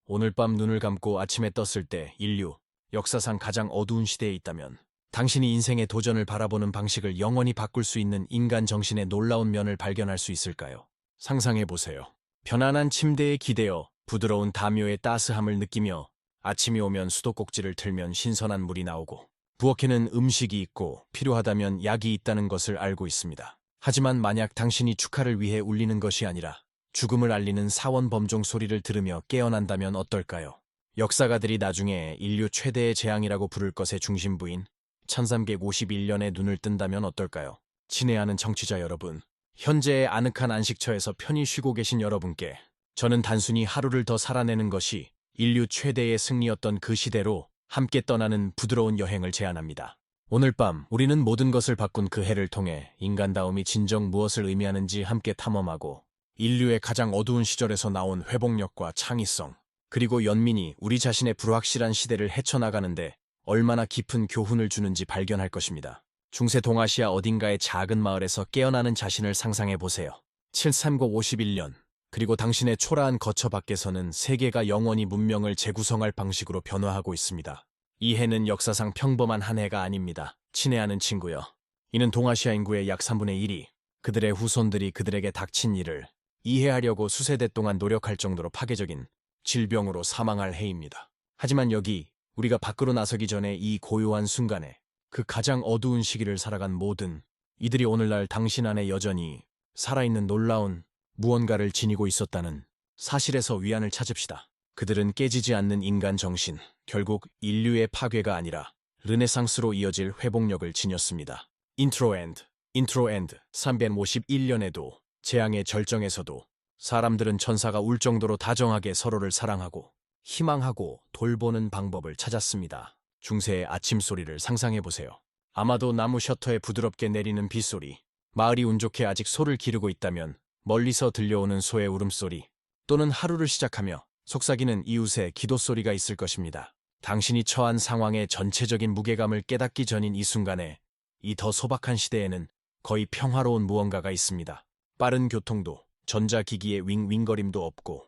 오늘 밤 눈을 감고 아침에 떴을 때 인류 역사상 가장 어두운 시대에 있다면 당신이 인생의 도전을 바라보는 방식을 영원히 바꿀 수 있는 인간 정신의 놀라운 면을 발견할 수 있을까요? 상상해보세요. 편안한 침대에 기대어 부드러운 담요의 따스함을 느끼며 아침이 오면 수도꼭지를 틀면 신선한 물이 나오고 부엌에는 음식이 있고 필요하다면 약이 있다는 것을 알고 있습니다. 하지만 만약 당신이 축하를 위해 울리는 것이 아니라 죽음을 알리는 사원 범종 소리를 들으며 깨어난다면 어떨까요? 역사가들이 나중에 인류 최대의 재앙이라고 부를 것의 중심부인 1351년에 눈을 뜬다면 어떨까요? 친애하는 청취자 여러분, 현재의 아늑한 안식처에서 편히 쉬고 계신 여러분께 저는 단순히 하루를 더 살아내는 것이 인류 최대의 승리였던 그 시대로 함께 떠나는 부드러운 여행을 제안합니다. 오늘 밤 우리는 모든 것을 바꾼 그 해를 통해 인간다움이 진정 무엇을 의미하는지 함께 탐험하고 인류의 가장 어두운 시절에서 나온 회복력과 창의성, 그리고 연민이 우리 자신의 불확실한 시대를 헤쳐나가는데 얼마나 깊은 교훈을 주는지 발견할 것입니다. 중세 동아시아 어딘가의 작은 마을에서 깨어나는 자신을 상상해 보세요. 739-51년, 그리고 당신의 초라한 거처 밖에서는 세계가 영원히 문명을 재구성할 방식으로 변화하고 있습니다. 이 해는 역사상 평범한 한 해가 아닙니다. 친애하는 친구여. 이는 동아시아 인구의 약 3분의 1이 그들의 후손들이 그들에게 닥친 일을 이해하려고 수세대 동안 노력할 정도로 파괴적인 질병으로 사망할 해입니다. 하지만 여기 우리가 밖으로 나서기 전에 이 고요한 순간에 그 가장 어두운 시기를 살아간 모든 이들이 오늘날 당신 안에 여전히 살아있는 놀라운 무언가를 지니고 있었다는 사실에서 위안을 찾읍시다. 그들은 깨지지 않는 인간 정신, 결국 인류의 파괴가 아니라 르네상스로 이어질 회복력을 지녔습니다. 인트로 엔드 351년에도 재앙의 절정에서도 사람들은 천사가 울 정도로 다정하게 서로를 사랑하고 희망하고 돌보는 방법을 찾았습니다. 중세의 아침 소리를 상상해보세요. 아마도 나무 셔터에 부드럽게 내리는 빗소리, 마을이 운 좋게 아직 소를 기르고 있다면 멀리서 들려오는 소의 울음소리, 또는 하루를 시작하며 속삭이는 이웃의 기도소리가 있을 것입니다. 당신이 처한 상황의 전체적인 무게감을 깨닫기 전인 이 순간에 이 더 소박한 시대에는 거의 평화로운 무언가가 있습니다. 빠른 교통도, 전자기기의 윙윙거림도 없고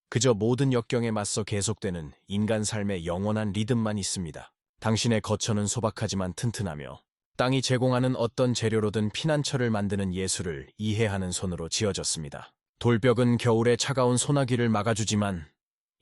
그저 모든 역경에 맞서 계속되는 인간 삶의 영원한 리듬만 있습니다. 당신의 거처는 소박하지만 튼튼하며 땅이 제공하는 어떤 재료로든 피난처를 만드는 예술을 이해하는 손으로 지어졌습니다. 돌벽은 겨울의 차가운 소나기를 막아주지만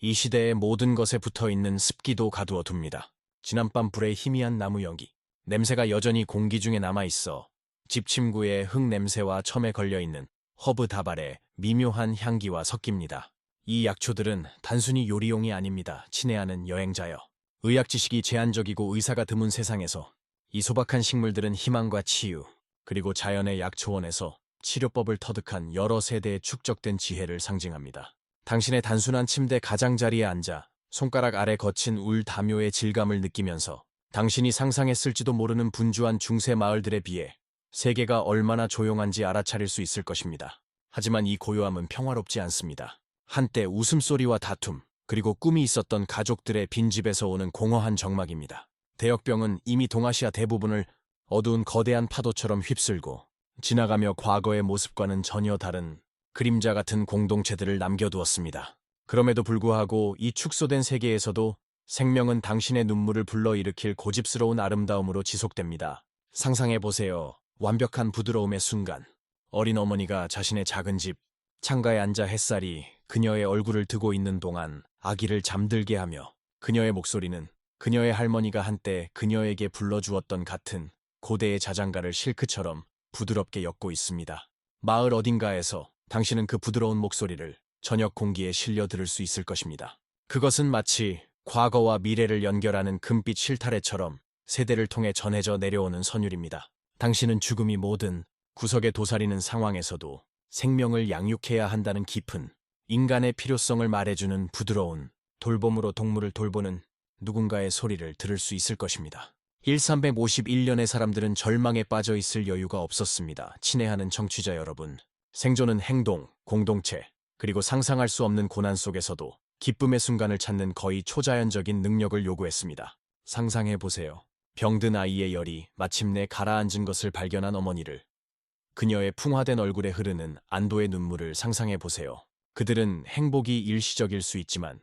이 시대의 모든 것에 붙어있는 습기도 가두어 둡니다. 지난밤 불의 희미한 나무 연기, 냄새가 여전히 공기 중에 남아있어 집 침구의 흙 냄새와 첨에 걸려있는 허브 다발의 미묘한 향기와 섞입니다. 이 약초들은 단순히 요리용이 아닙니다. 친애하는 여행자여. 의학 지식이 제한적이고 의사가 드문 세상에서 이 소박한 식물들은 희망과 치유, 그리고 자연의 약초원에서 치료법을 터득한 여러 세대의 축적된 지혜를 상징합니다. 당신의 단순한 침대 가장자리에 앉아 손가락 아래 거친 울 담요의 질감을 느끼면서 당신이 상상했을지도 모르는 분주한 중세 마을들에 비해 세계가 얼마나 조용한지 알아차릴 수 있을 것입니다. 하지만 이 고요함은 평화롭지 않습니다. 한때 웃음소리와 다툼, 그리고 꿈이 있었던 가족들의 빈집에서 오는 공허한 적막입니다. 대역병은 이미 동아시아 대부분을 어두운 거대한 파도처럼 휩쓸고 지나가며 과거의 모습과는 전혀 다른 그림자 같은 공동체들을 남겨두었습니다. 그럼에도 불구하고 이 축소된 세계에서도 생명은 당신의 눈물을 불러일으킬 고집스러운 아름다움으로 지속됩니다. 상상해보세요. 완벽한 부드러움의 순간. 어린 어머니가 자신의 작은 집 창가에 앉아 햇살이 그녀의 얼굴을 뜨고 있는 동안 아기를 잠들게 하며 그녀의 목소리는 그녀의 할머니가 한때 그녀에게 불러주었던 같은 고대의 자장가를 실크처럼 부드럽게 엮고 있습니다. 마을 어딘가에서 당신은 그 부드러운 목소리를 저녁 공기에 실려 들을 수 있을 것입니다. 그것은 마치 과거와 미래를 연결하는 금빛 실타래처럼 세대를 통해 전해져 내려오는 선율입니다. 당신은 죽음이 모든 구석에 도사리는 상황에서도 생명을 양육해야 한다는 깊은 인간의 필요성을 말해주는 부드러운 돌봄으로 동물을 돌보는 누군가의 소리를 들을 수 있을 것입니다. 1351년의 사람들은 절망에 빠져 있을 여유가 없었습니다. 친애하는 청취자 여러분, 생존은 행동, 공동체, 그리고 상상할 수 없는 고난 속에서도 기쁨의 순간을 찾는 거의 초자연적인 능력을 요구했습니다. 상상해보세요. 병든 아이의 열이 마침내 가라앉은 것을 발견한 어머니를, 그녀의 풍화된 얼굴에 흐르는 안도의 눈물을 상상해보세요. 그들은 행복이 일시적일 수 있지만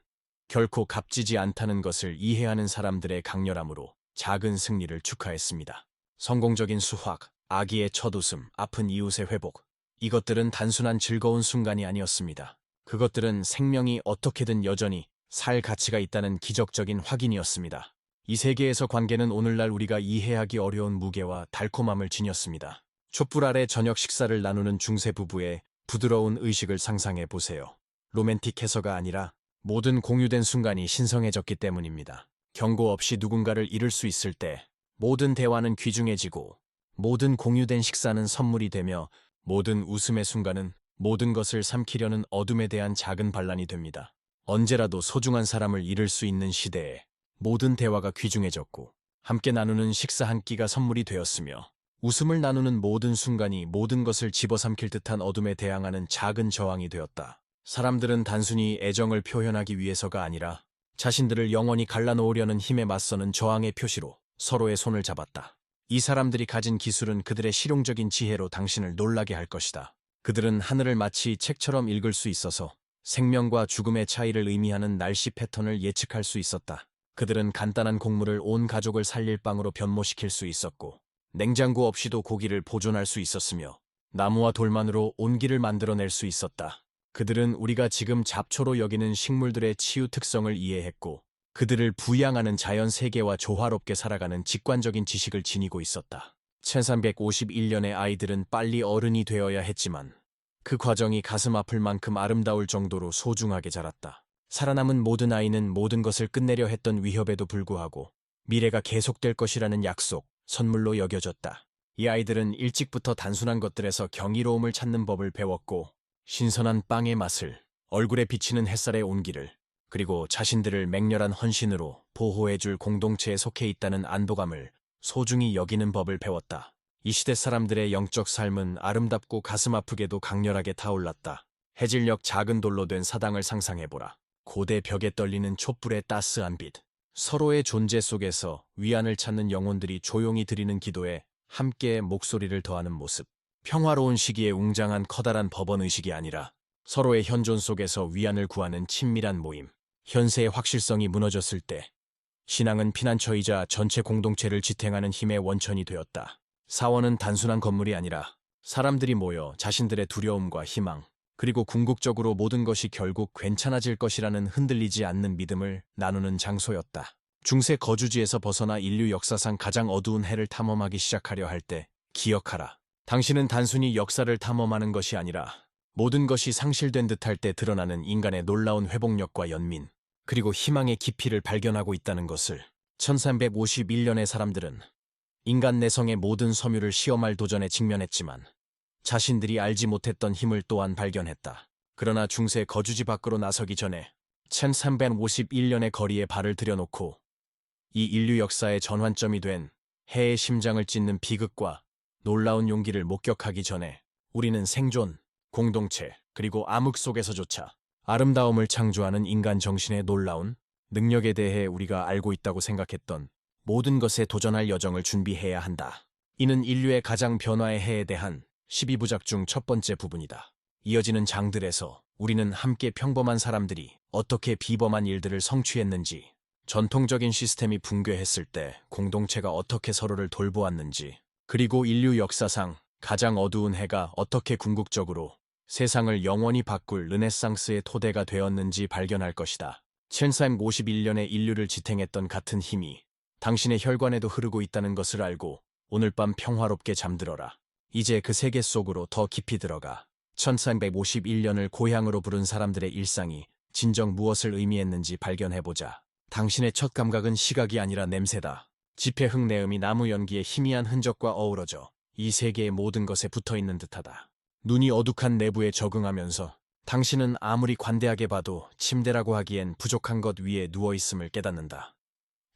결코 값지지 않다는 것을 이해하는 사람들의 강렬함으로 작은 승리를 축하했습니다. 성공적인 수확, 아기의 첫 웃음, 아픈 이웃의 회복. 이것들은 단순한 즐거운 순간이 아니었습니다. 그것들은 생명이 어떻게든 여전히 살 가치가 있다는 기적적인 확인이었습니다. 이 세계에서 관계는 오늘날 우리가 이해하기 어려운 무게와 달콤함을 지녔습니다. 촛불 아래 저녁 식사를 나누는 중세 부부의 부드러운 의식을 상상해 보세요. 로맨틱해서가 아니라 모든 공유된 순간이 신성해졌기 때문입니다. 경고 없이 누군가를 잃을 수 있을 때 모든 대화는 귀중해지고 모든 공유된 식사는 선물이 되며 모든 웃음의 순간은 모든 것을 삼키려는 어둠에 대한 작은 반란이 됩니다. 언제라도 소중한 사람을 잃을 수 있는 시대에 모든 대화가 귀중해졌고 함께 나누는 식사 한 끼가 선물이 되었으며 웃음을 나누는 모든 순간이 모든 것을 집어삼킬 듯한 어둠에 대항하는 작은 저항이 되었다. 사람들은 단순히 애정을 표현하기 위해서가 아니라 자신들을 영원히 갈라놓으려는 힘에 맞서는 저항의 표시로 서로의 손을 잡았다. 이 사람들이 가진 기술은 그들의 실용적인 지혜로 당신을 놀라게 할 것이다. 그들은 하늘을 마치 책처럼 읽을 수 있어서 생명과 죽음의 차이를 의미하는 날씨 패턴을 예측할 수 있었다. 그들은 간단한 곡물을 온 가족을 살릴 빵으로 변모시킬 수 있었고 냉장고 없이도 고기를 보존할 수 있었으며 나무와 돌만으로 온기를 만들어낼 수 있었다. 그들은 우리가 지금 잡초로 여기는 식물들의 치유 특성을 이해했고 그들을 부양하는 자연 세계와 조화롭게 살아가는 직관적인 지식을 지니고 있었다. 1351년의 아이들은 빨리 어른이 되어야 했지만 그 과정이 가슴 아플 만큼 아름다울 정도로 소중하게 자랐다. 살아남은 모든 아이는 모든 것을 끝내려 했던 위협에도 불구하고 미래가 계속될 것이라는 약속, 선물로 여겨졌다. 이 아이들은 일찍부터 단순한 것들에서 경이로움을 찾는 법을 배웠고 신선한 빵의 맛을, 얼굴에 비치는 햇살의 온기를, 그리고 자신들을 맹렬한 헌신으로 보호해줄 공동체에 속해 있다는 안도감을 소중히 여기는 법을 배웠다. 이 시대 사람들의 영적 삶은 아름답고 가슴 아프게도 강렬하게 타올랐다. 해질녘 작은 돌로 된 사당을 상상해보라. 고대 벽에 떨리는 촛불의 따스한 빛. 서로의 존재 속에서 위안을 찾는 영혼들이 조용히 드리는 기도에 함께 목소리를 더하는 모습. 평화로운 시기에 웅장한 커다란 법원의식이 아니라 서로의 현존 속에서 위안을 구하는 친밀한 모임. 현세의 확실성이 무너졌을 때 신앙은 피난처이자 전체 공동체를 지탱하는 힘의 원천이 되었다. 사원은 단순한 건물이 아니라 사람들이 모여 자신들의 두려움과 희망, 그리고 궁극적으로 모든 것이 결국 괜찮아질 것이라는 흔들리지 않는 믿음을 나누는 장소였다. 중세 거주지에서 벗어나 인류 역사상 가장 어두운 해를 탐험하기 시작하려 할 때 기억하라. 당신은 단순히 역사를 탐험하는 것이 아니라 모든 것이 상실된 듯할 때 드러나는 인간의 놀라운 회복력과 연민, 그리고 희망의 깊이를 발견하고 있다는 것을. 1351년의 사람들은 인간 내성의 모든 섬유를 시험할 도전에 직면했지만 자신들이 알지 못했던 힘을 또한 발견했다. 그러나 중세 거주지 밖으로 나서기 전에 1351년의 거리에 발을 들여놓고 이 인류 역사의 전환점이 된 해의 심장을 찢는 비극과 놀라운 용기를 목격하기 전에 우리는 생존, 공동체, 그리고 암흑 속에서조차 아름다움을 창조하는 인간 정신의 놀라운 능력에 대해 우리가 알고 있다고 생각했던 모든 것에 도전할 여정을 준비해야 한다. 이는 인류의 가장 변화의 해에 대한 12부작 중 첫 번째 부분이다. 이어지는 장들에서 우리는 함께 평범한 사람들이 어떻게 비범한 일들을 성취했는지, 전통적인 시스템이 붕괴했을 때 공동체가 어떻게 서로를 돌보았는지, 그리고 인류 역사상 가장 어두운 해가 어떻게 궁극적으로 세상을 영원히 바꿀 르네상스의 토대가 되었는지 발견할 것이다. 1351년에 인류를 지탱했던 같은 힘이 당신의 혈관에도 흐르고 있다는 것을 알고 오늘 밤 평화롭게 잠들어라. 이제 그 세계 속으로 더 깊이 들어가 1351년을 고향으로 부른 사람들의 일상이 진정 무엇을 의미했는지 발견해보자. 당신의 첫 감각은 시각이 아니라 냄새다. 지폐 흙내음이 나무 연기의 희미한 흔적과 어우러져 이 세계의 모든 것에 붙어있는 듯하다. 눈이 어둑한 내부에 적응하면서 당신은 아무리 관대하게 봐도 침대라고 하기엔 부족한 것 위에 누워있음을 깨닫는다.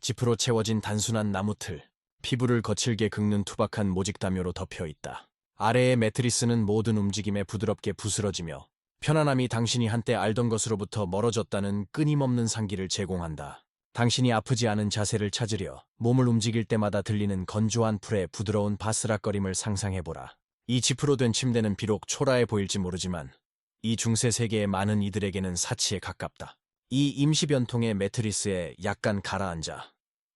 지프로 채워진 단순한 나무틀, 피부를 거칠게 긁는 투박한 모직담요로 덮여있다. 아래의 매트리스는 모든 움직임에 부드럽게 부스러지며 편안함이 당신이 한때 알던 것으로부터 멀어졌다는 끊임없는 상기를 제공한다. 당신이 아프지 않은 자세를 찾으려 몸을 움직일 때마다 들리는 건조한 풀의 부드러운 바스락거림을 상상해보라. 이 지프로 된 침대는 비록 초라해 보일지 모르지만 이 중세 세계의 많은 이들에게는 사치에 가깝다. 이 임시 변통의 매트리스에 약간 가라앉아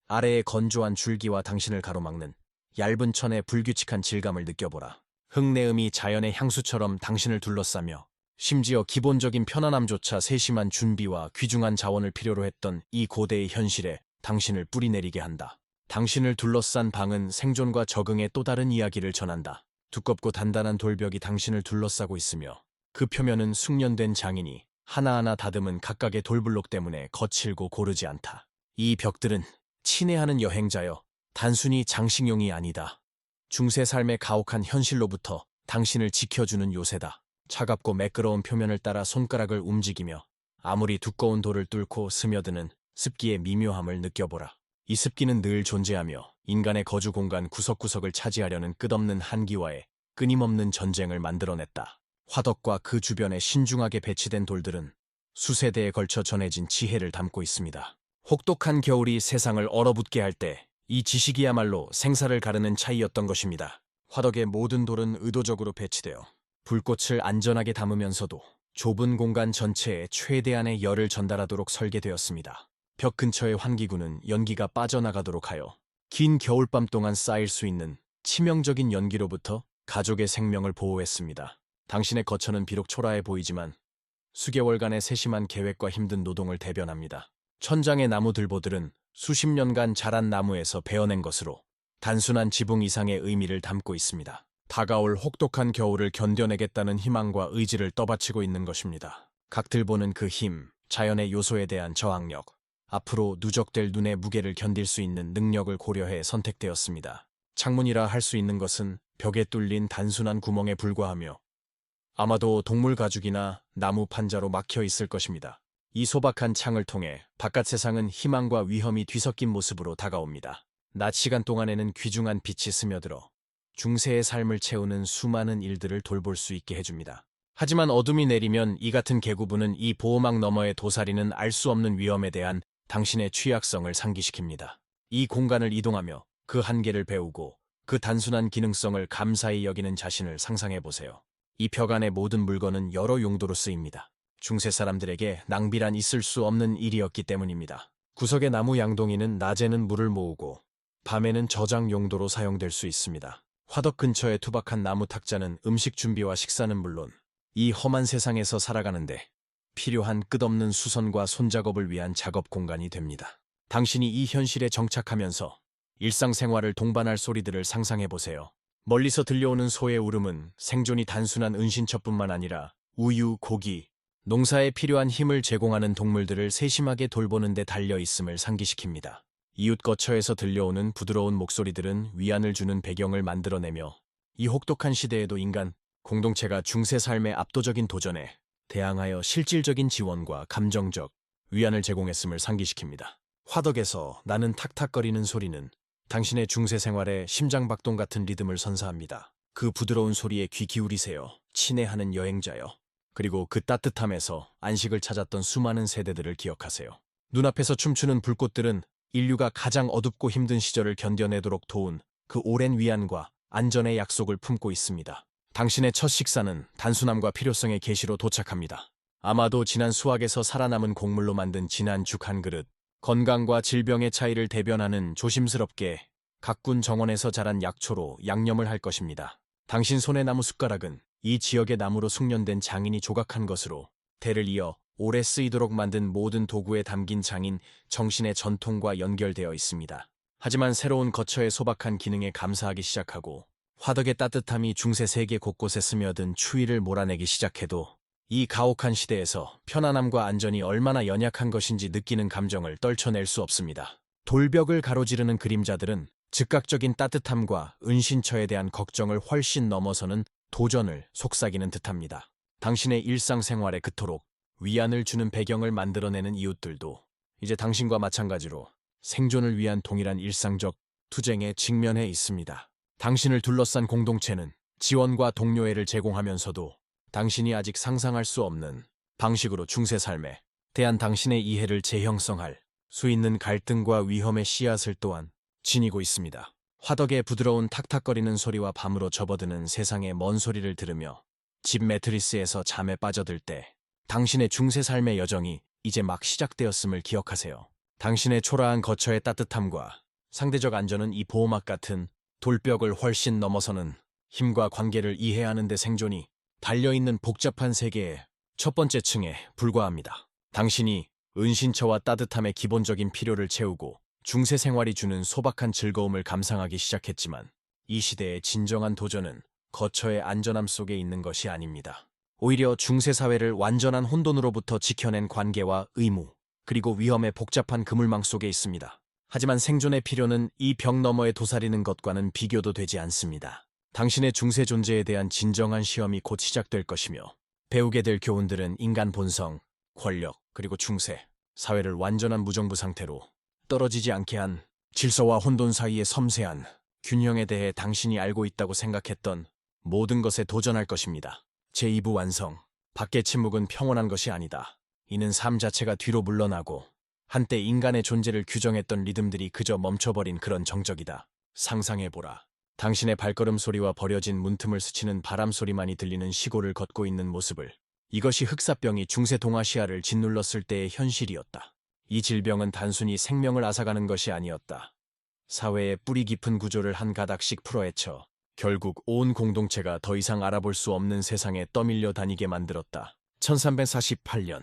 아래의 건조한 줄기와 당신을 가로막는 얇은 천의 불규칙한 질감을 느껴보라. 흙내음이 자연의 향수처럼 당신을 둘러싸며 심지어 기본적인 편안함조차 세심한 준비와 귀중한 자원을 필요로 했던 이 고대의 현실에 당신을 뿌리내리게 한다. 당신을 둘러싼 방은 생존과 적응의 또 다른 이야기를 전한다. 두껍고 단단한 돌벽이 당신을 둘러싸고 있으며 그 표면은 숙련된 장인이 하나하나 다듬은 각각의 돌블록 때문에 거칠고 고르지 않다. 이 벽들은 친애하는 여행자여 단순히 장식용이 아니다. 중세 삶의 가혹한 현실로부터 당신을 지켜주는 요새다. 차갑고 매끄러운 표면을 따라 손가락을 움직이며 아무리 두꺼운 돌을 뚫고 스며드는 습기의 미묘함을 느껴보라. 이 습기는 늘 존재하며 인간의 거주 공간 구석구석을 차지하려는 끝없는 한기와의 끊임없는 전쟁을 만들어냈다. 화덕과 그 주변에 신중하게 배치된 돌들은 수세대에 걸쳐 전해진 지혜를 담고 있습니다. 혹독한 겨울이 세상을 얼어붙게 할 때 이 지식이야말로 생사를 가르는 차이였던 것입니다. 화덕의 모든 돌은 의도적으로 배치되어 불꽃을 안전하게 담으면서도 좁은 공간 전체에 최대한의 열을 전달하도록 설계되었습니다. 벽 근처의 환기구는 연기가 빠져나가도록 하여 긴 겨울밤 동안 쌓일 수 있는 치명적인 연기로부터 가족의 생명을 보호했습니다. 당신의 거처는 비록 초라해 보이지만 수개월간의 세심한 계획과 힘든 노동을 대변합니다. 천장의 나무 들보들은 수십 년간 자란 나무에서 베어낸 것으로 단순한 지붕 이상의 의미를 담고 있습니다. 다가올 혹독한 겨울을 견뎌내겠다는 희망과 의지를 떠받치고 있는 것입니다. 각 들보는 그 힘, 자연의 요소에 대한 저항력, 앞으로 누적될 눈의 무게를 견딜 수 있는 능력을 고려해 선택되었습니다. 창문이라 할 수 있는 것은 벽에 뚫린 단순한 구멍에 불과하며 아마도 동물 가죽이나 나무 판자로 막혀 있을 것입니다. 이 소박한 창을 통해 바깥 세상은 희망과 위험이 뒤섞인 모습으로 다가옵니다. 낮 시간 동안에는 귀중한 빛이 스며들어 중세의 삶을 채우는 수많은 일들을 돌볼 수 있게 해줍니다. 하지만 어둠이 내리면 이 같은 계구부는 이 보호막 너머의 도사리는 알 수 없는 위험에 대한 당신의 취약성을 상기시킵니다. 이 공간을 이동하며 그 한계를 배우고 그 단순한 기능성을 감사히 여기는 자신을 상상해보세요. 이 벽 안의 모든 물건은 여러 용도로 쓰입니다. 중세 사람들에게 낭비란 있을 수 없는 일이었기 때문입니다. 구석의 나무 양동이는 낮에는 물을 모으고 밤에는 저장 용도로 사용될 수 있습니다. 화덕 근처의 투박한 나무 탁자는 음식 준비와 식사는 물론 이 험한 세상에서 살아가는데 필요한 끝없는 수선과 손작업을 위한 작업 공간이 됩니다. 당신이 이 현실에 정착하면서 일상생활을 동반할 소리들을 상상해보세요. 멀리서 들려오는 소의 울음은 생존이 단순한 은신처뿐만 아니라 우유, 고기, 농사에 필요한 힘을 제공하는 동물들을 세심하게 돌보는 데 달려있음을 상기시킵니다. 이웃 거처에서 들려오는 부드러운 목소리들은 위안을 주는 배경을 만들어내며 이 혹독한 시대에도 인간 공동체가 중세 삶의 압도적인 도전에 대항하여 실질적인 지원과 감정적 위안을 제공했음을 상기시킵니다. 화덕에서 나는 탁탁거리는 소리는 당신의 중세 생활의 심장박동 같은 리듬을 선사합니다. 그 부드러운 소리에 귀 기울이세요. 친애하는 여행자여. 그리고 그 따뜻함에서 안식을 찾았던 수많은 세대들을 기억하세요. 눈앞에서 춤추는 불꽃들은 인류가 가장 어둡고 힘든 시절을 견뎌내도록 도운 그 오랜 위안과 안전의 약속을 품고 있습니다. 당신의 첫 식사는 단순함과 필요성의 계시로 도착합니다. 아마도 지난 수확에서 살아남은 곡물로 만든 진한 죽 한 그릇, 건강과 질병의 차이를 대변하는 조심스럽게 가꾼 정원에서 자란 약초로 양념을 할 것입니다. 당신 손의 나무 숟가락은 이 지역의 나무로 숙련된 장인이 조각한 것으로 대를 이어 오래 쓰이도록 만든 모든 도구에 담긴 장인 정신의 전통과 연결되어 있습니다. 하지만 새로운 거처의 소박한 기능에 감사하기 시작하고 화덕의 따뜻함이 중세 세계 곳곳에 스며든 추위를 몰아내기 시작해도 이 가혹한 시대에서 편안함과 안전이 얼마나 연약한 것인지 느끼는 감정을 떨쳐낼 수 없습니다. 돌벽을 가로지르는 그림자들은 즉각적인 따뜻함과 은신처에 대한 걱정을 훨씬 넘어서는 도전을 속삭이는 듯합니다. 당신의 일상생활에 그토록 위안을 주는 배경을 만들어내는 이웃들도 이제 당신과 마찬가지로 생존을 위한 동일한 일상적 투쟁에 직면해 있습니다. 당신을 둘러싼 공동체는 지원과 동료애를 제공하면서도 당신이 아직 상상할 수 없는 방식으로 중세 삶에 대한 당신의 이해를 재형성할 수 있는 갈등과 위험의 씨앗을 또한 지니고 있습니다. 화덕의 부드러운 탁탁거리는 소리와 밤으로 접어드는 세상의 먼 소리를 들으며 집 매트리스에서 잠에 빠져들 때 당신의 중세 삶의 여정이 이제 막 시작되었음을 기억하세요. 당신의 초라한 거처의 따뜻함과 상대적 안전은 이 보호막 같은 돌벽을 훨씬 넘어서는 힘과 관계를 이해하는 데 생존이 달려있는 복잡한 세계의 첫 번째 층에 불과합니다. 당신이 은신처와 따뜻함의 기본적인 필요를 채우고 중세 생활이 주는 소박한 즐거움을 감상하기 시작했지만 이 시대의 진정한 도전은 거처의 안전함 속에 있는 것이 아닙니다. 오히려 중세 사회를 완전한 혼돈으로부터 지켜낸 관계와 의무, 그리고 위험의 복잡한 그물망 속에 있습니다. 하지만 생존의 필요는 이 벽 너머에 도사리는 것과는 비교도 되지 않습니다. 당신의 중세 존재에 대한 진정한 시험이 곧 시작될 것이며 배우게 될 교훈들은 인간 본성, 권력, 그리고 중세, 사회를 완전한 무정부 상태로 떨어지지 않게 한 질서와 혼돈 사이의 섬세한 균형에 대해 당신이 알고 있다고 생각했던 모든 것에 도전할 것입니다. 제2부 완성. 밖의 침묵은 평온한 것이 아니다. 이는 삶 자체가 뒤로 물러나고 한때 인간의 존재를 규정했던 리듬들이 그저 멈춰버린 그런 정적이다. 상상해보라. 당신의 발걸음 소리와 버려진 문틈을 스치는 바람 소리만이 들리는 시골을 걷고 있는 모습을. 이것이 흑사병이 중세 동아시아를 짓눌렀을 때의 현실이었다. 이 질병은 단순히 생명을 앗아가는 것이 아니었다. 사회의 뿌리 깊은 구조를 한 가닥씩 풀어헤쳐 결국 온 공동체가 더 이상 알아볼 수 없는 세상에 떠밀려 다니게 만들었다. 1348년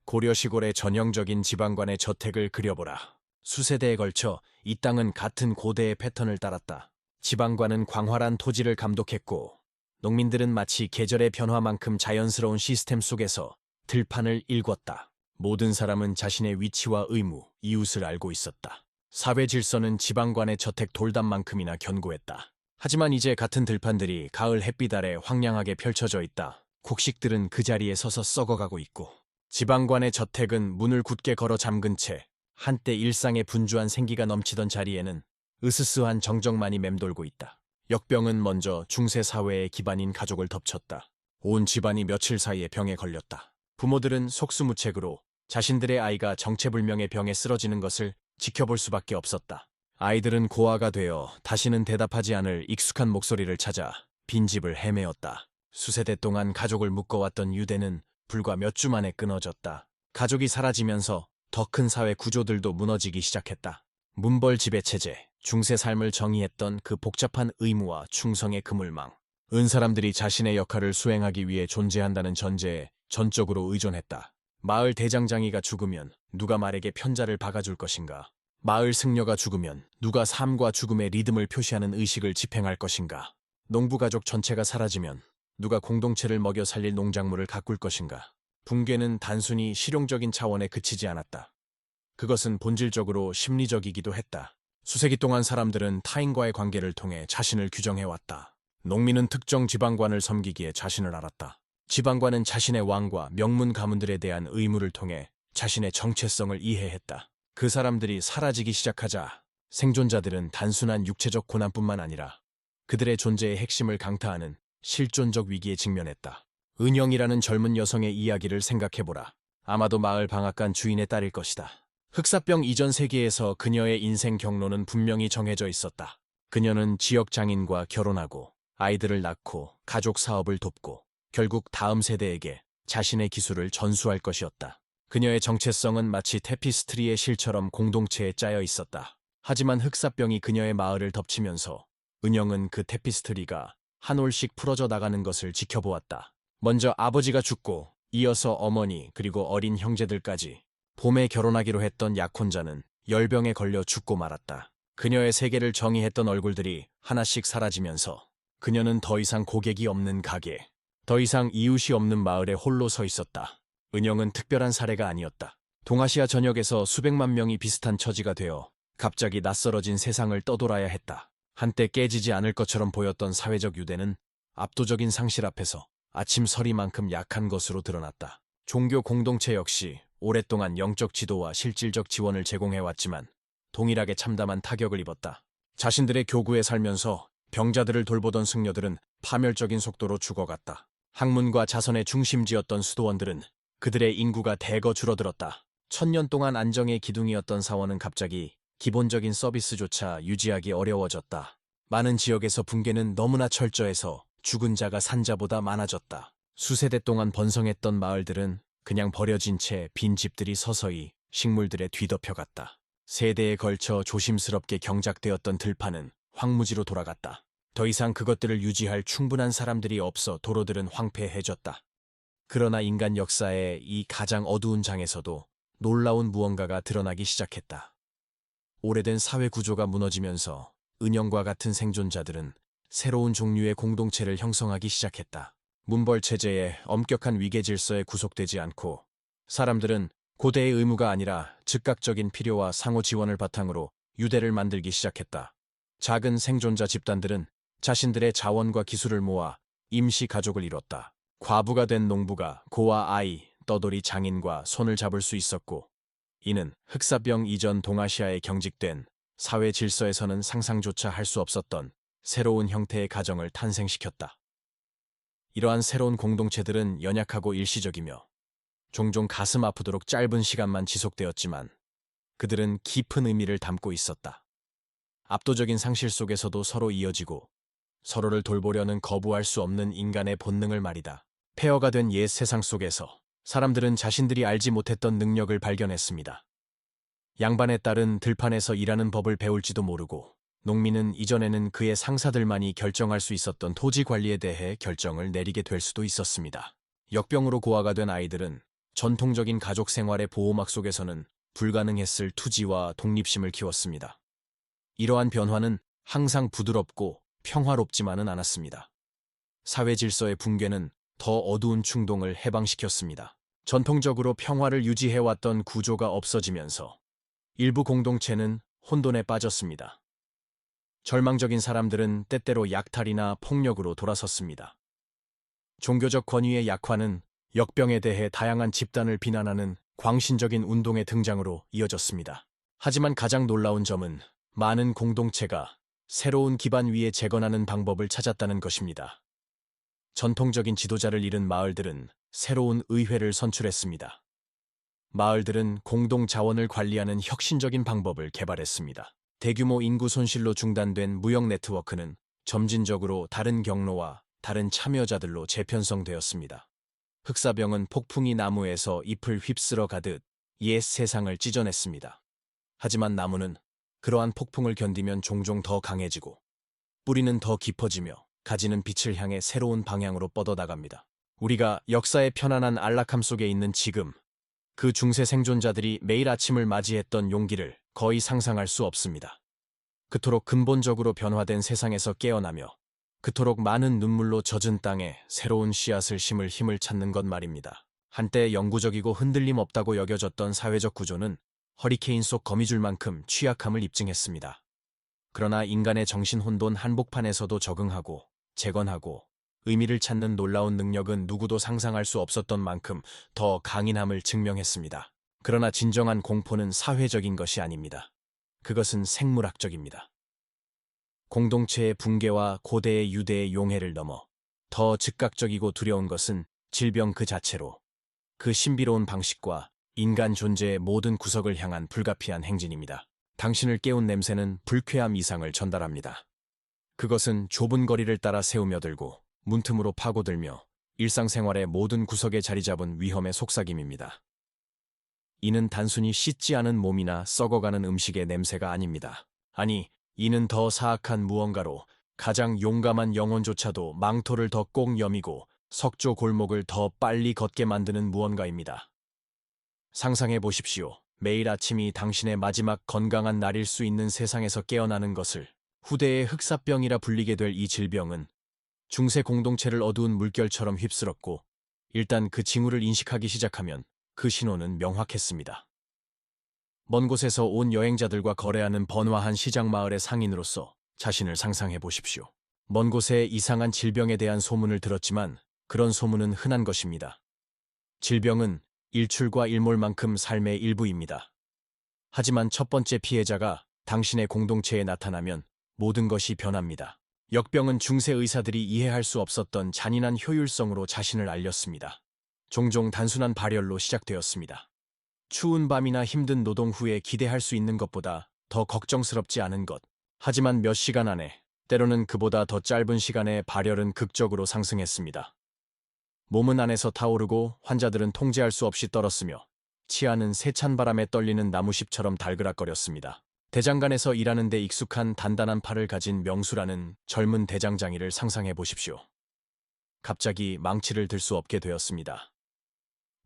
고려 시골의 전형적인 지방관의 저택을 그려보라. 수세대에 걸쳐 이 땅은 같은 고대의 패턴을 따랐다. 지방관은 광활한 토지를 감독했고 농민들은 마치 계절의 변화만큼 자연스러운 시스템 속에서 들판을 일궜다. 모든 사람은 자신의 위치와 의무, 이웃을 알고 있었다. 사회 질서는 지방관의 저택 돌담만큼이나 견고했다. 하지만 이제 같은 들판들이 가을 햇빛 아래 황량하게 펼쳐져 있다. 곡식들은 그 자리에 서서 썩어가고 있고 지방관의 저택은 문을 굳게 걸어 잠근 채 한때 일상의 분주한 생기가 넘치던 자리에는 으스스한 정적만이 맴돌고 있다. 역병은 먼저 중세 사회의 기반인 가족을 덮쳤다. 온 집안이 며칠 사이에 병에 걸렸다. 부모들은 속수무책으로 자신들의 아이가 정체불명의 병에 쓰러지는 것을 지켜볼 수밖에 없었다. 아이들은 고아가 되어 다시는 대답하지 않을 익숙한 목소리를 찾아 빈집을 헤매었다. 수세대 동안 가족을 묶어왔던 유대는 불과 몇 주 만에 끊어졌다. 가족이 사라지면서 더 큰 사회 구조들도 무너지기 시작했다. 문벌 지배체제, 중세 삶을 정의했던 그 복잡한 의무와 충성의 그물망. 은사람들이 자신의 역할을 수행하기 위해 존재한다는 전제에 전적으로 의존했다. 마을 대장장이가 죽으면 누가 말에게 편자를 박아줄 것인가? 마을 승려가 죽으면 누가 삶과 죽음의 리듬을 표시하는 의식을 집행할 것인가? 농부가족 전체가 사라지면 누가 공동체를 먹여 살릴 농작물을 가꿀 것인가? 붕괴는 단순히 실용적인 차원에 그치지 않았다. 그것은 본질적으로 심리적이기도 했다. 수세기 동안 사람들은 타인과의 관계를 통해 자신을 규정해왔다. 농민은 특정 지방관을 섬기기에 자신을 알았다. 지방관은 자신의 왕과 명문 가문들에 대한 의무를 통해 자신의 정체성을 이해했다. 그 사람들이 사라지기 시작하자 생존자들은 단순한 육체적 고난뿐만 아니라 그들의 존재의 핵심을 강타하는 실존적 위기에 직면했다. 은영이라는 젊은 여성의 이야기를 생각해보라. 아마도 마을 방앗간 주인의 딸일 것이다. 흑사병 이전 세계에서 그녀의 인생 경로는 분명히 정해져 있었다. 그녀는 지역 장인과 결혼하고 아이들을 낳고 가족 사업을 돕고 결국 다음 세대에게 자신의 기술을 전수할 것이었다. 그녀의 정체성은 마치 테피스트리의 실처럼 공동체에 짜여 있었다. 하지만 흑사병이 그녀의 마을을 덮치면서 은영은 그 테피스트리가 한 올씩 풀어져 나가는 것을 지켜보았다. 먼저 아버지가 죽고 이어서 어머니 그리고 어린 형제들까지. 봄에 결혼하기로 했던 약혼자는 열병에 걸려 죽고 말았다. 그녀의 세계를 정의했던 얼굴들이 하나씩 사라지면서 그녀는 더 이상 고객이 없는 가게, 더 이상 이웃이 없는 마을에 홀로 서 있었다. 은영은 특별한 사례가 아니었다. 동아시아 전역에서 수백만 명이 비슷한 처지가 되어 갑자기 낯설어진 세상을 떠돌아야 했다. 한때 깨지지 않을 것처럼 보였던 사회적 유대는 압도적인 상실 앞에서 아침 서리만큼 약한 것으로 드러났다. 종교 공동체 역시 오랫동안 영적 지도와 실질적 지원을 제공해왔지만 동일하게 참담한 타격을 입었다. 자신들의 교구에 살면서 병자들을 돌보던 승려들은 파멸적인 속도로 죽어갔다. 학문과 자선의 중심지였던 수도원들은 그들의 인구가 대거 줄어들었다. 1000년 동안 안정의 기둥이었던 사원은 갑자기 기본적인 서비스조차 유지하기 어려워졌다. 많은 지역에서 붕괴는 너무나 철저해서 죽은 자가 산자보다 많아졌다. 수세대 동안 번성했던 마을들은 그냥 버려진 채 빈 집들이 서서히 식물들에 뒤덮여갔다. 세대에 걸쳐 조심스럽게 경작되었던 들판은 황무지로 돌아갔다. 더 이상 그것들을 유지할 충분한 사람들이 없어 도로들은 황폐해졌다. 그러나 인간 역사의 이 가장 어두운 장에서도 놀라운 무언가가 드러나기 시작했다. 오래된 사회 구조가 무너지면서 은영과 같은 생존자들은 새로운 종류의 공동체를 형성하기 시작했다. 문벌 체제의 엄격한 위계 질서에 구속되지 않고 사람들은 고대의 의무가 아니라 즉각적인 필요와 상호 지원을 바탕으로 유대를 만들기 시작했다. 작은 생존자 집단들은 자신들의 자원과 기술을 모아 임시 가족을 이뤘다. 과부가 된 농부가 고아 아이, 떠돌이 장인과 손을 잡을 수 있었고, 이는 흑사병 이전 동아시아에 경직된 사회 질서에서는 상상조차 할 수 없었던 새로운 형태의 가정을 탄생시켰다. 이러한 새로운 공동체들은 연약하고 일시적이며 종종 가슴 아프도록 짧은 시간만 지속되었지만 그들은 깊은 의미를 담고 있었다. 압도적인 상실 속에서도 서로 이어지고 서로를 돌보려는 거부할 수 없는 인간의 본능을 말이다. 폐허가 된 옛 세상 속에서 사람들은 자신들이 알지 못했던 능력을 발견했습니다. 양반의 딸은 들판에서 일하는 법을 배울지도 모르고 농민은 이전에는 그의 상사들만이 결정할 수 있었던 토지 관리에 대해 결정을 내리게 될 수도 있었습니다. 역병으로 고아가 된 아이들은 전통적인 가족 생활의 보호막 속에서는 불가능했을 투지와 독립심을 키웠습니다. 이러한 변화는 항상 부드럽고 평화롭지만은 않았습니다. 사회 질서의 붕괴는 더 어두운 충동을 해방시켰습니다. 전통적으로 평화를 유지해왔던 구조가 없어지면서 일부 공동체는 혼돈에 빠졌습니다. 절망적인 사람들은 때때로 약탈이나 폭력으로 돌아섰습니다. 종교적 권위의 약화는 역병에 대해 다양한 집단을 비난하는 광신적인 운동의 등장으로 이어졌습니다. 하지만 가장 놀라운 점은 많은 공동체가 새로운 기반 위에 재건하는 방법을 찾았다는 것입니다. 전통적인 지도자를 잃은 마을들은 새로운 의회를 선출했습니다. 마을들은 공동 자원을 관리하는 혁신적인 방법을 개발했습니다. 대규모 인구 손실로 중단된 무역 네트워크는 점진적으로 다른 경로와 다른 참여자들로 재편성되었습니다. 흑사병은 폭풍이 나무에서 잎을 휩쓸어 가듯 옛 세상을 찢어냈습니다. 하지만 나무는 그러한 폭풍을 견디면 종종 더 강해지고 뿌리는 더 깊어지며 가지는 빛을 향해 새로운 방향으로 뻗어나갑니다. 우리가 역사의 편안한 안락함 속에 있는 지금, 그 중세 생존자들이 매일 아침을 맞이했던 용기를 거의 상상할 수 없습니다. 그토록 근본적으로 변화된 세상에서 깨어나며 그토록 많은 눈물로 젖은 땅에 새로운 씨앗을 심을 힘을 찾는 것 말입니다. 한때 영구적이고 흔들림 없다고 여겨졌던 사회적 구조는 허리케인 속 거미줄만큼 취약함을 입증했습니다. 그러나 인간의 정신 혼돈 한복판에서도 적응하고 재건하고 의미를 찾는 놀라운 능력은 누구도 상상할 수 없었던 만큼 더 강인함을 증명했습니다. 그러나 진정한 공포는 사회적인 것이 아닙니다. 그것은 생물학적입니다. 공동체의 붕괴와 고대의 유대의 용해를 넘어 더 즉각적이고 두려운 것은 질병 그 자체로 그 신비로운 방식과 인간 존재의 모든 구석을 향한 불가피한 행진입니다. 당신을 깨운 냄새는 불쾌함 이상을 전달합니다. 그것은 좁은 거리를 따라 새우며들고 문틈으로 파고들며 일상생활의 모든 구석에 자리 잡은 위험의 속삭임입니다. 이는 단순히 씻지 않은 몸이나 썩어가는 음식의 냄새가 아닙니다. 아니, 이는 더 사악한 무언가로 가장 용감한 영혼조차도 망토를 더 꼭 여미고 석조 골목을 더 빨리 걷게 만드는 무언가입니다. 상상해 보십시오. 매일 아침이 당신의 마지막 건강한 날일 수 있는 세상에서 깨어나는 것을. 후대의 흑사병이라 불리게 될 이 질병은 중세 공동체를 어두운 물결처럼 휩쓸었고 일단 그 징후를 인식하기 시작하면 그 신호는 명확했습니다. 먼 곳에서 온 여행자들과 거래하는 번화한 시장 마을의 상인으로서 자신을 상상해 보십시오. 먼 곳에 이상한 질병에 대한 소문을 들었지만 그런 소문은 흔한 것입니다. 질병은 일출과 일몰만큼 삶의 일부입니다. 하지만 첫 번째 피해자가 당신의 공동체에 나타나면 모든 것이 변합니다. 역병은 중세 의사들이 이해할 수 없었던 잔인한 효율성으로 자신을 알렸습니다. 종종 단순한 발열로 시작되었습니다. 추운 밤이나 힘든 노동 후에 기대할 수 있는 것보다 더 걱정스럽지 않은 것. 하지만 몇 시간 안에, 때로는 그보다 더 짧은 시간에 발열은 극적으로 상승했습니다. 몸은 안에서 타오르고 환자들은 통제할 수 없이 떨었으며 치아는 세찬 바람에 떨리는 나무십처럼 달그락거렸습니다. 대장간에서 일하는 데 익숙한 단단한 팔을 가진 명수라는 젊은 대장장이를 상상해 보십시오. 갑자기 망치를 들 수 없게 되었습니다.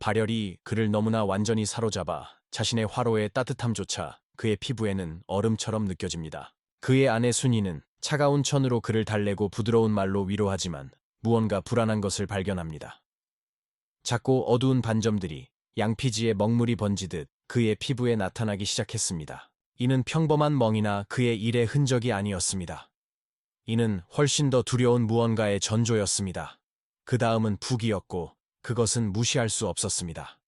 발열이 그를 너무나 완전히 사로잡아 자신의 화로의 따뜻함조차 그의 피부에는 얼음처럼 느껴집니다. 그의 아내 순이는 차가운 천으로 그를 달래고 부드러운 말로 위로하지만 무언가 불안한 것을 발견합니다. 작고 어두운 반점들이 양피지에 먹물이 번지듯 그의 피부에 나타나기 시작했습니다. 이는 평범한 멍이나 그의 일의 흔적이 아니었습니다. 이는 훨씬 더 두려운 무언가의 전조였습니다. 그 다음은 북이었고 그것은 무시할 수 없었습니다.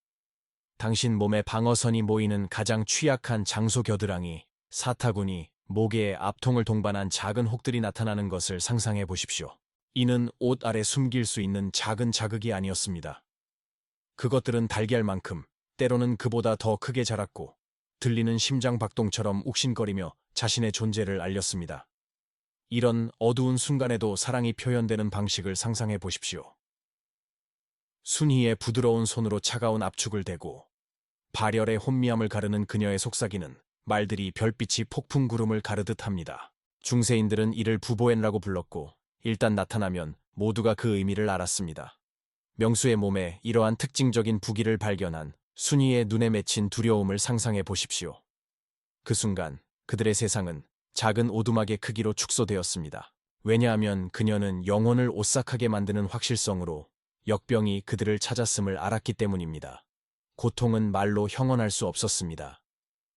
당신 몸에 방어선이 모이는 가장 취약한 장소 겨드랑이, 사타구니, 목에 앞통을 동반한 작은 혹들이 나타나는 것을 상상해 보십시오. 이는 옷 아래 숨길 수 있는 작은 자극이 아니었습니다. 그것들은 달걀만큼, 때로는 그보다 더 크게 자랐고 들리는 심장 박동처럼 욱신거리며 자신의 존재를 알렸습니다. 이런 어두운 순간에도 사랑이 표현되는 방식을 상상해 보십시오. 순희의 부드러운 손으로 차가운 압축을 대고 발열의 혼미함을 가르는 그녀의 속삭이는 말들이 별빛이 폭풍구름을 가르듯 합니다. 중세인들은 이를 부보엔라고 불렀고 일단 나타나면 모두가 그 의미를 알았습니다. 명수의 몸에 이러한 특징적인 부기를 발견한 순희의 눈에 맺힌 두려움을 상상해 보십시오. 그 순간 그들의 세상은 작은 오두막의 크기로 축소되었습니다. 왜냐하면 그녀는 영혼을 오싹하게 만드는 확실성으로 역병이 그들을 찾았음을 알았기 때문입니다. 고통은 말로 형언할 수 없었습니다.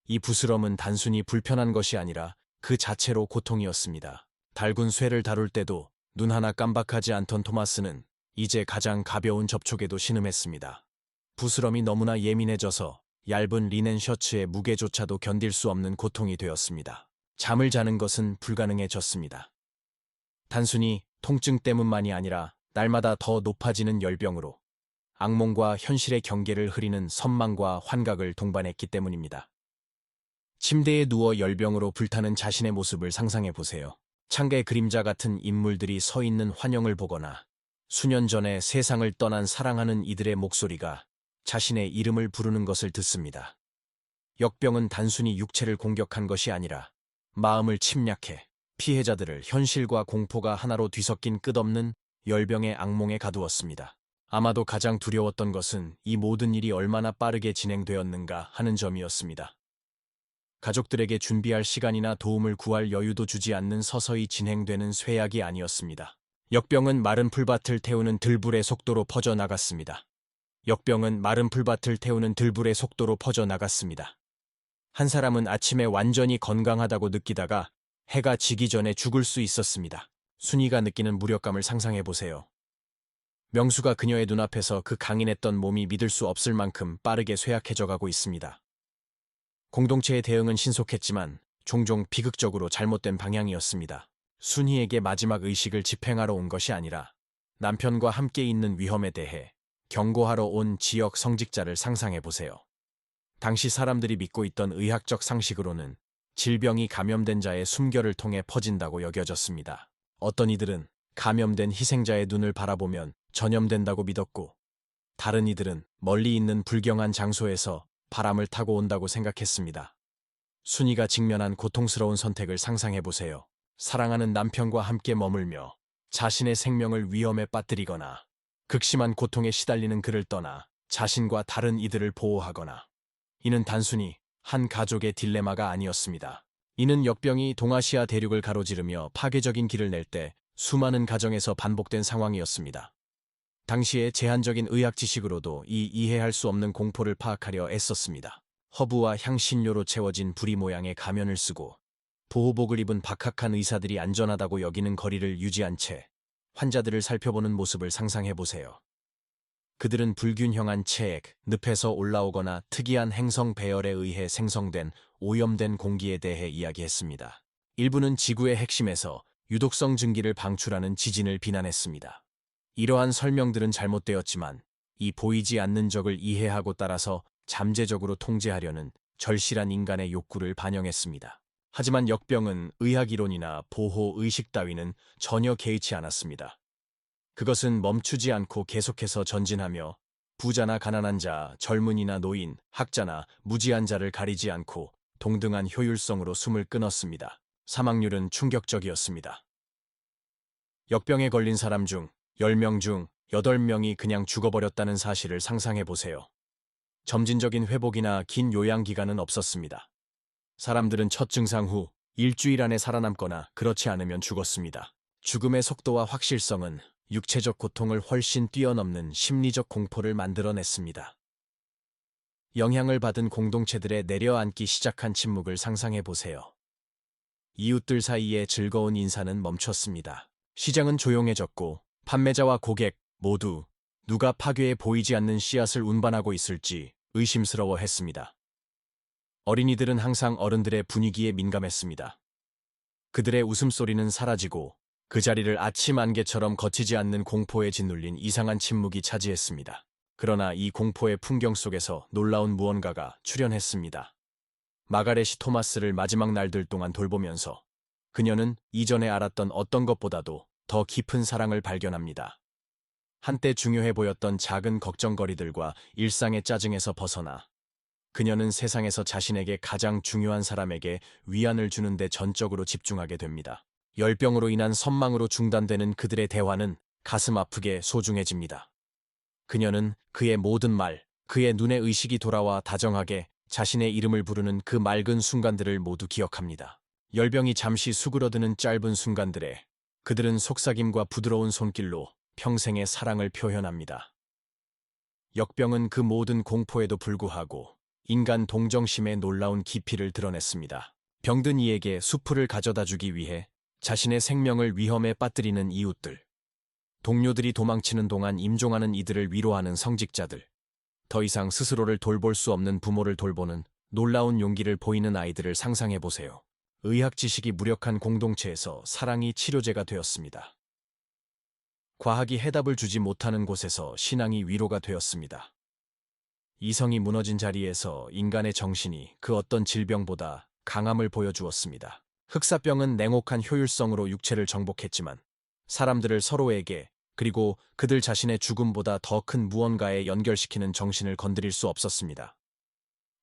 이 부스럼은 단순히 불편한 것이 아니라 그 자체로 고통이었습니다. 달군 쇠를 다룰 때도 눈 하나 깜박하지 않던 토마스는 이제 가장 가벼운 접촉에도 신음했습니다. 부스럼이 너무나 예민해져서 얇은 리넨 셔츠의 무게조차도 견딜 수 없는 고통이 되었습니다. 잠을 자는 것은 불가능해졌습니다. 단순히 통증 때문만이 아니라 날마다 더 높아지는 열병으로 악몽과 현실의 경계를 흐리는 선망과 환각을 동반했기 때문입니다. 침대에 누워 열병으로 불타는 자신의 모습을 상상해 보세요. 창가의 그림자 같은 인물들이 서 있는 환영을 보거나 수년 전에 세상을 떠난 사랑하는 이들의 목소리가 자신의 이름을 부르는 것을 듣습니다. 역병은 단순히 육체를 공격한 것이 아니라 마음을 침략해 피해자들을 현실과 공포가 하나로 뒤섞인 끝없는 열병의 악몽에 가두었습니다. 아마도 가장 두려웠던 것은 이 모든 일이 얼마나 빠르게 진행되었는가 하는 점이었습니다. 가족들에게 준비할 시간이나 도움을 구할 여유도 주지 않는 서서히 진행되는 쇠약이 아니었습니다. 역병은 마른 풀밭을 태우는 들불의 속도로 퍼져나갔습니다. 역병은 마른 풀밭을 태우는 들불의 속도로 퍼져나갔습니다. 한 사람은 아침에 완전히 건강하다고 느끼다가 해가 지기 전에 죽을 수 있었습니다. 순이가 느끼는 무력감을 상상해 보세요. 명수가 그녀의 눈앞에서 그 강인했던 몸이 믿을 수 없을 만큼 빠르게 쇠약해져 가고 있습니다. 공동체의 대응은 신속했지만 종종 비극적으로 잘못된 방향이었습니다. 순희에게 마지막 의식을 집행하러 온 것이 아니라 남편과 함께 있는 위험에 대해 경고하러 온 지역 성직자를 상상해 보세요. 당시 사람들이 믿고 있던 의학적 상식으로는 질병이 감염된 자의 숨결을 통해 퍼진다고 여겨졌습니다. 어떤 이들은 감염된 희생자의 눈을 바라보면 전염된다고 믿었고, 다른 이들은 멀리 있는 불경한 장소에서 바람을 타고 온다고 생각했습니다. 순이가 직면한 고통스러운 선택을 상상해 보세요. 사랑하는 남편과 함께 머물며 자신의 생명을 위험에 빠뜨리거나 극심한 고통에 시달리는 그를 떠나 자신과 다른 이들을 보호하거나. 이는 단순히 한 가족의 딜레마가 아니었습니다. 이는 역병이 동아시아 대륙을 가로지르며 파괴적인 길을 낼 때 수많은 가정에서 반복된 상황이었습니다. 당시의 제한적인 의학 지식으로도 이 이해할 수 없는 공포를 파악하려 애썼습니다. 허브와 향신료로 채워진 부리 모양의 가면을 쓰고 보호복을 입은 박학한 의사들이 안전하다고 여기는 거리를 유지한 채 환자들을 살펴보는 모습을 상상해 보세요. 그들은 불균형한 체액, 늪에서 올라오거나 특이한 행성 배열에 의해 생성된 오염된 공기에 대해 이야기했습니다. 일부는 지구의 핵심에서 유독성 증기를 방출하는 지진을 비난했습니다. 이러한 설명들은 잘못되었지만 이 보이지 않는 적을 이해하고 따라서 잠재적으로 통제하려는 절실한 인간의 욕구를 반영했습니다. 하지만 역병은 의학 이론이나 보호 의식 따위는 전혀 개의치 않았습니다. 그것은 멈추지 않고 계속해서 전진하며 부자나 가난한 자, 젊은이나 노인, 학자나 무지한 자를 가리지 않고 동등한 효율성으로 숨을 끊었습니다. 사망률은 충격적이었습니다. 역병에 걸린 사람 중 10명 중 8명이 그냥 죽어버렸다는 사실을 상상해 보세요. 점진적인 회복이나 긴 요양 기간은 없었습니다. 사람들은 첫 증상 후 일주일 안에 살아남거나 그렇지 않으면 죽었습니다. 죽음의 속도와 확실성은 육체적 고통을 훨씬 뛰어넘는 심리적 공포를 만들어냈습니다. 영향을 받은 공동체들의 내려앉기 시작한 침묵을 상상해 보세요. 이웃들 사이의 즐거운 인사는 멈췄습니다. 시장은 조용해졌고 판매자와 고객 모두 누가 파괴에 보이지 않는 씨앗을 운반하고 있을지 의심스러워했습니다. 어린이들은 항상 어른들의 분위기에 민감했습니다. 그들의 웃음소리는 사라지고 그 자리를 아침 안개처럼 거치지 않는 공포에 짓눌린 이상한 침묵이 차지했습니다. 그러나 이 공포의 풍경 속에서 놀라운 무언가가 출현했습니다. 마가렛이 토마스를 마지막 날들 동안 돌보면서 그녀는 이전에 알았던 어떤 것보다도 더 깊은 사랑을 발견합니다. 한때 중요해 보였던 작은 걱정거리들과 일상의 짜증에서 벗어나 그녀는 세상에서 자신에게 가장 중요한 사람에게 위안을 주는 데 전적으로 집중하게 됩니다. 열병으로 인한 선망으로 중단되는 그들의 대화는 가슴 아프게 소중해집니다. 그녀는 그의 모든 말, 그의 눈에 의식이 돌아와 다정하게 자신의 이름을 부르는 그 맑은 순간들을 모두 기억합니다. 열병이 잠시 수그러드는 짧은 순간들에 그들은 속삭임과 부드러운 손길로 평생의 사랑을 표현합니다. 역병은 그 모든 공포에도 불구하고 인간 동정심의 놀라운 깊이를 드러냈습니다. 병든 이에게 수프를 가져다 주기 위해 자신의 생명을 위험에 빠뜨리는 이웃들, 동료들이 도망치는 동안 임종하는 이들을 위로하는 성직자들, 더 이상 스스로를 돌볼 수 없는 부모를 돌보는 놀라운 용기를 보이는 아이들을 상상해 보세요. 의학 지식이 무력한 공동체에서 사랑이 치료제가 되었습니다. 과학이 해답을 주지 못하는 곳에서 신앙이 위로가 되었습니다. 이성이 무너진 자리에서 인간의 정신이 그 어떤 질병보다 강함을 보여주었습니다. 흑사병은 냉혹한 효율성으로 육체를 정복했지만 사람들을 서로에게 그리고 그들 자신의 죽음보다 더 큰 무언가에 연결시키는 정신을 건드릴 수 없었습니다.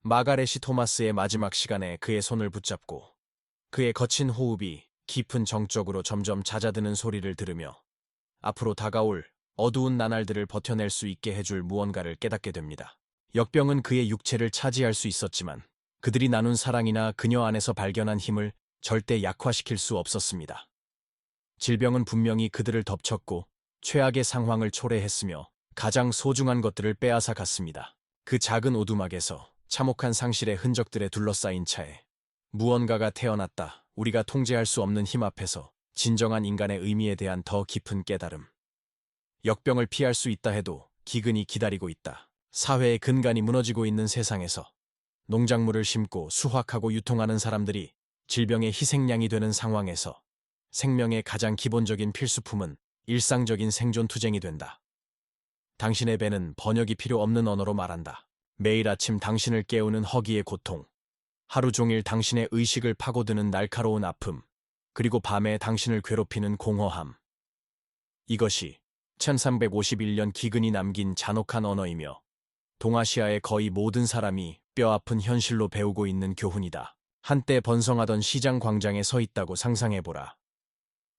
마가렛이 토마스의 마지막 시간에 그의 손을 붙잡고 그의 거친 호흡이 깊은 정적으로 점점 잦아드는 소리를 들으며 앞으로 다가올 어두운 나날들을 버텨낼 수 있게 해줄 무언가를 깨닫게 됩니다. 역병은 그의 육체를 차지할 수 있었지만 그들이 나눈 사랑이나 그녀 안에서 발견한 힘을 절대 약화시킬 수 없었습니다. 질병은 분명히 그들을 덮쳤고 최악의 상황을 초래했으며 가장 소중한 것들을 빼앗아 갔습니다. 그 작은 오두막에서 참혹한 상실의 흔적들에 둘러싸인 차에 무언가가 태어났다. 우리가 통제할 수 없는 힘 앞에서 진정한 인간의 의미에 대한 더 깊은 깨달음. 역병을 피할 수 있다 해도 기근이 기다리고 있다. 사회의 근간이 무너지고 있는 세상에서 농작물을 심고 수확하고 유통하는 사람들이 질병의 희생양이 되는 상황에서 생명의 가장 기본적인 필수품은 일상적인 생존 투쟁이 된다. 당신의 배는 번역이 필요 없는 언어로 말한다. 매일 아침 당신을 깨우는 허기의 고통, 하루 종일 당신의 의식을 파고드는 날카로운 아픔, 그리고 밤에 당신을 괴롭히는 공허함. 이것이 1351년 기근이 남긴 잔혹한 언어이며 동아시아의 거의 모든 사람이 뼈아픈 현실로 배우고 있는 교훈이다. 한때 번성하던 시장 광장에 서 있다고 상상해보라.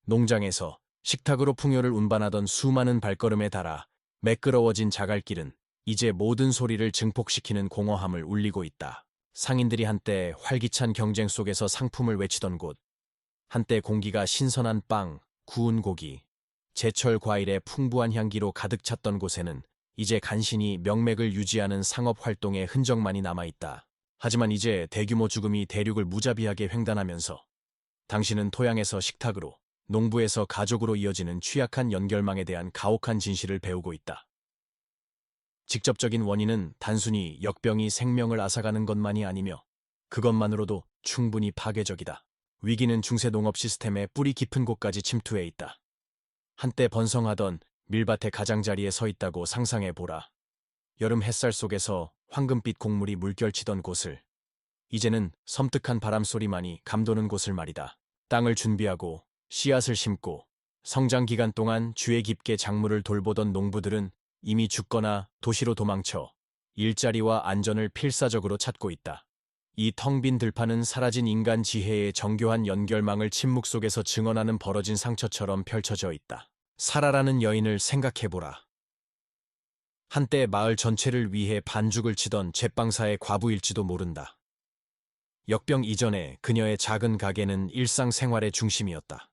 농장에서 식탁으로 풍요를 운반하던 수많은 발걸음에 달아 매끄러워진 자갈길은 이제 모든 소리를 증폭시키는 공허함을 울리고 있다. 상인들이 한때 활기찬 경쟁 속에서 상품을 외치던 곳, 한때 공기가 신선한 빵, 구운 고기, 제철 과일의 풍부한 향기로 가득 찼던 곳에는 이제 간신히 명맥을 유지하는 상업 활동의 흔적만이 남아있다. 하지만 이제 대규모 죽음이 대륙을 무자비하게 횡단하면서 당신은 토양에서 식탁으로, 농부에서 가족으로 이어지는 취약한 연결망에 대한 가혹한 진실을 배우고 있다. 직접적인 원인은 단순히 역병이 생명을 앗아가는 것만이 아니며 그것만으로도 충분히 파괴적이다. 위기는 중세 농업 시스템의 뿌리 깊은 곳까지 침투해 있다. 한때 번성하던 밀밭의 가장자리에 서 있다고 상상해보라. 여름 햇살 속에서 황금빛 곡물이 물결치던 곳을, 이제는 섬뜩한 바람소리만이 감도는 곳을 말이다. 땅을 준비하고 씨앗을 심고 성장 기간 동안 주에 깊게 작물을 돌보던 농부들은 이미 죽거나 도시로 도망쳐 일자리와 안전을 필사적으로 찾고 있다. 이 텅 빈 들판은 사라진 인간 지혜의 정교한 연결망을 침묵 속에서 증언하는 벌어진 상처처럼 펼쳐져 있다. 사라라는 여인을 생각해보라. 한때 마을 전체를 위해 반죽을 치던 제빵사의 과부일지도 모른다. 역병 이전에 그녀의 작은 가게는 일상생활의 중심이었다.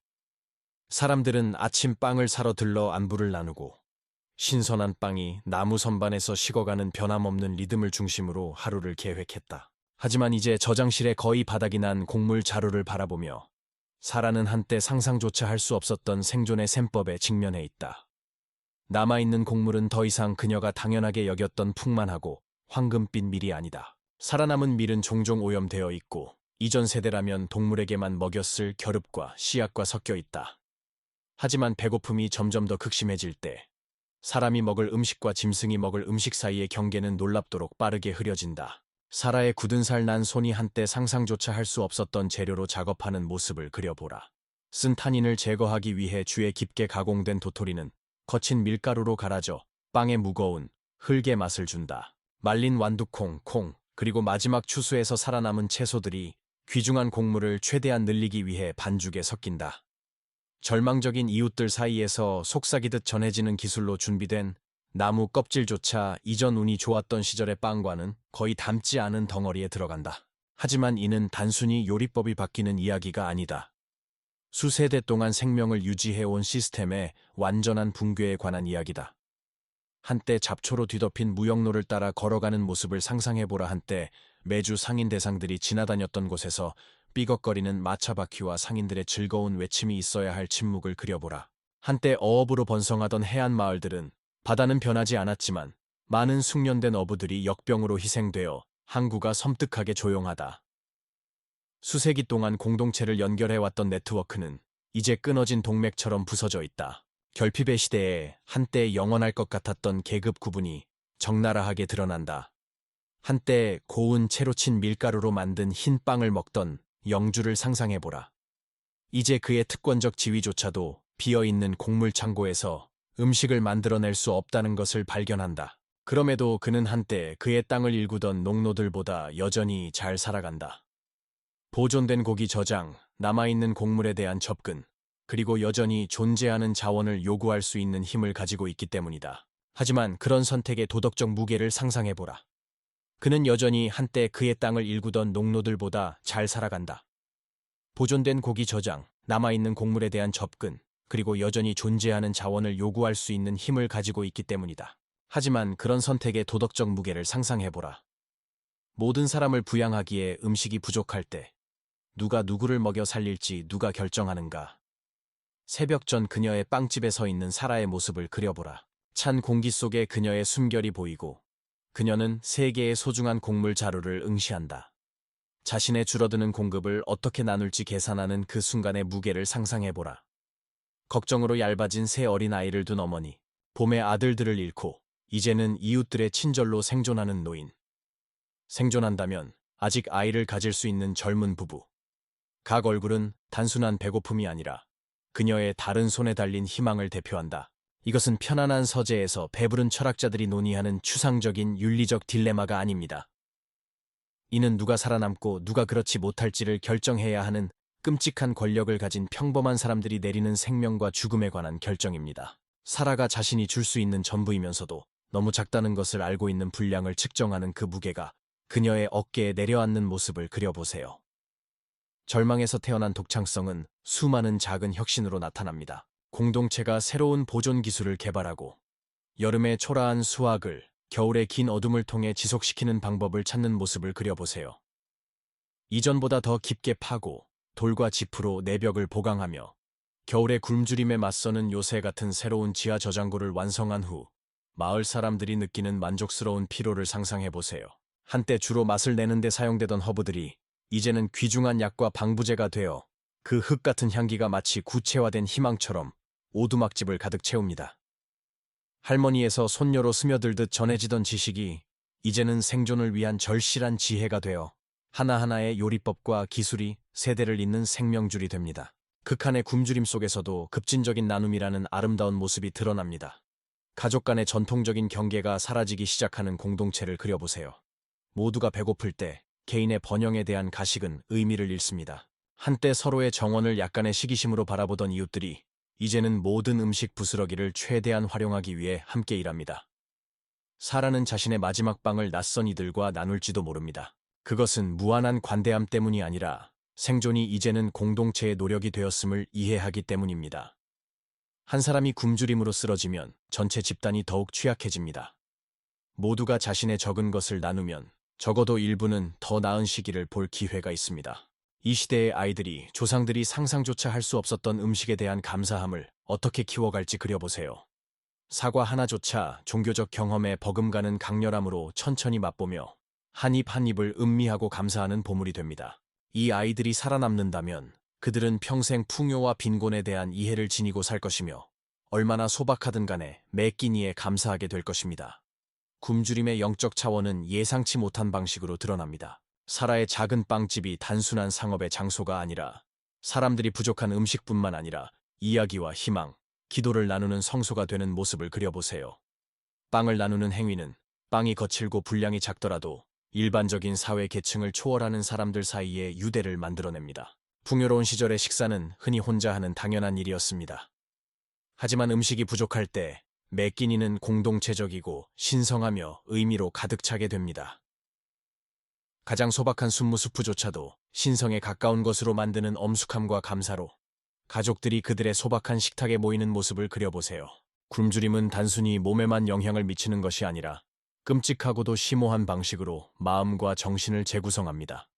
사람들은 아침 빵을 사러 들러 안부를 나누고 신선한 빵이 나무 선반에서 식어가는 변함없는 리듬을 중심으로 하루를 계획했다. 하지만 이제 저장실에 거의 바닥이 난 곡물 자루를 바라보며 사라는 한때 상상조차 할 수 없었던 생존의 셈법에 직면해 있다. 남아있는 곡물은 더 이상 그녀가 당연하게 여겼던 풍만하고 황금빛 밀이 아니다. 살아남은 밀은 종종 오염되어 있고 이전 세대라면 동물에게만 먹였을 겨릅과 씨앗과 섞여 있다. 하지만 배고픔이 점점 더 극심해질 때 사람이 먹을 음식과 짐승이 먹을 음식 사이의 경계는 놀랍도록 빠르게 흐려진다. 사라의 굳은 살 난 손이 한때 상상조차 할 수 없었던 재료로 작업하는 모습을 그려보라. 쓴 탄닌을 제거하기 위해 주에 깊게 가공된 도토리는 거친 밀가루로 갈아져 빵에 무거운 흙의 맛을 준다. 말린 완두콩, 콩, 그리고 마지막 추수에서 살아남은 채소들이 귀중한 곡물을 최대한 늘리기 위해 반죽에 섞인다. 절망적인 이웃들 사이에서 속삭이듯 전해지는 기술로 준비된 나무 껍질조차 이전 운이 좋았던 시절의 빵과는 거의 닮지 않은 덩어리에 들어간다. 하지만 이는 단순히 요리법이 바뀌는 이야기가 아니다. 수세대 동안 생명을 유지해온 시스템의 완전한 붕괴에 관한 이야기다. 한때 잡초로 뒤덮인 무역로를 따라 걸어가는 모습을 상상해보라. 한때 매주 상인 대상들이 지나다녔던 곳에서 삐걱거리는 마차 바퀴와 상인들의 즐거운 외침이 있어야 할 침묵을 그려보라. 한때 어업으로 번성하던 해안 마을들은 바다는 변하지 않았지만 많은 숙련된 어부들이 역병으로 희생되어 항구가 섬뜩하게 조용하다. 수세기 동안 공동체를 연결해왔던 네트워크는 이제 끊어진 동맥처럼 부서져 있다. 결핍의 시대에 한때 영원할 것 같았던 계급 구분이 적나라하게 드러난다. 한때 고운 채로 친 밀가루로 만든 흰 빵을 먹던 영주를 상상해보라. 이제 그의 특권적 지위조차도 비어있는 곡물 창고에서 음식을 만들어낼 수 없다는 것을 발견한다. 그럼에도 그는 한때 그의 땅을 일구던 농노들보다 여전히 잘 살아간다. 보존된 고기 저장, 남아있는 곡물에 대한 접근, 그리고 여전히 존재하는 자원을 요구할 수 있는 힘을 가지고 있기 때문이다. 하지만 그런 선택의 도덕적 무게를 상상해보라. 그는 여전히 한때 그의 땅을 일구던 농노들보다 잘 살아간다. 보존된 고기 저장, 남아있는 곡물에 대한 접근, 그리고 여전히 존재하는 자원을 요구할 수 있는 힘을 가지고 있기 때문이다. 하지만 그런 선택의 도덕적 무게를 상상해보라. 모든 사람을 부양하기에 음식이 부족할 때 누가 누구를 먹여 살릴지 누가 결정하는가? 새벽 전 그녀의 빵집에 서 있는 사라의 모습을 그려보라. 찬 공기 속에 그녀의 숨결이 보이고 그녀는 3개의 소중한 곡물 자루를 응시한다. 자신의 줄어드는 공급을 어떻게 나눌지 계산하는 그 순간의 무게를 상상해보라. 걱정으로 얇아진 새 어린아이를 둔 어머니, 봄의 아들들을 잃고 이제는 이웃들의 친절로 생존하는 노인. 생존한다면 아직 아이를 가질 수 있는 젊은 부부. 각 얼굴은 단순한 배고픔이 아니라 그녀의 다른 손에 달린 희망을 대표한다. 이것은 편안한 서재에서 배부른 철학자들이 논의하는 추상적인 윤리적 딜레마가 아닙니다. 이는 누가 살아남고 누가 그렇지 못할지를 결정해야 하는 끔찍한 권력을 가진 평범한 사람들이 내리는 생명과 죽음에 관한 결정입니다. 사라가 자신이 줄 수 있는 전부이면서도 너무 작다는 것을 알고 있는 분량을 측정하는 그 무게가 그녀의 어깨에 내려앉는 모습을 그려보세요. 절망에서 태어난 독창성은 수많은 작은 혁신으로 나타납니다. 공동체가 새로운 보존 기술을 개발하고 여름의 초라한 수확을 겨울의 긴 어둠을 통해 지속시키는 방법을 찾는 모습을 그려보세요. 이전보다 더 깊게 파고 돌과 지프로 내벽을 보강하며 겨울의 굶주림에 맞서는 요새 같은 새로운 지하 저장고를 완성한 후 마을 사람들이 느끼는 만족스러운 피로를 상상해보세요. 한때 주로 맛을 내는 데 사용되던 허브들이 이제는 귀중한 약과 방부제가 되어 그 흙 같은 향기가 마치 구체화된 희망처럼 오두막집을 가득 채웁니다. 할머니에서 손녀로 스며들듯 전해지던 지식이 이제는 생존을 위한 절실한 지혜가 되어 하나하나의 요리법과 기술이 세대를 잇는 생명줄이 됩니다. 극한의 굶주림 속에서도 급진적인 나눔이라는 아름다운 모습이 드러납니다. 가족 간의 전통적인 경계가 사라지기 시작하는 공동체를 그려보세요. 모두가 배고플 때 개인의 번영에 대한 가식은 의미를 잃습니다. 한때 서로의 정원을 약간의 시기심으로 바라보던 이웃들이 이제는 모든 음식 부스러기를 최대한 활용하기 위해 함께 일합니다. 사라는 자신의 마지막 빵을 낯선 이들과 나눌지도 모릅니다. 그것은 무한한 관대함 때문이 아니라 생존이 이제는 공동체의 노력이 되었음을 이해하기 때문입니다. 한 사람이 굶주림으로 쓰러지면 전체 집단이 더욱 취약해집니다. 모두가 자신의 적은 것을 나누면 적어도 일부는 더 나은 시기를 볼 기회가 있습니다. 이 시대의 아이들이 조상들이 상상조차 할 수 없었던 음식에 대한 감사함을 어떻게 키워갈지 그려보세요. 사과 하나조차 종교적 경험에 버금가는 강렬함으로 천천히 맛보며 한 입 한 입을 음미하고 감사하는 보물이 됩니다. 이 아이들이 살아남는다면 그들은 평생 풍요와 빈곤에 대한 이해를 지니고 살 것이며 얼마나 소박하든 간에 매 끼니에 감사하게 될 것입니다. 굶주림의 영적 차원은 예상치 못한 방식으로 드러납니다. 사라의 작은 빵집이 단순한 상업의 장소가 아니라 사람들이 부족한 음식뿐만 아니라 이야기와 희망, 기도를 나누는 성소가 되는 모습을 그려보세요. 빵을 나누는 행위는 빵이 거칠고 분량이 작더라도 일반적인 사회 계층을 초월하는 사람들 사이에 유대를 만들어냅니다. 풍요로운 시절의 식사는 흔히 혼자 하는 당연한 일이었습니다. 하지만 음식이 부족할 때 매 끼니는 공동체적이고 신성하며 의미로 가득 차게 됩니다. 가장 소박한 순무수프조차도 신성에 가까운 것으로 만드는 엄숙함과 감사로 가족들이 그들의 소박한 식탁에 모이는 모습을 그려보세요. 굶주림은 단순히 몸에만 영향을 미치는 것이 아니라 끔찍하고도 심오한 방식으로 마음과 정신을 재구성합니다.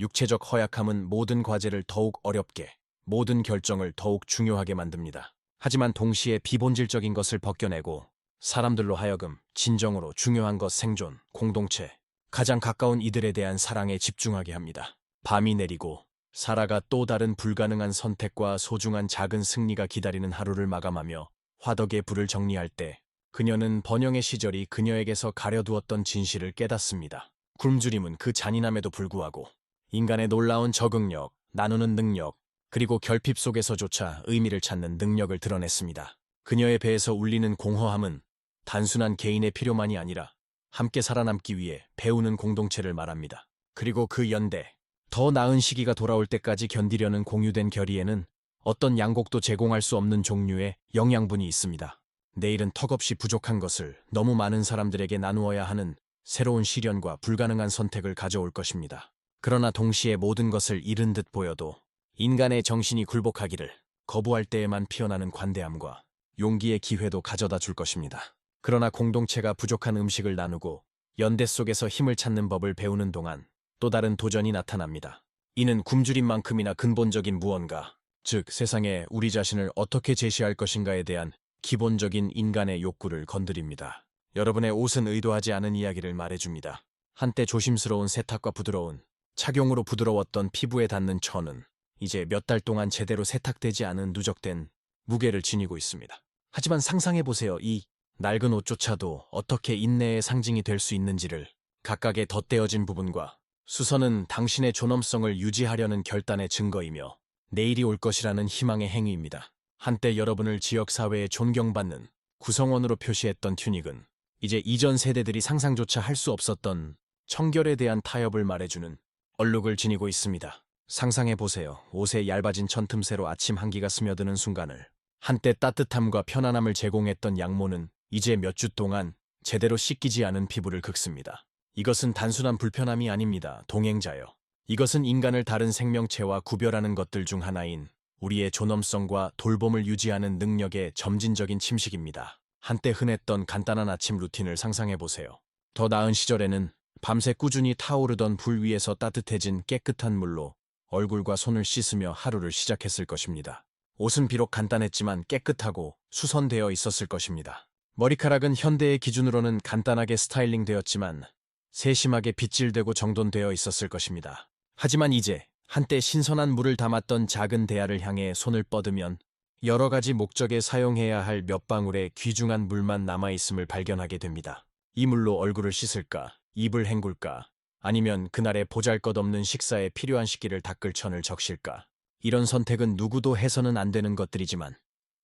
육체적 허약함은 모든 과제를 더욱 어렵게, 모든 결정을 더욱 중요하게 만듭니다. 하지만 동시에 비본질적인 것을 벗겨내고 사람들로 하여금 진정으로 중요한 것 생존, 공동체, 가장 가까운 이들에 대한 사랑에 집중하게 합니다. 밤이 내리고 사라가 또 다른 불가능한 선택과 소중한 작은 승리가 기다리는 하루를 마감하며 화덕의 불을 정리할 때 그녀는 번영의 시절이 그녀에게서 가려두었던 진실을 깨닫습니다. 굶주림은 그 잔인함에도 불구하고 인간의 놀라운 적응력, 나누는 능력, 그리고 결핍 속에서조차 의미를 찾는 능력을 드러냈습니다. 그녀의 배에서 울리는 공허함은 단순한 개인의 필요만이 아니라 함께 살아남기 위해 배우는 공동체를 말합니다. 그리고 그 연대, 더 나은 시기가 돌아올 때까지 견디려는 공유된 결의에는 어떤 양곡도 제공할 수 없는 종류의 영양분이 있습니다. 내일은 턱없이 부족한 것을 너무 많은 사람들에게 나누어야 하는 새로운 시련과 불가능한 선택을 가져올 것입니다. 그러나 동시에 모든 것을 잃은 듯 보여도 인간의 정신이 굴복하기를 거부할 때에만 피어나는 관대함과 용기의 기회도 가져다 줄 것입니다. 그러나 공동체가 부족한 음식을 나누고 연대 속에서 힘을 찾는 법을 배우는 동안 또 다른 도전이 나타납니다. 이는 굶주림만큼이나 근본적인 무언가, 즉 세상에 우리 자신을 어떻게 제시할 것인가에 대한 기본적인 인간의 욕구를 건드립니다. 여러분의 옷은 의도하지 않은 이야기를 말해줍니다. 한때 조심스러운 세탁과 부드러운, 착용으로 부드러웠던 피부에 닿는 천은 이제 몇 달 동안 제대로 세탁되지 않은 누적된 무게를 지니고 있습니다. 하지만 상상해보세요. 이 낡은 옷조차도 어떻게 인내의 상징이 될 수 있는지를. 각각의 덧대어진 부분과 수선은 당신의 존엄성을 유지하려는 결단의 증거이며 내일이 올 것이라는 희망의 행위입니다. 한때 여러분을 지역사회에 존경받는 구성원으로 표시했던 튜닉은 이제 이전 세대들이 상상조차 할 수 없었던 청결에 대한 타협을 말해주는 얼룩을 지니고 있습니다. 상상해보세요. 옷에 얇아진 천 틈새로 아침 한기가 스며드는 순간을. 한때 따뜻함과 편안함을 제공했던 양모는 이제 몇 주 동안 제대로 씻기지 않은 피부를 긁습니다. 이것은 단순한 불편함이 아닙니다. 동행자여. 이것은 인간을 다른 생명체와 구별하는 것들 중 하나인 우리의 존엄성과 돌봄을 유지하는 능력의 점진적인 침식입니다. 한때 흔했던 간단한 아침 루틴을 상상해보세요. 더 나은 시절에는 밤새 꾸준히 타오르던 불 위에서 따뜻해진 깨끗한 물로 얼굴과 손을 씻으며 하루를 시작했을 것입니다. 옷은 비록 간단했지만 깨끗하고 수선되어 있었을 것입니다. 머리카락은 현대의 기준으로는 간단하게 스타일링되었지만 세심하게 빗질되고 정돈되어 있었을 것입니다. 하지만 이제 한때 신선한 물을 담았던 작은 대야를 향해 손을 뻗으면 여러 가지 목적에 사용해야 할 몇 방울의 귀중한 물만 남아있음을 발견하게 됩니다. 이 물로 얼굴을 씻을까, 입을 헹굴까, 아니면 그날의 보잘것없는 식사에 필요한 식기를 닦을 천을 적실까. 이런 선택은 누구도 해서는 안 되는 것들이지만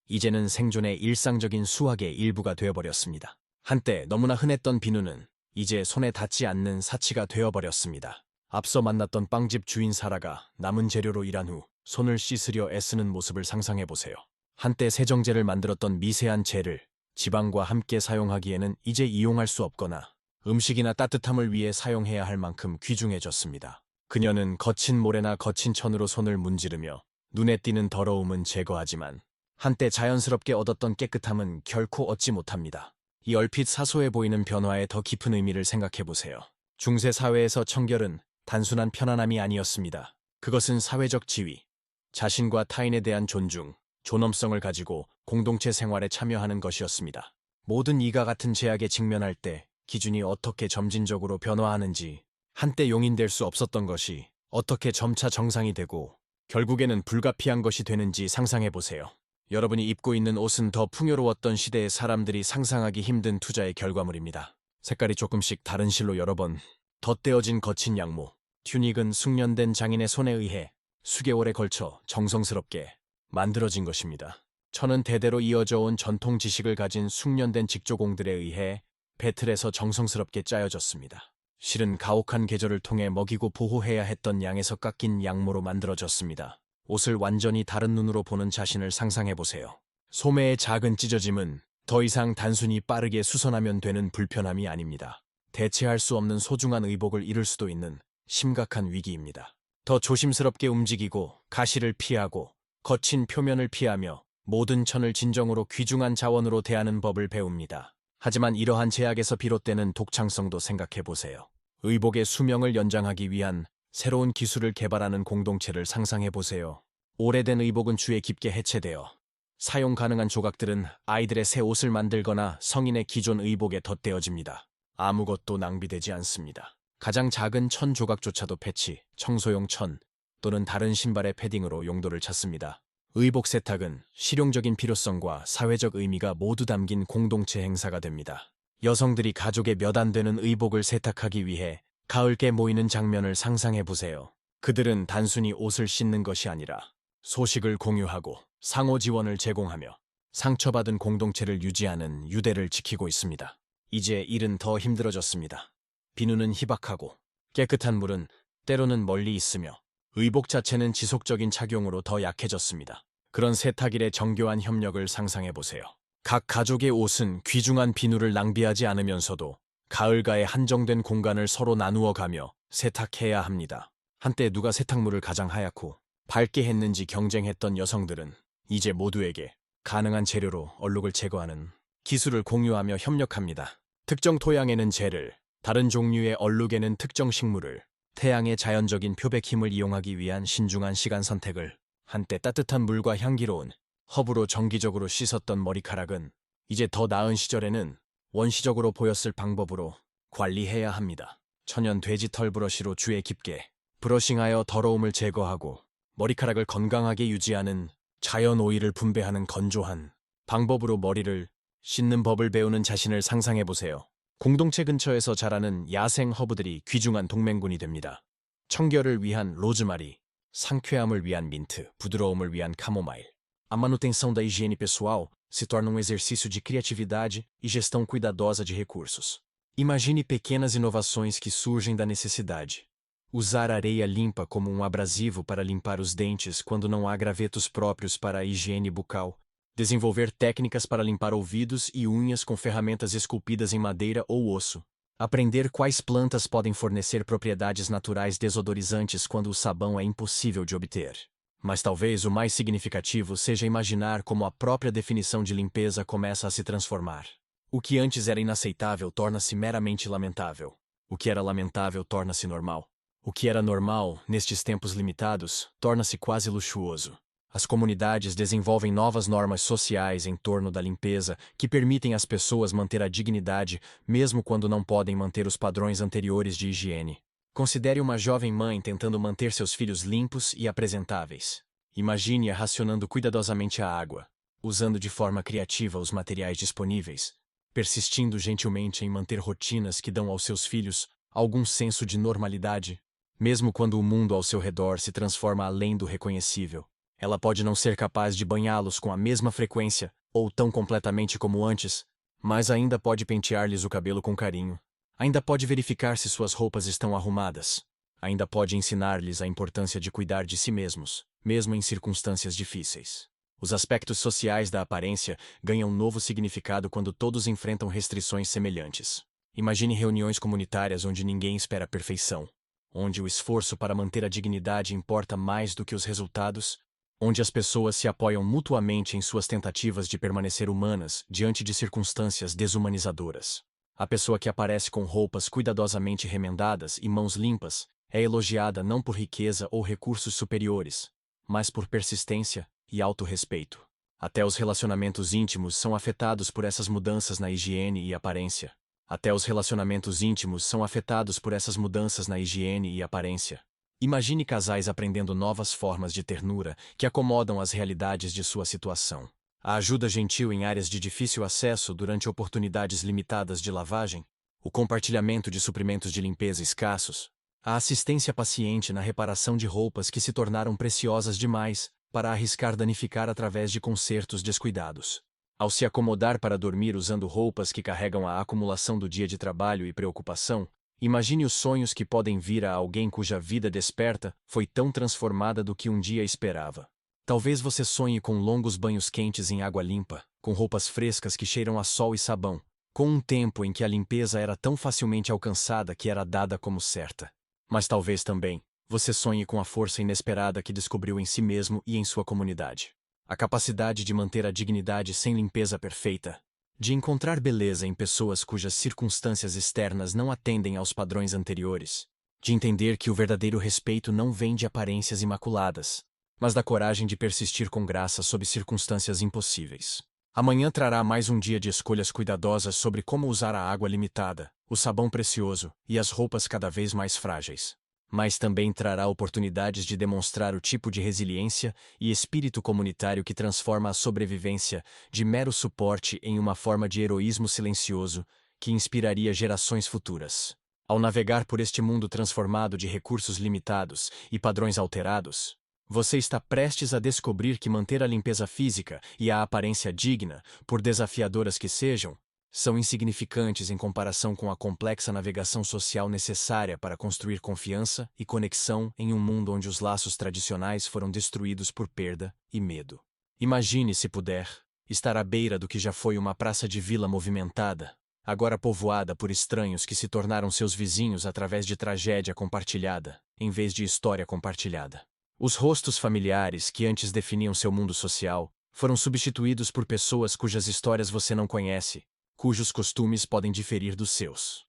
이제는 생존의 일상적인 수학의 일부가 되어버렸습니다. 한때 너무나 흔했던 비누는 이제 손에 닿지 않는 사치가 되어버렸습니다. 앞서 만났던 빵집 주인 사라가 남은 재료로 일한 후 손을 씻으려 애쓰는 모습을 상상해보세요. 한때 세정제를 만들었던 미세한 재를 지방과 함께 사용하기에는 이제 이용할 수 없거나 음식이나 따뜻함을 위해 사용해야 할 만큼 귀중해졌습니다. 그녀는 거친 모래나 거친 천으로 손을 문지르며 눈에 띄는 더러움은 제거하지만 한때 자연스럽게 얻었던 깨끗함은 결코 얻지 못합니다. 이 얼핏 사소해 보이는 변화의 더 깊은 의미를 생각해보세요. 중세 사회에서 청결은 단순한 편안함이 아니었습니다. 그것은 사회적 지위, 자신과 타인에 대한 존중, 존엄성을 가지고 공동체 생활에 참여하는 것이었습니다. 모든 이가 같은 제약에 직면할 때 기준이 어떻게 점진적으로 변화하는지, 한때 용인될 수 없었던 것이 어떻게 점차 정상이 되고 결국에는 불가피한 것이 되는지 상상해보세요. 여러분이 입고 있는 옷은 더 풍요로웠던 시대의 사람들이 상상하기 힘든 투자의 결과물입니다. 색깔이 조금씩 다른 실로 여러 번 덧대어진 거친 양모, 튜닉은 숙련된 장인의 손에 의해 수개월에 걸쳐 정성스럽게 만들어진 것입니다. 천은 대대로 이어져 온 전통 지식을 가진 숙련된 직조공들에 의해 배틀에서 정성스럽게 짜여졌습니다. 실은 가혹한 계절을 통해 먹이고 보호해야 했던 양에서 깎인 양모로 만들어졌습니다. 옷을 완전히 다른 눈으로 보는 자신을 상상해보세요. 소매의 작은 찢어짐은 더 이상 단순히 빠르게 수선하면 되는 불편함이 아닙니다. 대체할 수 없는 소중한 의복을 잃을 수도 있는 심각한 위기입니다. 더 조심스럽게 움직이고 가시를 피하고 거친 표면을 피하며 모든 천을 진정으로 귀중한 자원으로 대하는 법을 배웁니다. 하지만 이러한 제약에서 비롯되는 독창성도 생각해보세요. 의복의 수명을 연장하기 위한 새로운 기술을 개발하는 공동체를 상상해보세요. 오래된 의복은 주에 깊게 해체되어 사용 가능한 조각들은 아이들의 새 옷을 만들거나 성인의 기존 의복에 덧대어집니다. 아무것도 낭비되지 않습니다. 가장 작은 천 조각조차도 패치, 청소용 천 또는 다른 신발의 패딩으로 용도를 찾습니다. 의복 세탁은 실용적인 필요성과 사회적 의미가 모두 담긴 공동체 행사가 됩니다. 여성들이 가족의 몇 안 되는 의복을 세탁하기 위해 가을께 모이는 장면을 상상해보세요. 그들은 단순히 옷을 씻는 것이 아니라 소식을 공유하고 상호 지원을 제공하며 상처받은 공동체를 유지하는 유대를 지키고 있습니다. 이제 일은 더 힘들어졌습니다. 비누는 희박하고 깨끗한 물은 때로는 멀리 있으며 의복 자체는 지속적인 착용으로 더 약해졌습니다. 그런 세탁일의 정교한 협력을 상상해보세요. 각 가족의 옷은 귀중한 비누를 낭비하지 않으면서도 가을가에 한정된 공간을 서로 나누어 가며 세탁해야 합니다. 한때 누가 세탁물을 가장 하얗고 밝게 했는지 경쟁했던 여성들은 이제 모두에게 가능한 재료로 얼룩을 제거하는 기술을 공유하며 협력합니다. 특정 토양에는 재를, 다른 종류의 얼룩에는 특정 식물을, 태양의 자연적인 표백 힘을 이용하기 위한 신중한 시간 선택을, 한때 따뜻한 물과 향기로운 허브로 정기적으로 씻었던 머리카락은 이제 더 나은 시절에는 원시적으로 보였을 방법으로 관리해야 합니다. 천연 돼지 털 브러쉬로 주에 깊게 브러싱하여 더러움을 제거하고 머리카락을 건강하게 유지하는 자연 오일을 분배하는 건조한 방법으로 머리를 씻는 법을 배우는 자신을 상상해보세요. 공동체 근처에서 자라는 야생 허브들이 귀중한 동맹군이 됩니다. 청결을 위한 로즈마리, 상쾌함을 위한 민트, 부드러움을 위한 카모마일. A manutenção da higiene pessoal se torna um exercício de criatividade e gestão cuidadosa de recursos. Imagine pequenas inovações que surgem da necessidade. Usar areia limpa como um abrasivo para limpar os dentes quando não há gravetos próprios para a higiene bucal. Desenvolver técnicas para limpar ouvidos e unhas com ferramentas esculpidas em madeira ou osso. Aprender quais plantas podem fornecer propriedades naturais desodorizantes quando o sabão é impossível de obter. Mas talvez o mais significativo seja imaginar como a própria definição de limpeza começa a se transformar. O que antes era inaceitável torna-se meramente lamentável. O que era lamentável torna-se normal. O que era normal, nestes tempos limitados, torna-se quase luxuoso. As comunidades desenvolvem novas normas sociais em torno da limpeza que permitem às pessoas manter a dignidade mesmo quando não podem manter os padrões anteriores de higiene. Considere uma jovem mãe tentando manter seus filhos limpos e apresentáveis. Imagine-a racionando cuidadosamente a água, usando de forma criativa os materiais disponíveis, persistindo gentilmente em manter rotinas que dão aos seus filhos algum senso de normalidade, mesmo quando o mundo ao seu redor se transforma além do reconhecível. Ela pode não ser capaz de banhá-los com a mesma frequência, ou tão completamente como antes, mas ainda pode pentear-lhes o cabelo com carinho. Ainda pode verificar se suas roupas estão arrumadas. Ainda pode ensinar-lhes a importância de cuidar de si mesmos, mesmo em circunstâncias difíceis. Os aspectos sociais da aparência ganham novo significado quando todos enfrentam restrições semelhantes. Imagine reuniões comunitárias onde ninguém espera a perfeição, onde o esforço para manter a dignidade importa mais do que os resultados, onde as pessoas se apoiam mutuamente em suas tentativas de permanecer humanas diante de circunstâncias desumanizadoras. A pessoa que aparece com roupas cuidadosamente remendadas e mãos limpas é elogiada não por riqueza ou recursos superiores, mas por persistência e autorrespeito. Até os relacionamentos íntimos são afetados por essas mudanças na higiene e aparência. Até os relacionamentos íntimos são afetados por essas mudanças na higiene e aparência. Imagine casais aprendendo novas formas de ternura que acomodam as realidades de sua situação. A ajuda gentil em áreas de difícil acesso durante oportunidades limitadas de lavagem, o compartilhamento de suprimentos de limpeza escassos, a assistência paciente na reparação de roupas que se tornaram preciosas demais para arriscar danificar através de consertos descuidados. Ao se acomodar para dormir usando roupas que carregam a acumulação do dia de trabalho e preocupação, imagine os sonhos que podem vir a alguém cuja vida desperta foi tão transformada do que um dia esperava. Talvez você sonhe com longos banhos quentes em água limpa, com roupas frescas que cheiram a sol e sabão, com um tempo em que a limpeza era tão facilmente alcançada que era dada como certa. Mas talvez também você sonhe com a força inesperada que descobriu em si mesmo e em sua comunidade. A capacidade de manter a dignidade sem limpeza perfeita, de encontrar beleza em pessoas cujas circunstâncias externas não atendem aos padrões anteriores, de entender que o verdadeiro respeito não vem de aparências imaculadas, mas da coragem de persistir com graça sob circunstâncias impossíveis. Amanhã trará mais um dia de escolhas cuidadosas sobre como usar a água limitada, o sabão precioso e as roupas cada vez mais frágeis. Mas também trará oportunidades de demonstrar o tipo de resiliência e espírito comunitário que transforma a sobrevivência de mero suporte em uma forma de heroísmo silencioso que inspiraria gerações futuras. Ao navegar por este mundo transformado de recursos limitados e padrões alterados, você está prestes a descobrir que manter a limpeza física e a aparência digna, por desafiadoras que sejam, são insignificantes em comparação com a complexa navegação social necessária para construir confiança e conexão em um mundo onde os laços tradicionais foram destruídos por perda e medo. Imagine, se puder, estar à beira do que já foi uma praça de vila movimentada, agora povoada por estranhos que se tornaram seus vizinhos através de tragédia compartilhada, em vez de história compartilhada. Os rostos familiares que antes definiam seu mundo social foram substituídos por pessoas cujas histórias você não conhece, cujos costumes podem diferir dos seus,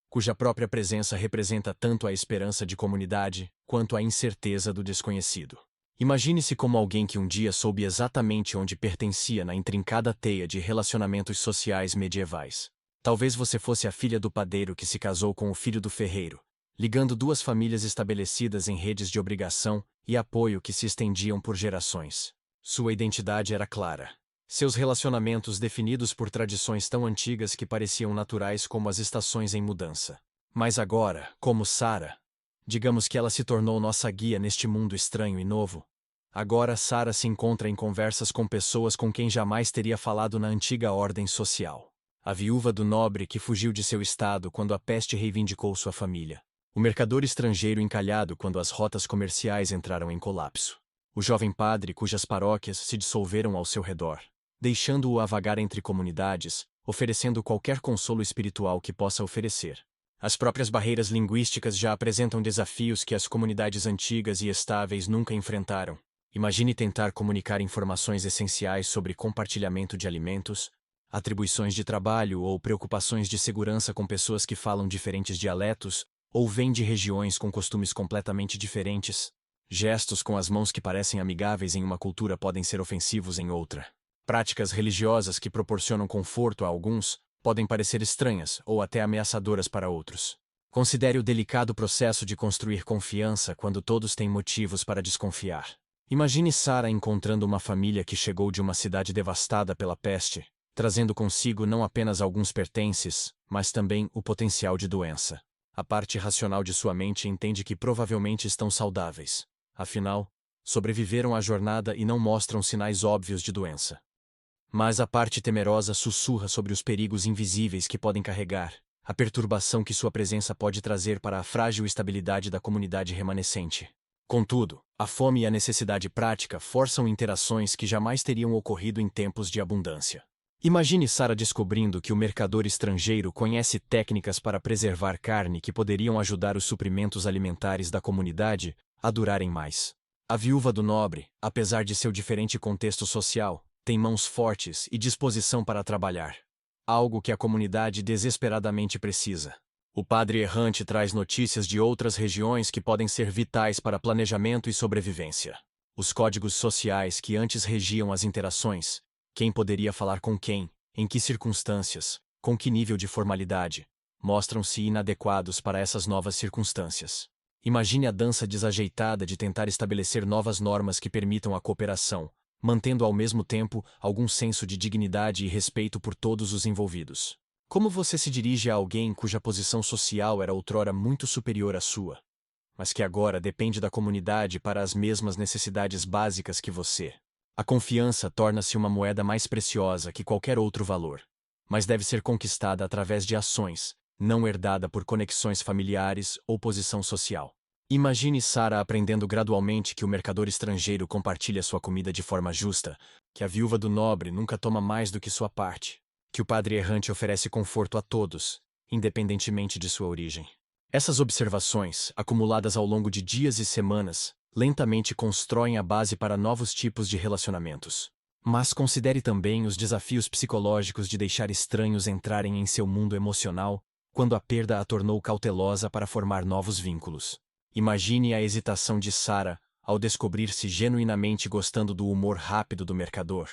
cuja própria presença representa tanto a esperança de comunidade quanto a incerteza do desconhecido. Imagine-se como alguém que um dia soube exatamente onde pertencia na intrincada teia de relacionamentos sociais medievais. Talvez você fosse a filha do padeiro que se casou com o filho do ferreiro, ligando duas famílias estabelecidas em redes de obrigação e apoio que se estendiam por gerações. Sua identidade era clara. Seus relacionamentos definidos por tradições tão antigas que pareciam naturais como as estações em mudança. Mas agora, como Sara, digamos que ela se tornou nossa guia neste mundo estranho e novo. Agora Sara se encontra em conversas com pessoas com quem jamais teria falado na antiga ordem social. A viúva do nobre que fugiu de seu estado quando a peste reivindicou sua família. O mercador estrangeiro encalhado quando as rotas comerciais entraram em colapso. O jovem padre cujas paróquias se dissolveram ao seu redor, deixando-o a vagar entre comunidades, oferecendo qualquer consolo espiritual que possa oferecer. As próprias barreiras linguísticas já apresentam desafios que as comunidades antigas e estáveis nunca enfrentaram. Imagine tentar comunicar informações essenciais sobre compartilhamento de alimentos, atribuições de trabalho ou preocupações de segurança com pessoas que falam diferentes dialetos ou vêm de regiões com costumes completamente diferentes. Gestos com as mãos que parecem amigáveis em uma cultura podem ser ofensivos em outra. Práticas religiosas que proporcionam conforto a alguns podem parecer estranhas ou até ameaçadoras para outros. Considere o delicado processo de construir confiança quando todos têm motivos para desconfiar. Imagine Sara encontrando uma família que chegou de uma cidade devastada pela peste, trazendo consigo não apenas alguns pertences, mas também o potencial de doença. A parte racional de sua mente entende que provavelmente estão saudáveis. Afinal, sobreviveram à jornada e não mostram sinais óbvios de doença. Mas a parte temerosa sussurra sobre os perigos invisíveis que podem carregar, a perturbação que sua presença pode trazer para a frágil estabilidade da comunidade remanescente. Contudo, a fome e a necessidade prática forçam interações que jamais teriam ocorrido em tempos de abundância. Imagine Sarah descobrindo que o mercador estrangeiro conhece técnicas para preservar carne que poderiam ajudar os suprimentos alimentares da comunidade a durarem mais. A viúva do nobre, apesar de seu diferente contexto social, tem mãos fortes e disposição para trabalhar. Algo que a comunidade desesperadamente precisa. O padre errante traz notícias de outras regiões que podem ser vitais para planejamento e sobrevivência. Os códigos sociais que antes regiam as interações, quem poderia falar com quem, em que circunstâncias, com que nível de formalidade, mostram-se inadequados para essas novas circunstâncias. Imagine a dança desajeitada de tentar estabelecer novas normas que permitam a cooperação, mantendo ao mesmo tempo algum senso de dignidade e respeito por todos os envolvidos. Como você se dirige a alguém cuja posição social era outrora muito superior à sua, mas que agora depende da comunidade para as mesmas necessidades básicas que você? A confiança torna-se uma moeda mais preciosa que qualquer outro valor, mas deve ser conquistada através de ações, não herdada por conexões familiares ou posição social. Imagine Sarah aprendendo gradualmente que o mercador estrangeiro compartilha sua comida de forma justa, que a viúva do nobre nunca toma mais do que sua parte, que o padre errante oferece conforto a todos, independentemente de sua origem. Essas observações, acumuladas ao longo de dias e semanas, lentamente constroem a base para novos tipos de relacionamentos. Mas considere também os desafios psicológicos de deixar estranhos entrarem em seu mundo emocional quando a perda a tornou cautelosa para formar novos vínculos. Imagine a hesitação de Sarah ao descobrir-se genuinamente gostando do humor rápido do mercador,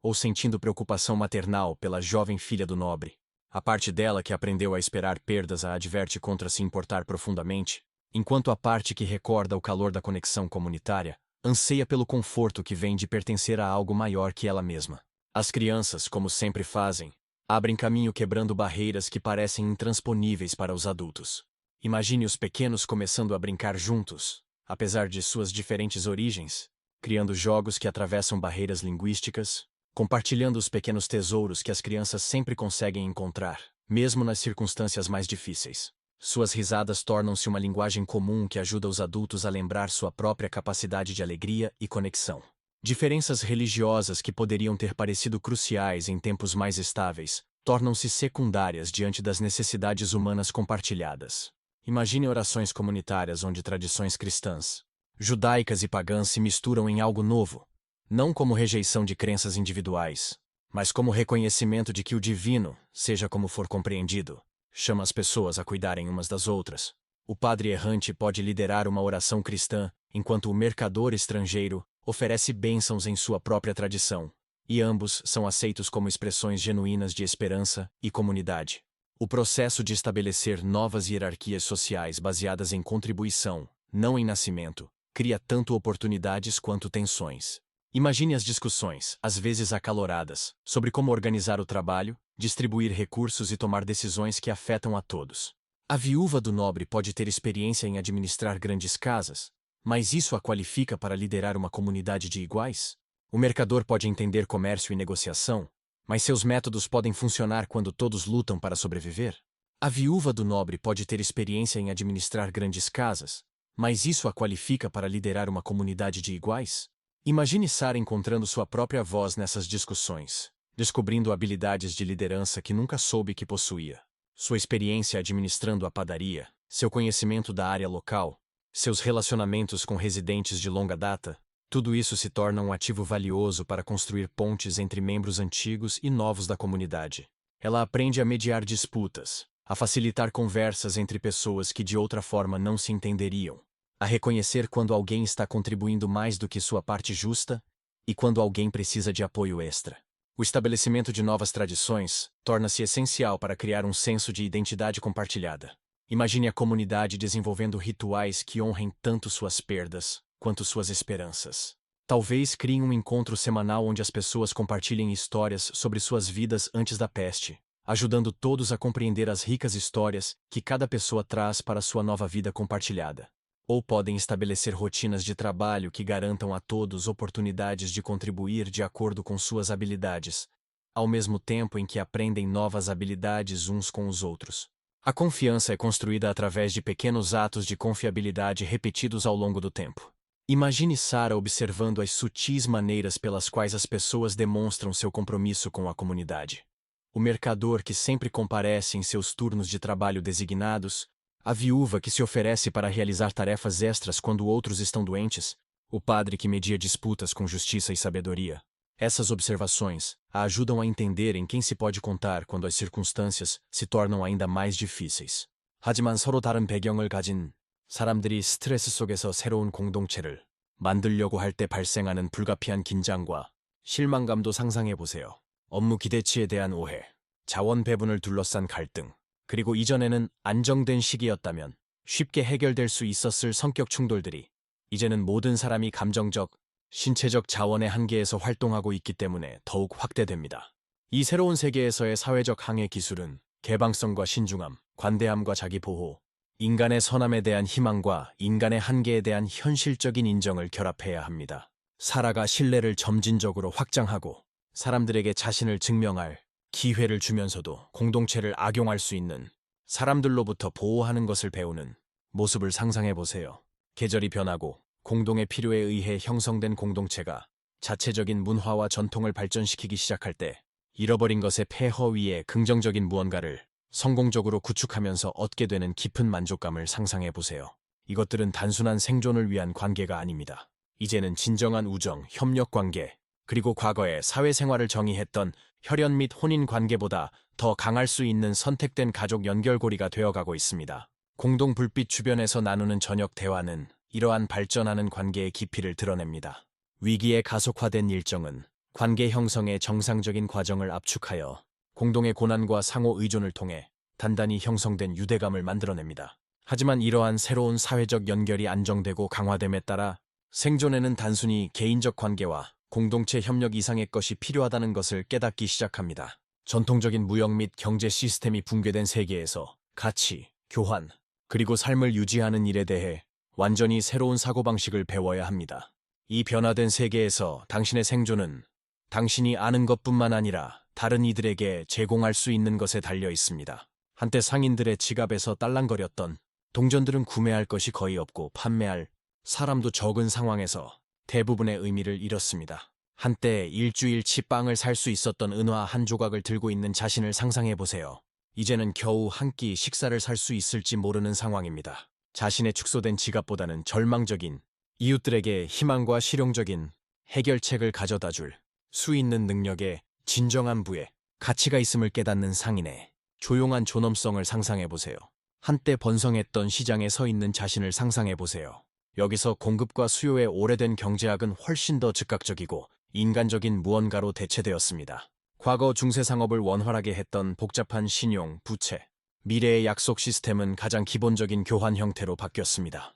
ou sentindo preocupação maternal pela jovem filha do nobre. A parte dela que aprendeu a esperar perdas a adverte contra se importar profundamente, enquanto a parte que recorda o calor da conexão comunitária anseia pelo conforto que vem de pertencer a algo maior que ela mesma. As crianças, como sempre fazem, abrem caminho quebrando barreiras que parecem intransponíveis para os adultos. Imagine os pequenos começando a brincar juntos, apesar de suas diferentes origens, criando jogos que atravessam barreiras linguísticas, compartilhando os pequenos tesouros que as crianças sempre conseguem encontrar, mesmo nas circunstâncias mais difíceis. Suas risadas tornam-se uma linguagem comum que ajuda os adultos a lembrar sua própria capacidade de alegria e conexão. Diferenças religiosas que poderiam ter parecido cruciais em tempos mais estáveis tornam-se secundárias diante das necessidades humanas compartilhadas. Imagine orações comunitárias onde tradições cristãs, judaicas e pagãs se misturam em algo novo, não como rejeição de crenças individuais, mas como reconhecimento de que o divino, seja como for compreendido, chama as pessoas a cuidarem umas das outras. O padre errante pode liderar uma oração cristã, enquanto o mercador estrangeiro oferece bênçãos em sua própria tradição, e ambos são aceitos como expressões genuínas de esperança e comunidade. O processo de estabelecer novas hierarquias sociais baseadas em contribuição, não em nascimento, cria tanto oportunidades quanto tensões. Imagine as discussões, às vezes acaloradas, sobre como organizar o trabalho, distribuir recursos e tomar decisões que afetam a todos. A viúva do nobre pode ter experiência em administrar grandes casas, mas isso a qualifica para liderar uma comunidade de iguais? O mercador pode entender comércio e negociação, mas seus métodos podem funcionar quando todos lutam para sobreviver? A viúva do nobre pode ter experiência em administrar grandes casas, mas isso a qualifica para liderar uma comunidade de iguais? Imagine Sarah encontrando sua própria voz nessas discussões, descobrindo habilidades de liderança que nunca soube que possuía. Sua experiência administrando a padaria, seu conhecimento da área local, seus relacionamentos com residentes de longa data, tudo isso se torna um ativo valioso para construir pontes entre membros antigos e novos da comunidade. Ela aprende a mediar disputas, a facilitar conversas entre pessoas que de outra forma não se entenderiam, a reconhecer quando alguém está contribuindo mais do que sua parte justa e quando alguém precisa de apoio extra. O estabelecimento de novas tradições torna-se essencial para criar um senso de identidade compartilhada. Imagine a comunidade desenvolvendo rituais que honrem tanto suas perdas quanto suas esperanças. Talvez criem um encontro semanal onde as pessoas compartilhem histórias sobre suas vidas antes da peste, ajudando todos a compreender as ricas histórias que cada pessoa traz para sua nova vida compartilhada. ou podem estabelecer rotinas de trabalho que garantam a todos oportunidades de contribuir de acordo com suas habilidades, ao mesmo tempo em que aprendem novas habilidades uns com os outros. A confiança é construída através de pequenos atos de confiabilidade repetidos ao longo do tempo. Imagine Sarah observando as sutis maneiras pelas quais as pessoas demonstram seu compromisso com a comunidade. O mercador que sempre comparece em seus turnos de trabalho designados, a viúva que se oferece para realizar tarefas extras quando outros estão doentes, o padre que media disputas com justiça e sabedoria. Essas observações a ajudam a entender em quem se pode contar quando as circunstâncias se tornam ainda mais difíceis. 하지만 서로 다른 배경을 가진 사람들이 스트레스 속에서 새로운 공동체를 만들려고 할 때 발생하는 불가피한 긴장과 실망감도 상상해 보세요. 업무 기대치에 대한 오해, 자원 배분을 둘러싼 갈등, 그리고 이전에는 안정된 시기였다면 쉽게 해결될 수 있었을 성격 충돌들이 이제는 모든 사람이 감정적, 신체적 자원의 한계에서 활동하고 있기 때문에 더욱 확대됩니다. 이 새로운 세계에서의 사회적 항해 기술은 개방성과 신중함, 관대함과 자기보호, 인간의 선함에 대한 희망과 인간의 한계에 대한 현실적인 인정을 결합해야 합니다. 사라가 신뢰를 점진적으로 확장하고 사람들에게 자신을 증명할 기회를 주면서도 공동체를 악용할 수 있는 사람들로부터 보호하는 것을 배우는 모습을 상상해 보세요. 계절이 변하고 공동의 필요에 의해 형성된 공동체가 자체적인 문화와 전통을 발전시키기 시작할 때 잃어버린 것의 폐허 위에 긍정적인 무언가를 성공적으로 구축하면서 얻게 되는 깊은 만족감을 상상해 보세요. 이것들은 단순한 생존을 위한 관계가 아닙니다. 이제는 진정한 우정, 협력 관계, 그리고 과거의 사회생활을 정의했던 혈연 및 혼인 관계보다 더 강할 수 있는 선택된 가족 연결고리가 되어가고 있습니다. 공동 불빛 주변에서 나누는 저녁 대화는 이러한 발전하는 관계의 깊이를 드러냅니다. 위기에 가속화된 일정은 관계 형성의 정상적인 과정을 압축하여 공동의 고난과 상호 의존을 통해 단단히 형성된 유대감을 만들어냅니다. 하지만 이러한 새로운 사회적 연결이 안정되고 강화됨에 따라 생존에는 단순히 개인적 관계와 공동체 협력 이상의 것이 필요하다는 것을 깨닫기 시작합니다. 전통적인 무역 및 경제 시스템이 붕괴된 세계에서 가치, 교환, 그리고 삶을 유지하는 일에 대해 완전히 새로운 사고방식을 배워야 합니다. 이 변화된 세계에서 당신의 생존은 당신이 아는 것뿐만 아니라 다른 이들에게 제공할 수 있는 것에 달려 있습니다. 한때 상인들의 지갑에서 딸랑거렸던 동전들은 구매할 것이 거의 없고 판매할 사람도 적은 상황에서 대부분의 의미를 잃었습니다. 한때 일주일치 빵을 살 수 있었던 은화 한 조각을 들고 있는 자신을 상상해 보세요. 이제는 겨우 한 끼 식사를 살 수 있을지 모르는 상황입니다. 자신의 축소된 지갑보다는 절망적인 이웃들에게 희망과 실용적인 해결책을 가져다 줄 수 있는 능력에 진정한 부에 가치가 있음을 깨닫는 상인의 조용한 존엄성을 상상해 보세요. 한때 번성했던 시장에 서 있는 자신을 상상해 보세요. 여기서 공급과 수요의 오래된 경제학은 훨씬 더 즉각적이고 인간적인 무언가로 대체되었습니다. 과거 중세상업을 원활하게 했던 복잡한 신용, 부채, 미래의 약속 시스템은 가장 기본적인 교환 형태로 바뀌었습니다.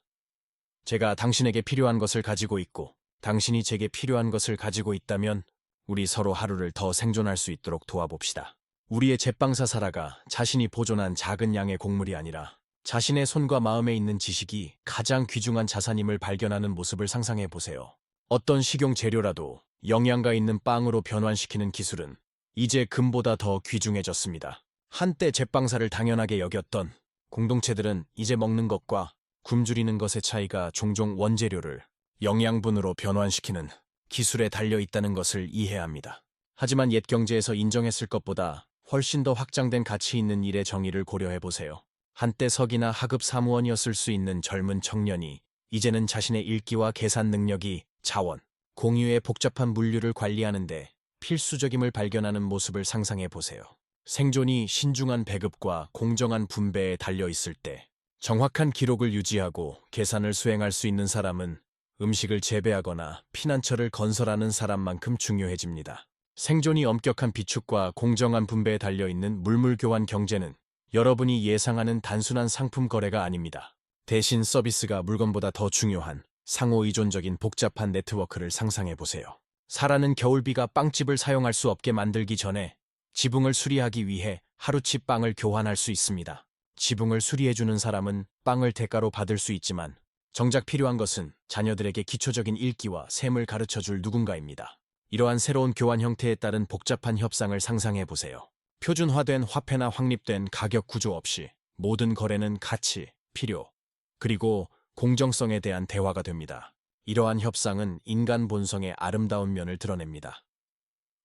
제가 당신에게 필요한 것을 가지고 있고 당신이 제게 필요한 것을 가지고 있다면 우리 서로 하루를 더 생존할 수 있도록 도와봅시다. 우리의 제빵사 사라가 자신이 보존한 작은 양의 곡물이 아니라 자신의 손과 마음에 있는 지식이 가장 귀중한 자산임을 발견하는 모습을 상상해 보세요. 어떤 식용 재료라도 영양가 있는 빵으로 변환시키는 기술은 이제 금보다 더 귀중해졌습니다. 한때 제빵사를 당연하게 여겼던 공동체들은 이제 먹는 것과 굶주리는 것의 차이가 종종 원재료를 영양분으로 변환시키는 기술에 달려 있다는 것을 이해합니다. 하지만 옛 경제에서 인정했을 것보다 훨씬 더 확장된 가치 있는 일의 정의를 고려해 보세요. 한때 석이나 하급 사무원이었을 수 있는 젊은 청년이 이제는 자신의 읽기와 계산 능력이 자원, 공유의 복잡한 물류를 관리하는데 필수적임을 발견하는 모습을 상상해 보세요. 생존이 신중한 배급과 공정한 분배에 달려 있을 때 정확한 기록을 유지하고 계산을 수행할 수 있는 사람은 음식을 재배하거나 피난처를 건설하는 사람만큼 중요해집니다. 생존이 엄격한 비축과 공정한 분배에 달려있는 물물교환 경제는 여러분이 예상하는 단순한 상품 거래가 아닙니다. 대신 서비스가 물건보다 더 중요한 상호의존적인 복잡한 네트워크를 상상해 보세요. 사라는 겨울비가 빵집을 사용할 수 없게 만들기 전에 지붕을 수리하기 위해 하루치 빵을 교환할 수 있습니다. 지붕을 수리해주는 사람은 빵을 대가로 받을 수 있지만 정작 필요한 것은 자녀들에게 기초적인 읽기와 셈을 가르쳐줄 누군가입니다. 이러한 새로운 교환 형태에 따른 복잡한 협상을 상상해 보세요. 표준화된 화폐나 확립된 가격 구조 없이 모든 거래는 가치, 필요, 그리고 공정성에 대한 대화가 됩니다. 이러한 협상은 인간 본성의 아름다운 면을 드러냅니다.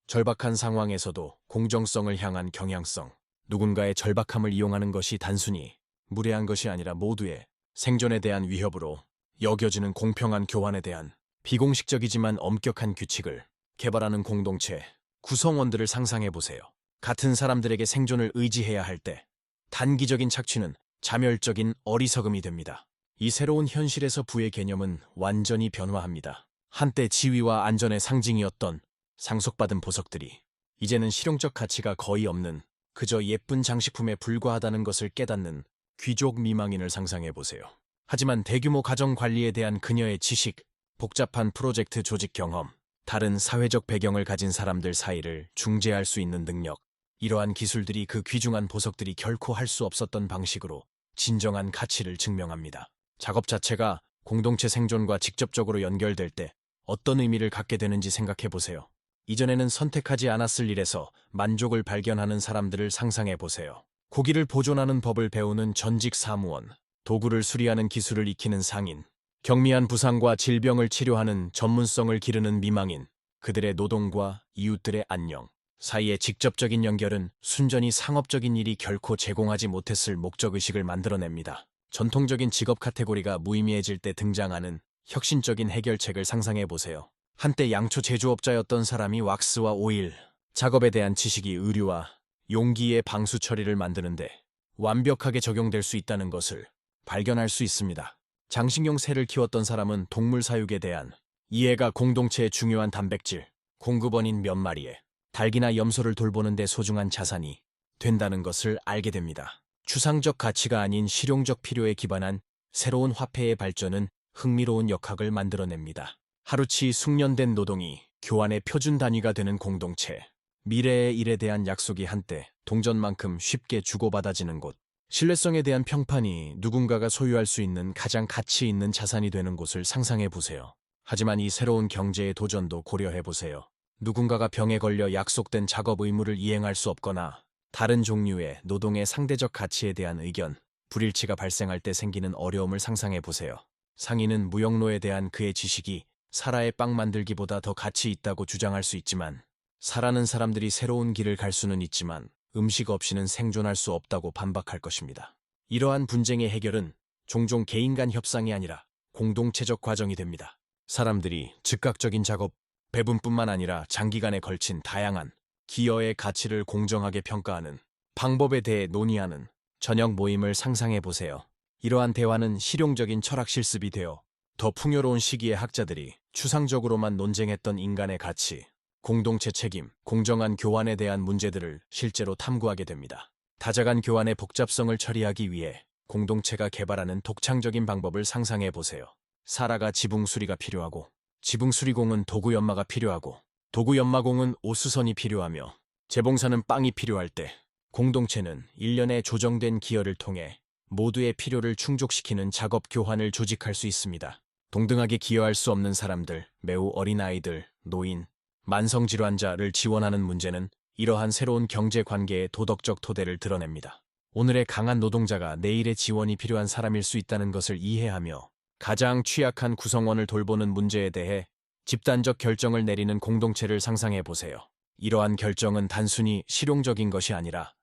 절박한 상황에서도 공정성을 향한 경향성, 누군가의 절박함을 이용하는 것이 단순히 무례한 것이 아니라 모두의 생존에 대한 위협으로 여겨지는 공평한 교환에 대한 비공식적이지만 엄격한 규칙을 개발하는 공동체, 구성원들을 상상해 보세요. 같은 사람들에게 생존을 의지해야 할 때 단기적인 착취는 자멸적인 어리석음이 됩니다. 이 새로운 현실에서 부의 개념은 완전히 변화합니다. 한때 지위와 안전의 상징이었던 상속받은 보석들이 이제는 실용적 가치가 거의 없는 그저 예쁜 장식품에 불과하다는 것을 깨닫는 귀족 미망인을 상상해 보세요. 하지만 대규모 가정 관리에 대한 그녀의 지식, 복잡한 프로젝트 조직 경험, 다른 사회적 배경을 가진 사람들 사이를 중재할 수 있는 능력, 이러한 기술들이 그 귀중한 보석들이 결코 할 수 없었던 방식으로 진정한 가치를 증명합니다. 작업 자체가 공동체 생존과 직접적으로 연결될 때 어떤 의미를 갖게 되는지 생각해 보세요. 이전에는 선택하지 않았을 일에서 만족을 발견하는 사람들을 상상해 보세요. 고기를 보존하는 법을 배우는 전직 사무원, 도구를 수리하는 기술을 익히는 상인, 경미한 부상과 질병을 치료하는 전문성을 기르는 미망인, 그들의 노동과 이웃들의 안녕 사이의 직접적인 연결은 순전히 상업적인 일이 결코 제공하지 못했을 목적의식을 만들어냅니다. 전통적인 직업 카테고리가 무의미해질 때 등장하는 혁신적인 해결책을 상상해 보세요. 한때 양초 제조업자였던 사람이 왁스와 오일, 작업에 대한 지식이 의류와 용기의 방수 처리를 만드는데 완벽하게 적용될 수 있다는 것을 발견할 수 있습니다. 장식용 새를 키웠던 사람은 동물 사육에 대한 이해가 공동체의 중요한 단백질, 공급원인 몇 마리에 닭이나 염소를 돌보는 데 소중한 자산이 된다는 것을 알게 됩니다. 추상적 가치가 아닌 실용적 필요에 기반한 새로운 화폐의 발전은 흥미로운 역학을 만들어냅니다. 하루치 숙련된 노동이 교환의 표준 단위가 되는 공동체, 미래의 일에 대한 약속이 한때 동전만큼 쉽게 주고받아지는 곳, 신뢰성에 대한 평판이 누군가가 소유할 수 있는 가장 가치 있는 자산이 되는 곳을 상상해 보세요. 하지만 이 새로운 경제의 도전도 고려해 보세요. 누군가가 병에 걸려 약속된 작업 의무를 이행할 수 없거나 다른 종류의 노동의 상대적 가치에 대한 의견, 불일치가 발생할 때 생기는 어려움을 상상해 보세요. 상인은 무역로에 대한 그의 지식이 사라의 빵 만들기보다 더 가치 있다고 주장할 수 있지만, 사라는 사람들이 새로운 길을 갈 수는 있지만 음식 없이는 생존할 수 없다고 반박할 것입니다. 이러한 분쟁의 해결은 종종 개인 간 협상이 아니라 공동체적 과정이 됩니다. 사람들이 즉각적인 작업, 배분뿐만 아니라 장기간에 걸친 다양한 기여의 가치를 공정하게 평가하는 방법에 대해 논의하는 저녁 모임을 상상해 보세요. 이러한 대화는 실용적인 철학 실습이 되어 더 풍요로운 시기에 학자들이 추상적으로만 논쟁했던 인간의 가치, 공동체 책임, 공정한 교환에 대한 문제들을 실제로 탐구하게 됩니다. 다자간 교환의 복잡성을 처리하기 위해 공동체가 개발하는 독창적인 방법을 상상해 보세요. 사라가 지붕 수리가 필요하고, 지붕 수리공은 도구 연마가 필요하고, 도구 연마공은 오수선이 필요하며, 재봉사는 빵이 필요할 때 공동체는 일련의 조정된 기여를 통해 모두의 필요를 충족시키는 작업 교환을 조직할 수 있습니다. 동등하게 기여할 수 없는 사람들, 매우 어린 아이들, 노인, 만성질환자를 지원하는 문제는 이러한 새로운 경제 관계의 도덕적 토대를 드러냅니다. 오늘의 강한 노동자가 내일의 지원이 필요한 사람일 수 있다는 것을 이해하며 가장 취약한 구성원을 돌보는 문제에 대해 집단적 결정을 내리는 공동체를 상상해 보세요. 이러한 결정은 단순히 실용적인 것이 아니라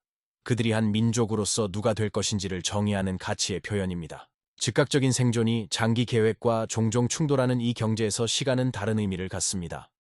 그들이 한 민족으로서 누가 될 것인지를 정의하는 가치의 표현입니다. 즉각적인 생존이 장기 계획과 종종 충돌하는 이 경제에서 시간은 다른 의미를 갖습니다.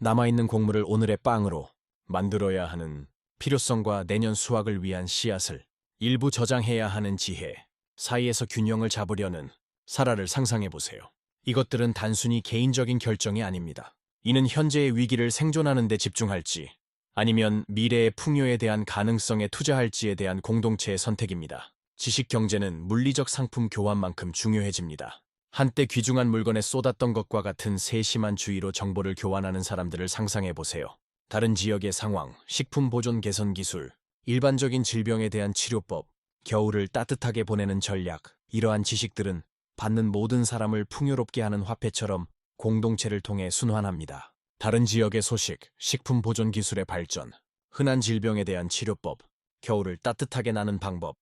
남아있는 곡물을 오늘의 빵으로 만들어야 하는 필요성과 내년 수확을 위한 씨앗을 일부 저장해야 하는 지혜 사이에서 균형을 잡으려는 사라를 상상해 보세요. 이것들은 단순히 개인적인 결정이 아닙니다. 이는 현재의 위기를 생존하는 데 집중할지 아니면 미래의 풍요에 대한 가능성에 투자할지에 대한 공동체의 선택입니다. 지식 경제는 물리적 상품 교환만큼 중요해집니다. 한때 귀중한 물건에 쏟았던 것과 같은 세심한 주의로 정보를 교환하는 사람들을 상상해 보세요. 다른 지역의 상황, 식품 보존 개선 기술, 일반적인 질병에 대한 치료법, 겨울을 따뜻하게 보내는 전략, 이러한 지식들은 받는 모든 사람을 풍요롭게 하는 화폐처럼 공동체를 통해 순환합니다. 다른 지역의 소식, 식품 보존 기술의 발전, 흔한 질병에 대한 치료법, 겨울을 따뜻하게 나는 방법.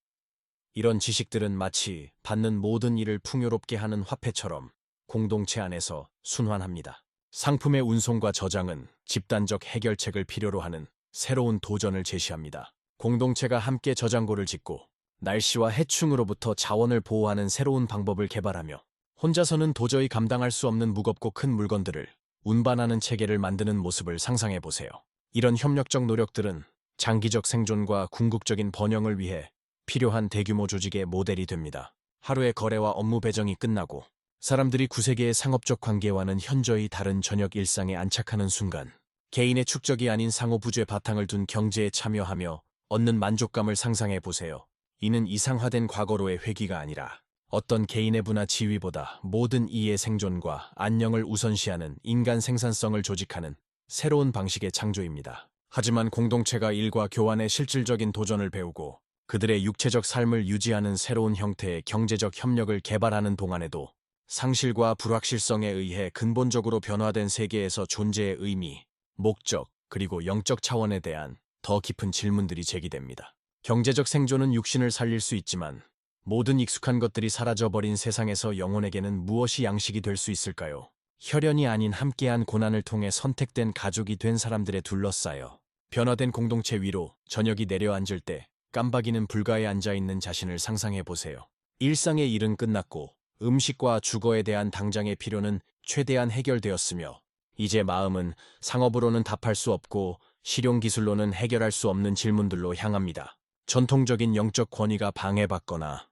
이런 지식들은 마치 받는 모든 일을 풍요롭게 하는 화폐처럼 공동체 안에서 순환합니다. 상품의 운송과 저장은 집단적 해결책을 필요로 하는 새로운 도전을 제시합니다. 공동체가 함께 저장고를 짓고 날씨와 해충으로부터 자원을 보호하는 새로운 방법을 개발하며 혼자서는 도저히 감당할 수 없는 무겁고 큰 물건들을 운반하는 체계를 만드는 모습을 상상해 보세요. 이런 협력적 노력들은 장기적 생존과 궁극적인 번영을 위해 필요한 대규모 조직의 모델이 됩니다. 하루의 거래와 업무 배정이 끝나고 사람들이 구세계의 상업적 관계와는 현저히 다른 저녁 일상에 안착하는 순간, 개인의 축적이 아닌 상호부주의 바탕을 둔 경제에 참여하며 얻는 만족감을 상상해 보세요. 이는 이상화된 과거로의 회귀가 아니라 어떤 개인의 부나 지위보다 모든 이의 생존과 안녕을 우선시하는 인간 생산성을 조직하는 새로운 방식의 창조입니다. 하지만 공동체가 일과 교환의 실질적인 도전을 배우고 그들의 육체적 삶을 유지하는 새로운 형태의 경제적 협력을 개발하는 동안에도 상실과 불확실성에 의해 근본적으로 변화된 세계에서 존재의 의미, 목적, 그리고 영적 차원에 대한 더 깊은 질문들이 제기됩니다. 경제적 생존은 육신을 살릴 수 있지만 모든 익숙한 것들이 사라져버린 세상에서 영혼에게는 무엇이 양식이 될 수 있을까요? 혈연이 아닌 함께한 고난을 통해 선택된 가족이 된 사람들에 둘러싸여 변화된 공동체 위로 저녁이 내려앉을 때 깜박이는 불가에 앉아있는 자신을 상상해 보세요. 일상의 일은 끝났고 음식과 주거에 대한 당장의 필요는 최대한 해결되었으며 이제 마음은 상업으로는 답할 수 없고 실용기술로는 해결할 수 없는 질문들로 향합니다. 전통적인 영적 권위가 방해받거나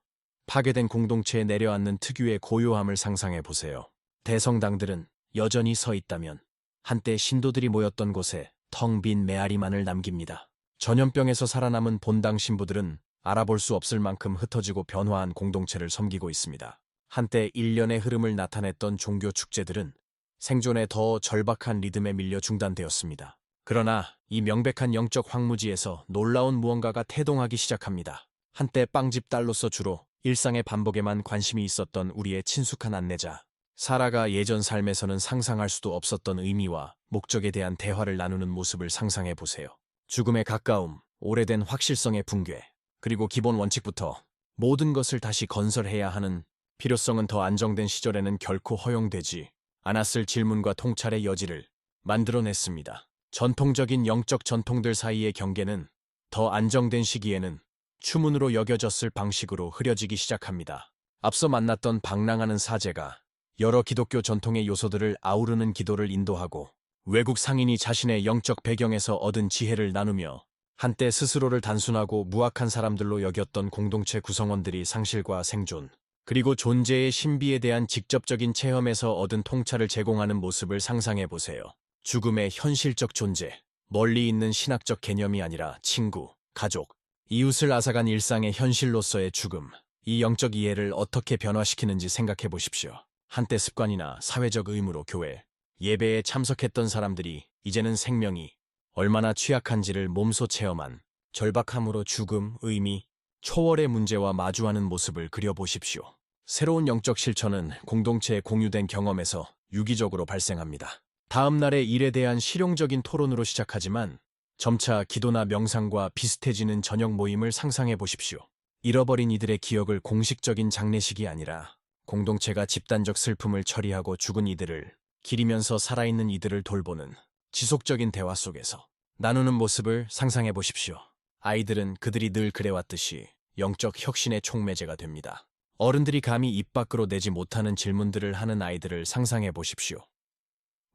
파괴된 공동체에 내려앉는 특유의 고요함을 상상해 보세요. 대성당들은 여전히 서 있다면 한때 신도들이 모였던 곳에 텅 빈 메아리만을 남깁니다. 전염병에서 살아남은 본당 신부들은 알아볼 수 없을 만큼 흩어지고 변화한 공동체를 섬기고 있습니다. 한때 일련의 흐름을 나타냈던 종교 축제들은 생존의 더 절박한 리듬에 밀려 중단되었습니다. 그러나 이 명백한 영적 황무지에서 놀라운 무언가가 태동하기 시작합니다. 한때 빵집 딸로서 주로 일상의 반복에만 관심이 있었던 우리의 친숙한 안내자 사라가 예전 삶에서는 상상할 수도 없었던 의미와 목적에 대한 대화를 나누는 모습을 상상해 보세요. 죽음에 가까움, 오래된 확실성의 붕괴, 그리고 기본 원칙부터 모든 것을 다시 건설해야 하는 필요성은 더 안정된 시절에는 결코 허용되지 않았을 질문과 통찰의 여지를 만들어냈습니다. 전통적인 영적 전통들 사이의 경계는 더 안정된 시기에는 추문으로 여겨졌을 방식으로 흐려지기 시작합니다. 앞서 만났던 방랑하는 사제가 여러 기독교 전통의 요소들을 아우르는 기도를 인도하고 외국 상인이 자신의 영적 배경에서 얻은 지혜를 나누며 한때 스스로를 단순하고 무악한 사람들로 여겼던 공동체 구성원들이 상실과 생존, 그리고 존재의 신비에 대한 직접적인 체험에서 얻은 통찰을 제공하는 모습을 상상해 보세요. 죽음의 현실적 존재, 멀리 있는 신학적 개념이 아니라 친구, 가족, 이웃을 앗아간 일상의 현실로서의 죽음, 이 영적 이해를 어떻게 변화시키는지 생각해 보십시오. 한때 습관이나 사회적 의무로 교회, 예배에 참석했던 사람들이 이제는 생명이 얼마나 취약한지를 몸소 체험한 절박함으로 죽음, 의미, 초월의 문제와 마주하는 모습을 그려보십시오. 새로운 영적 실천은 공동체의 공유된 경험에서 유기적으로 발생합니다. 다음 날의 일에 대한 실용적인 토론으로 시작하지만 점차 기도나 명상과 비슷해지는 저녁 모임을 상상해 보십시오. 잃어버린 이들의 기억을 공식적인 장례식이 아니라 공동체가 집단적 슬픔을 처리하고 죽은 이들을 기리면서 살아있는 이들을 돌보는 지속적인 대화 속에서 나누는 모습을 상상해 보십시오. 아이들은 그들이 늘 그래왔듯이 영적 혁신의 촉매제가 됩니다. 어른들이 감히 입 밖으로 내지 못하는 질문들을 하는 아이들을 상상해 보십시오.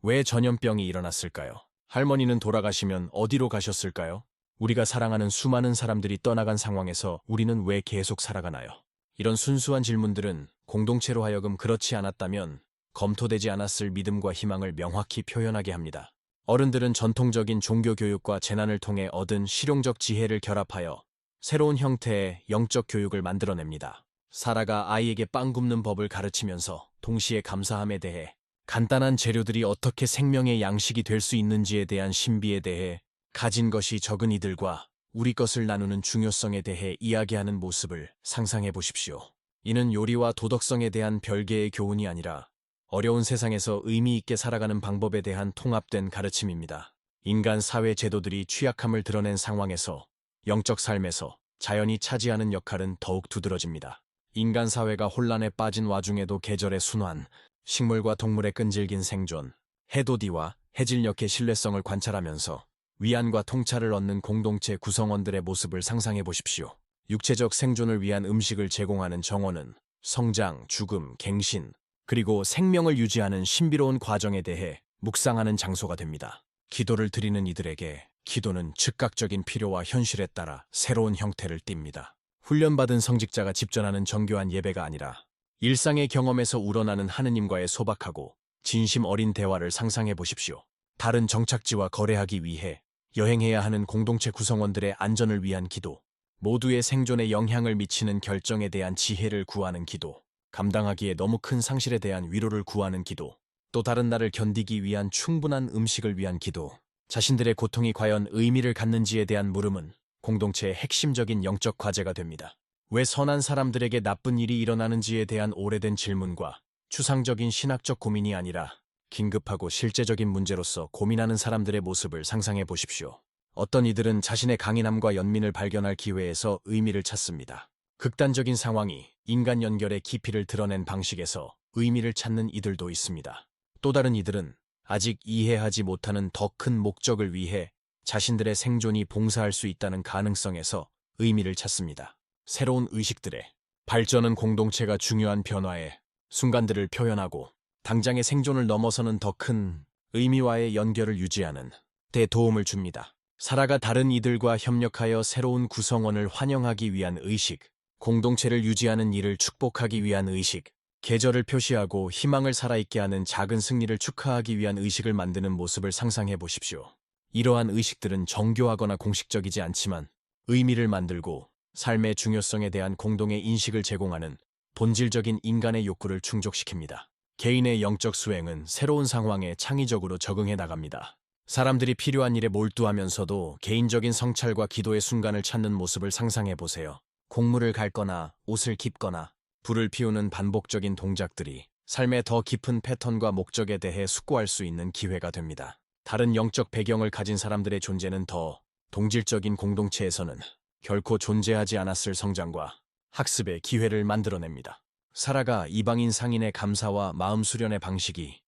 왜 전염병이 일어났을까요? 할머니는 돌아가시면 어디로 가셨을까요? 우리가 사랑하는 수많은 사람들이 떠나간 상황에서 우리는 왜 계속 살아가나요? 이런 순수한 질문들은 공동체로 하여금 그렇지 않았다면 검토되지 않았을 믿음과 희망을 명확히 표현하게 합니다. 어른들은 전통적인 종교 교육과 재난을 통해 얻은 실용적 지혜를 결합하여 새로운 형태의 영적 교육을 만들어냅니다. 사라가 아이에게 빵 굽는 법을 가르치면서 동시에 감사함에 대해 간단한 재료들이 어떻게 생명의 양식이 될 수 있는지에 대한 신비에 대해 가진 것이 적은 이들과 우리 것을 나누는 중요성에 대해 이야기하는 모습을 상상해 보십시오. 이는 요리와 도덕성에 대한 별개의 교훈이 아니라 어려운 세상에서 의미 있게 살아가는 방법에 대한 통합된 가르침입니다. 인간 사회 제도들이 취약함을 드러낸 상황에서 영적 삶에서 자연이 차지하는 역할은 더욱 두드러집니다. 인간 사회가 혼란에 빠진 와중에도 계절의 순환, 식물과 동물의 끈질긴 생존, 해돋이와 해질녘의 신뢰성을 관찰하면서 위안과 통찰을 얻는 공동체 구성원들의 모습을 상상해 보십시오. 육체적 생존을 위한 음식을 제공하는 정원은 성장, 죽음, 갱신, 그리고 생명을 유지하는 신비로운 과정에 대해 묵상하는 장소가 됩니다. 기도를 드리는 이들에게 기도는 즉각적인 필요와 현실에 따라 새로운 형태를 띱니다. 훈련받은 성직자가 집전하는 정교한 예배가 아니라 일상의 경험에서 우러나는 하느님과의 소박하고 진심 어린 대화를 상상해 보십시오. 다른 정착지와 거래하기 위해 여행해야 하는 공동체 구성원들의 안전을 위한 기도, 모두의 생존에 영향을 미치는 결정에 대한 지혜를 구하는 기도, 감당하기에 너무 큰 상실에 대한 위로를 구하는 기도, 또 다른 날을 견디기 위한 충분한 음식을 위한 기도, 자신들의 고통이 과연 의미를 갖는지에 대한 물음은 공동체의 핵심적인 영적 과제가 됩니다. 왜 선한 사람들에게 나쁜 일이 일어나는지에 대한 오래된 질문과 추상적인 신학적 고민이 아니라 긴급하고 실제적인 문제로서 고민하는 사람들의 모습을 상상해 보십시오. 어떤 이들은 자신의 강인함과 연민을 발견할 기회에서 의미를 찾습니다. 극단적인 상황이 인간 연결의 깊이를 드러낸 방식에서 의미를 찾는 이들도 있습니다. 또 다른 이들은 아직 이해하지 못하는 더 큰 목적을 위해 자신들의 생존이 봉사할 수 있다는 가능성에서 의미를 찾습니다. 새로운 의식들의 발전은 공동체가 중요한 변화의 순간들을 표현하고 당장의 생존을 넘어서는 더 큰 의미와의 연결을 유지하는 데 도움을 줍니다. 살아가 다른 이들과 협력하여 새로운 구성원을 환영하기 위한 의식, 공동체를 유지하는 일을 축복하기 위한 의식, 계절을 표시하고 희망을 살아있게 하는 작은 승리를 축하하기 위한 의식을 만드는 모습을 상상해 보십시오. 이러한 의식들은 정교하거나 공식적이지 않지만 의미를 만들고 삶의 중요성에 대한 공동의 인식을 제공하는 본질적인 인간의 욕구를 충족시킵니다. 개인의 영적 수행은 새로운 상황에 창의적으로 적응해 나갑니다. 사람들이 필요한 일에 몰두하면서도 개인적인 성찰과 기도의 순간을 찾는 모습을 상상해 보세요. 곡물을 갈거나 옷을 깁거나 불을 피우는 반복적인 동작들이 삶의 더 깊은 패턴과 목적에 대해 숙고할 수 있는 기회가 됩니다. 다른 영적 배경을 가진 사람들의 존재는 더 동질적인 공동체에서는 결코 존재하지 않았을 성장과 학습의 기회를 만들어냅니다. 살아가 이방인 상인의 감사와 마음 수련의 방식이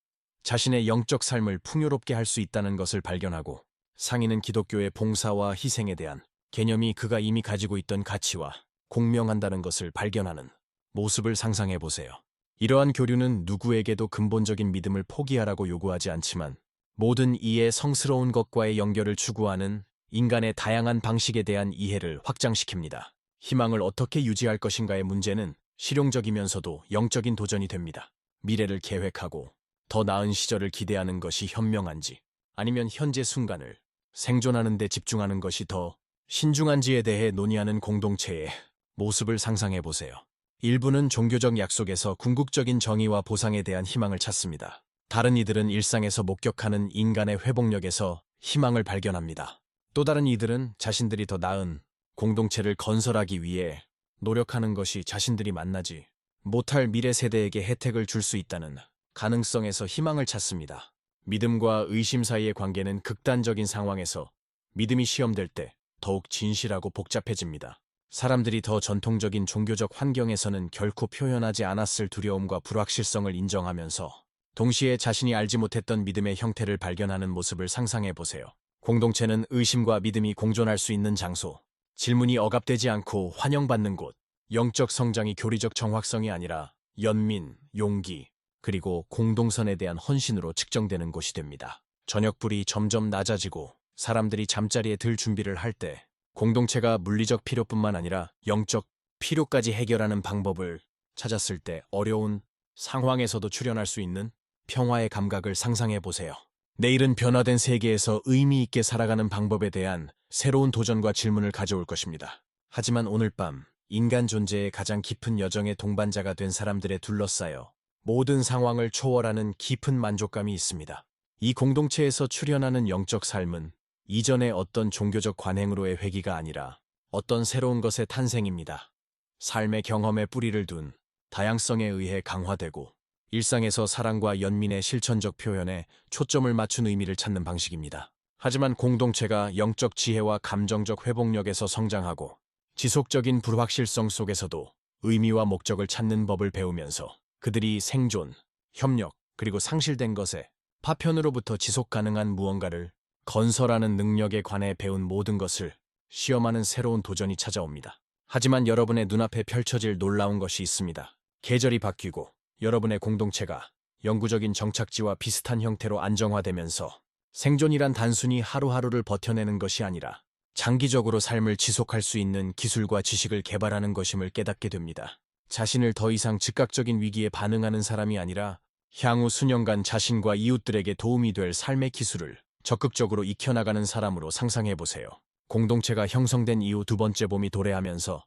자신의 영적 삶을 풍요롭게 할 수 있다는 것을 발견하고 상인은 기독교의 봉사와 희생에 대한 개념이 그가 이미 가지고 있던 가치와 공명한다는 것을 발견하는 모습을 상상해 보세요. 이러한 교류는 누구에게도 근본적인 믿음을 포기하라고 요구하지 않지만 모든 이의 성스러운 것과의 연결을 추구하는 인간의 다양한 방식에 대한 이해를 확장시킵니다. 희망을 어떻게 유지할 것인가의 문제는 실용적이면서도 영적인 도전이 됩니다. 미래를 계획하고 더 나은 시절을 기대하는 것이 현명한지 아니면 현재 순간을 생존하는 데 집중하는 것이 더 신중한지에 대해 논의하는 공동체의 모습을 상상해 보세요. 일부는 종교적 약속에서 궁극적인 정의와 보상에 대한 희망을 찾습니다. 다른 이들은 일상에서 목격하는 인간의 회복력에서 희망을 발견합니다. 또 다른 이들은 자신들이 더 나은 공동체를 건설하기 위해 노력하는 것이 자신들이 만나지 못할 미래 세대에게 혜택을 줄 수 있다는 가능성에서 희망을 찾습니다. 믿음과 의심 사이의 관계는 극단적인 상황에서 믿음이 시험될 때 더욱 진실하고 복잡해집니다. 사람들이 더 전통적인 종교적 환경에서는 결코 표현하지 않았을 두려움과 불확실성을 인정하면서 동시에 자신이 알지 못했던 믿음의 형태를 발견하는 모습을 상상해 보세요. 공동체는 의심과 믿음이 공존할 수 있는 장소, 질문이 억압되지 않고 환영받는 곳, 영적 성장이 교리적 정확성이 아니라 연민, 용기, 그리고 공동선에 대한 헌신으로 측정되는 곳이 됩니다. 저녁불이 점점 낮아지고 사람들이 잠자리에 들 준비를 할 때 공동체가 물리적 필요뿐만 아니라 영적 필요까지 해결하는 방법을 찾았을 때 어려운 상황에서도 출현할 수 있는 평화의 감각을 상상해 보세요. 내일은 변화된 세계에서 의미 있게 살아가는 방법에 대한 새로운 도전과 질문을 가져올 것입니다. 하지만 오늘 밤 인간 존재의 가장 깊은 여정의 동반자가 된 사람들에 둘러싸여 모든 상황을 초월하는 깊은 만족감이 있습니다. 이 공동체에서 출현하는 영적 삶은 이전의 어떤 종교적 관행으로의 회귀가 아니라 어떤 새로운 것의 탄생입니다. 삶의 경험에 뿌리를 둔 다양성에 의해 강화되고 일상에서 사랑과 연민의 실천적 표현에 초점을 맞춘 의미를 찾는 방식입니다. 하지만 공동체가 영적 지혜와 감정적 회복력에서 성장하고 지속적인 불확실성 속에서도 의미와 목적을 찾는 법을 배우면서 그들이 생존, 협력, 그리고 상실된 것에 파편으로부터 지속 가능한 무언가를 건설하는 능력에 관해 배운 모든 것을 시험하는 새로운 도전이 찾아옵니다. 하지만 여러분의 눈앞에 펼쳐질 놀라운 것이 있습니다. 계절이 바뀌고 여러분의 공동체가 영구적인 정착지와 비슷한 형태로 안정화되면서 생존이란 단순히 하루하루를 버텨내는 것이 아니라 장기적으로 삶을 지속할 수 있는 기술과 지식을 개발하는 것임을 깨닫게 됩니다. 자신을 더 이상 즉각적인 위기에 반응하는 사람이 아니라 향후 수년간 자신과 이웃들에게 도움이 될 삶의 기술을 적극적으로 익혀나가는 사람으로 상상해보세요. 공동체가 형성된 이후 두 번째 봄이 도래하면서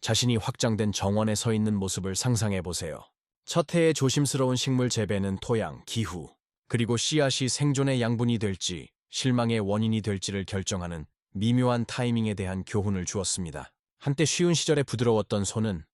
자신이 확장된 정원에 서 있는 모습을 상상해보세요. 첫 해의 조심스러운 식물 재배는 토양, 기후, 그리고 씨앗이 생존의 양분이 될지 실망의 원인이 될지를 결정하는 미묘한 타이밍에 대한 교훈을 주었습니다. 한때 쉬운 시절에 부드러웠던 손은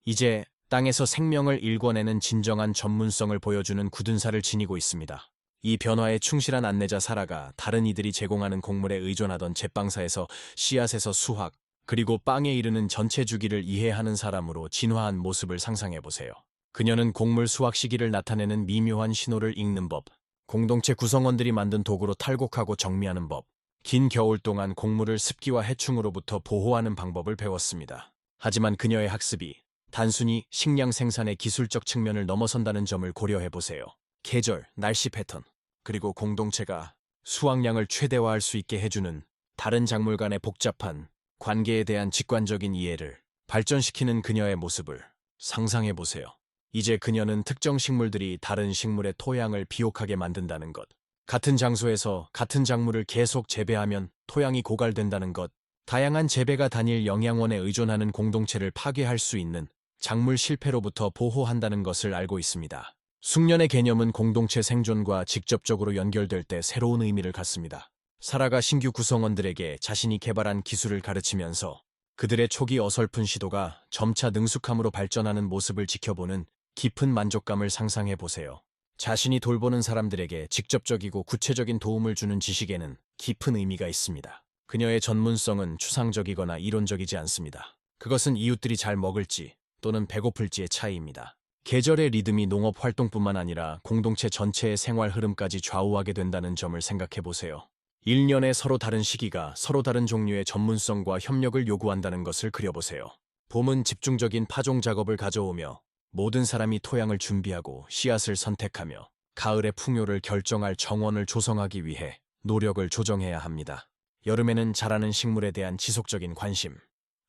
이제 땅에서 생명을 일궈내는 진정한 전문성을 보여주는 굳은 살을 지니고 있습니다. 이 변화에 충실한 안내자 사라가 다른 이들이 제공하는 곡물에 의존하던 제빵사에서 씨앗에서 수확, 그리고 빵에 이르는 전체 주기를 이해하는 사람으로 진화한 모습을 상상해보세요. 그녀는 곡물 수확 시기를 나타내는 미묘한 신호를 읽는 법, 공동체 구성원들이 만든 도구로 탈곡하고 정리하는 법, 긴 겨울 동안 곡물을 습기와 해충으로부터 보호하는 방법을 배웠습니다. 하지만 그녀의 학습이 단순히 식량 생산의 기술적 측면을 넘어선다는 점을 고려해보세요. 계절, 날씨 패턴, 그리고 공동체가 수확량을 최대화할 수 있게 해주는 다른 작물 간의 복잡한 관계에 대한 직관적인 이해를 발전시키는 그녀의 모습을 상상해보세요. 이제 그녀는 특정 식물들이 다른 식물의 토양을 비옥하게 만든다는 것, 같은 장소에서 같은 작물을 계속 재배하면 토양이 고갈된다는 것, 다양한 재배가 단일 영양원에 의존하는 공동체를 파괴할 수 있는 작물 실패로부터 보호한다는 것을 알고 있습니다. 숙련의 개념은 공동체 생존과 직접적으로 연결될 때 새로운 의미를 갖습니다. 사라가 신규 구성원들에게 자신이 개발한 기술을 가르치면서 그들의 초기 어설픈 시도가 점차 능숙함으로 발전하는 모습을 지켜보는 깊은 만족감을 상상해 보세요. 자신이 돌보는 사람들에게 직접적이고 구체적인 도움을 주는 지식에는 깊은 의미가 있습니다. 그녀의 전문성은 추상적이거나 이론적이지 않습니다. 그것은 이웃들이 잘 먹을지 또는 배고플지의 차이입니다. 계절의 리듬이 농업 활동뿐만 아니라 공동체 전체의 생활 흐름까지 좌우하게 된다는 점을 생각해 보세요. 1년에 서로 다른 시기가 서로 다른 종류의 전문성과 협력을 요구한다는 것을 그려보세요. 봄은 집중적인 파종 작업을 가져오며 모든 사람이 토양을 준비하고 씨앗을 선택하며 가을의 풍요를 결정할 정원을 조성하기 위해 노력을 조정해야 합니다. 여름에는 자라는 식물에 대한 지속적인 관심,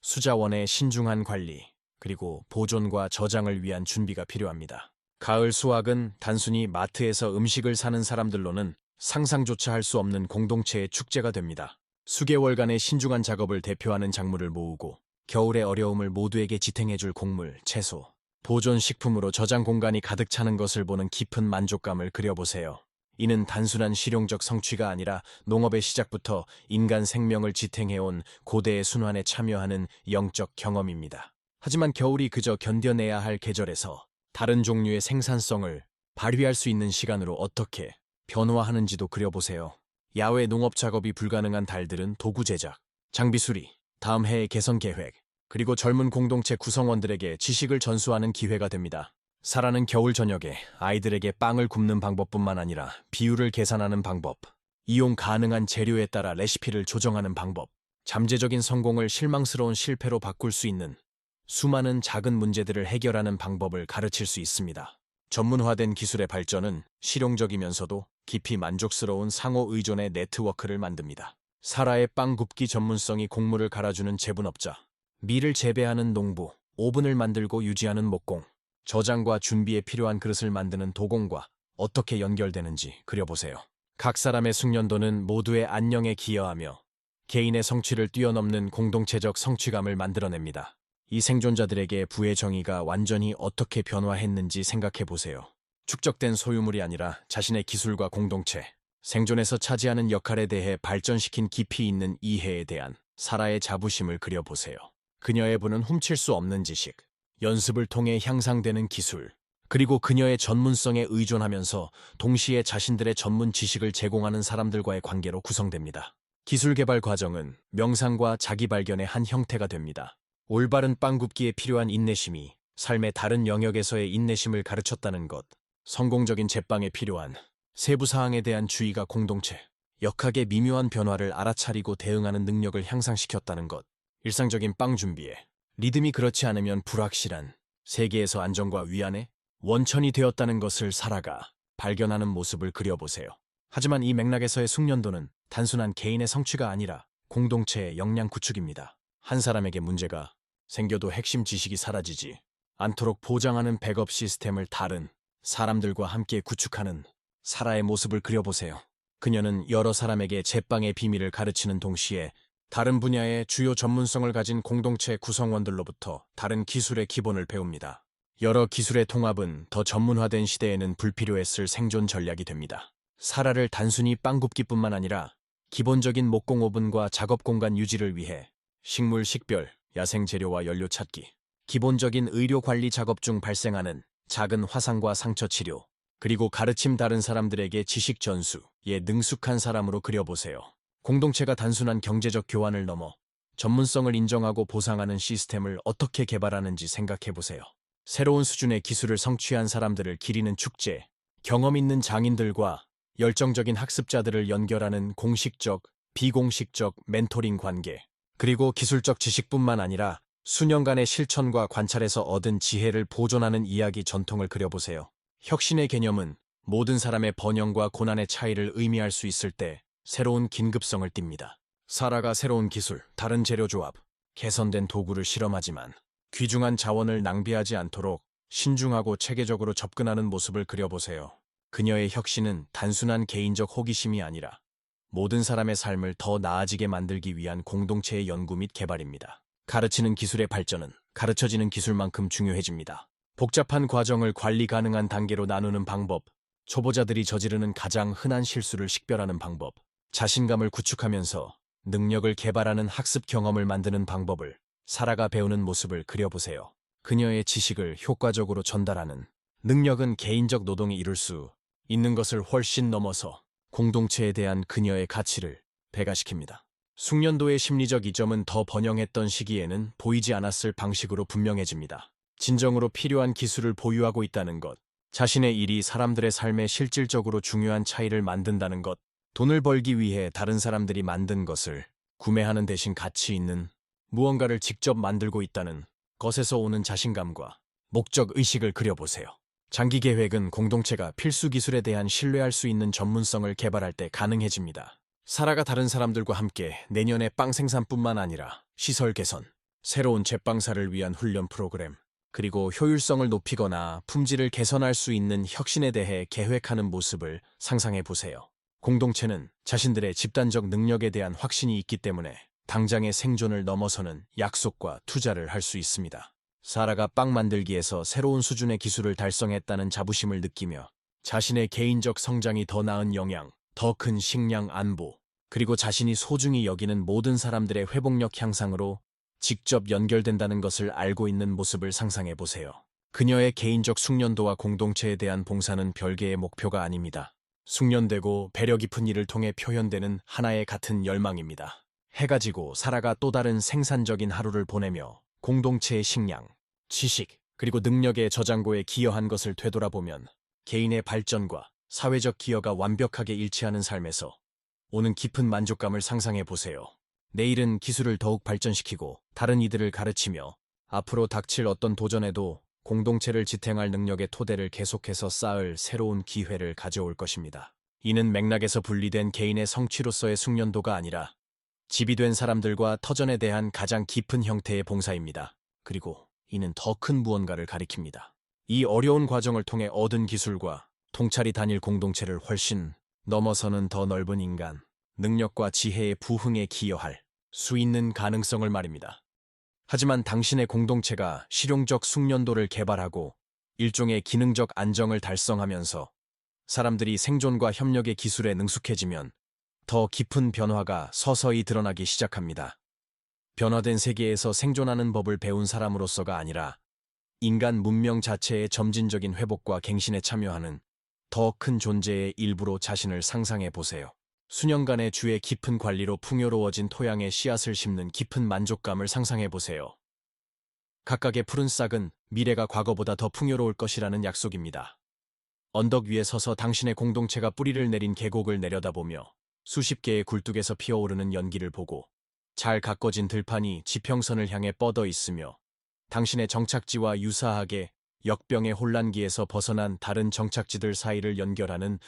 수자원의 신중한 관리, 그리고 보존과 저장을 위한 준비가 필요합니다. 가을 수확은 단순히 마트에서 음식을 사는 사람들로는 상상조차 할 수 없는 공동체의 축제가 됩니다. 수개월간의 신중한 작업을 대표하는 작물을 모으고 겨울의 어려움을 모두에게 지탱해줄 곡물, 채소, 보존 식품으로 저장 공간이 가득 차는 것을 보는 깊은 만족감을 그려보세요. 이는 단순한 실용적 성취가 아니라 농업의 시작부터 인간 생명을 지탱해온 고대의 순환에 참여하는 영적 경험입니다. 하지만 겨울이 그저 견뎌내야 할 계절에서 다른 종류의 생산성을 발휘할 수 있는 시간으로 어떻게 변화하는지도 그려보세요. 야외 농업 작업이 불가능한 달들은 도구 제작, 장비 수리, 다음 해의 개선 계획, 그리고 젊은 공동체 구성원들에게 지식을 전수하는 기회가 됩니다. 사라는 겨울 저녁에 아이들에게 빵을 굽는 방법뿐만 아니라 비율을 계산하는 방법, 이용 가능한 재료에 따라 레시피를 조정하는 방법, 잠재적인 성공을 실망스러운 실패로 바꿀 수 있는 수많은 작은 문제들을 해결하는 방법을 가르칠 수 있습니다. 전문화된 기술의 발전은 실용적이면서도 깊이 만족스러운 상호 의존의 네트워크를 만듭니다. 사라의 빵 굽기 전문성이 곡물을 갈아주는 제분업자, 밀을 재배하는 농부, 오븐을 만들고 유지하는 목공, 저장과 준비에 필요한 그릇을 만드는 도공과 어떻게 연결되는지 그려보세요. 각 사람의 숙련도는 모두의 안녕에 기여하며 개인의 성취를 뛰어넘는 공동체적 성취감을 만들어냅니다. 이 생존자들에게 부의 정의가 완전히 어떻게 변화했는지 생각해 보세요. 축적된 소유물이 아니라 자신의 기술과 공동체, 생존에서 차지하는 역할에 대해 발전시킨 깊이 있는 이해에 대한 사라의 자부심을 그려보세요. 그녀의 부는 훔칠 수 없는 지식, 연습을 통해 향상되는 기술, 그리고 그녀의 전문성에 의존하면서 동시에 자신들의 전문 지식을 제공하는 사람들과의 관계로 구성됩니다. 기술 개발 과정은 명상과 자기 발견의 한 형태가 됩니다. 올바른 빵 굽기에 필요한 인내심이 삶의 다른 영역에서의 인내심을 가르쳤다는 것, 성공적인 제빵에 필요한 세부 사항에 대한 주의가 공동체, 역학의 미묘한 변화를 알아차리고 대응하는 능력을 향상시켰다는 것, 일상적인 빵 준비에 리듬이 그렇지 않으면 불확실한 세계에서 안정과 위안의 원천이 되었다는 것을 사라가 발견하는 모습을 그려보세요. 하지만 이 맥락에서의 숙련도는 단순한 개인의 성취가 아니라 공동체의 역량 구축입니다. 한 사람에게 문제가 생겨도 핵심 지식이 사라지지 않도록 보장하는 백업 시스템을 다른 사람들과 함께 구축하는 사라의 모습을 그려보세요. 그녀는 여러 사람에게 제빵의 비밀을 가르치는 동시에 다른 분야의 주요 전문성을 가진 공동체 구성원들로부터 다른 기술의 기본을 배웁니다. 여러 기술의 통합은 더 전문화된 시대에는 불필요했을 생존 전략이 됩니다. 사라를 단순히 빵 굽기뿐만 아니라 기본적인 목공 오븐과 작업 공간 유지를 위해 식물 식별, 야생 재료와 연료 찾기, 기본적인 의료 관리 작업 중 발생하는 작은 화상과 상처 치료, 그리고 가르침 다른 사람들에게 지식 전수에 능숙한 사람으로 그려보세요. 공동체가 단순한 경제적 교환을 넘어 전문성을 인정하고 보상하는 시스템을 어떻게 개발하는지 생각해보세요. 새로운 수준의 기술을 성취한 사람들을 기리는 축제, 경험 있는 장인들과 열정적인 학습자들을 연결하는 공식적, 비공식적 멘토링 관계, 그리고 기술적 지식뿐만 아니라 수년간의 실천과 관찰에서 얻은 지혜를 보존하는 이야기 전통을 그려보세요. 혁신의 개념은 모든 사람의 번영과 고난의 차이를 의미할 수 있을 때 새로운 긴급성을 띱니다. 사라가 새로운 기술, 다른 재료 조합, 개선된 도구를 실험하지만 귀중한 자원을 낭비하지 않도록 신중하고 체계적으로 접근하는 모습을 그려보세요. 그녀의 혁신은 단순한 개인적 호기심이 아니라 모든 사람의 삶을 더 나아지게 만들기 위한 공동체의 연구 및 개발입니다. 가르치는 기술의 발전은 가르쳐지는 기술만큼 중요해집니다. 복잡한 과정을 관리 가능한 단계로 나누는 방법, 초보자들이 저지르는 가장 흔한 실수를 식별하는 방법, 자신감을 구축하면서 능력을 개발하는 학습 경험을 만드는 방법을 사라가 배우는 모습을 그려보세요. 그녀의 지식을 효과적으로 전달하는 능력은 개인적 노동이 이룰 수 있는 것을 훨씬 넘어서 공동체에 대한 그녀의 가치를 배가시킵니다. 숙련도의 심리적 이점은 더 번영했던 시기에는 보이지 않았을 방식으로 분명해집니다. 진정으로 필요한 기술을 보유하고 있다는 것, 자신의 일이 사람들의 삶에 실질적으로 중요한 차이를 만든다는 것, 돈을 벌기 위해 다른 사람들이 만든 것을 구매하는 대신 가치 있는 무언가를 직접 만들고 있다는 것에서 오는 자신감과 목적 의식을 그려보세요. 장기 계획은 공동체가 필수 기술에 대한 신뢰할 수 있는 전문성을 개발할 때 가능해집니다. 사라가 다른 사람들과 함께 내년에 빵 생산뿐만 아니라 시설 개선, 새로운 제빵사를 위한 훈련 프로그램, 그리고 효율성을 높이거나 품질을 개선할 수 있는 혁신에 대해 계획하는 모습을 상상해 보세요. 공동체는 자신들의 집단적 능력에 대한 확신이 있기 때문에 당장의 생존을 넘어서는 약속과 투자를 할 수 있습니다. 사라가 빵 만들기에서 새로운 수준의 기술을 달성했다는 자부심을 느끼며 자신의 개인적 성장이 더 나은 영향, 더 큰 식량 안보, 그리고 자신이 소중히 여기는 모든 사람들의 회복력 향상으로 직접 연결된다는 것을 알고 있는 모습을 상상해 보세요. 그녀의 개인적 숙련도와 공동체에 대한 봉사는 별개의 목표가 아닙니다. 숙련되고 배려 깊은 일을 통해 표현되는 하나의 같은 열망입니다. 해가 지고 사라가 또 다른 생산적인 하루를 보내며 공동체의 식량, 지식, 그리고 능력의 저장고에 기여한 것을 되돌아보면 개인의 발전과 사회적 기여가 완벽하게 일치하는 삶에서 오는 깊은 만족감을 상상해 보세요. 내일은 기술을 더욱 발전시키고 다른 이들을 가르치며 앞으로 닥칠 어떤 도전에도 공동체를 지탱할 능력의 토대를 계속해서 쌓을 새로운 기회를 가져올 것입니다. 이는 맥락에서 분리된 개인의 성취로서의 숙련도가 아니라 지비된 사람들과 터전에 대한 가장 깊은 형태의 봉사입니다. 그리고 이는 더 큰 무언가를 가리킵니다. 이 어려운 과정을 통해 얻은 기술과 통찰이 단일 공동체를 훨씬 넘어서는 더 넓은 인간, 능력과 지혜의 부흥에 기여할 수 있는 가능성을 말입니다. 하지만 당신의 공동체가 실용적 숙련도를 개발하고 일종의 기능적 안정을 달성하면서 사람들이 생존과 협력의 기술에 능숙해지면 더 깊은 변화가 서서히 드러나기 시작합니다. 변화된 세계에서 생존하는 법을 배운 사람으로서가 아니라 인간 문명 자체의 점진적인 회복과 갱신에 참여하는 더 큰 존재의 일부로 자신을 상상해 보세요. 수년간의 주의 깊은 관리로 풍요로워진 토양에 씨앗을 심는 깊은 만족감을 상상해 보세요. 각각의 푸른 싹은 미래가 과거보다 더 풍요로울 것이라는 약속입니다. 언덕 위에 서서 당신의 공동체가 뿌리를 내린 계곡을 내려다보며 수십 개의 굴뚝에서 피어오르는 연기를 보고 잘 가꿔진 들판이 지평선을 향해 뻗어 있으며 당신의 정착지와 유사하게 역병의 혼란기에서 벗어난 다른 정착지들 사이를 연결하는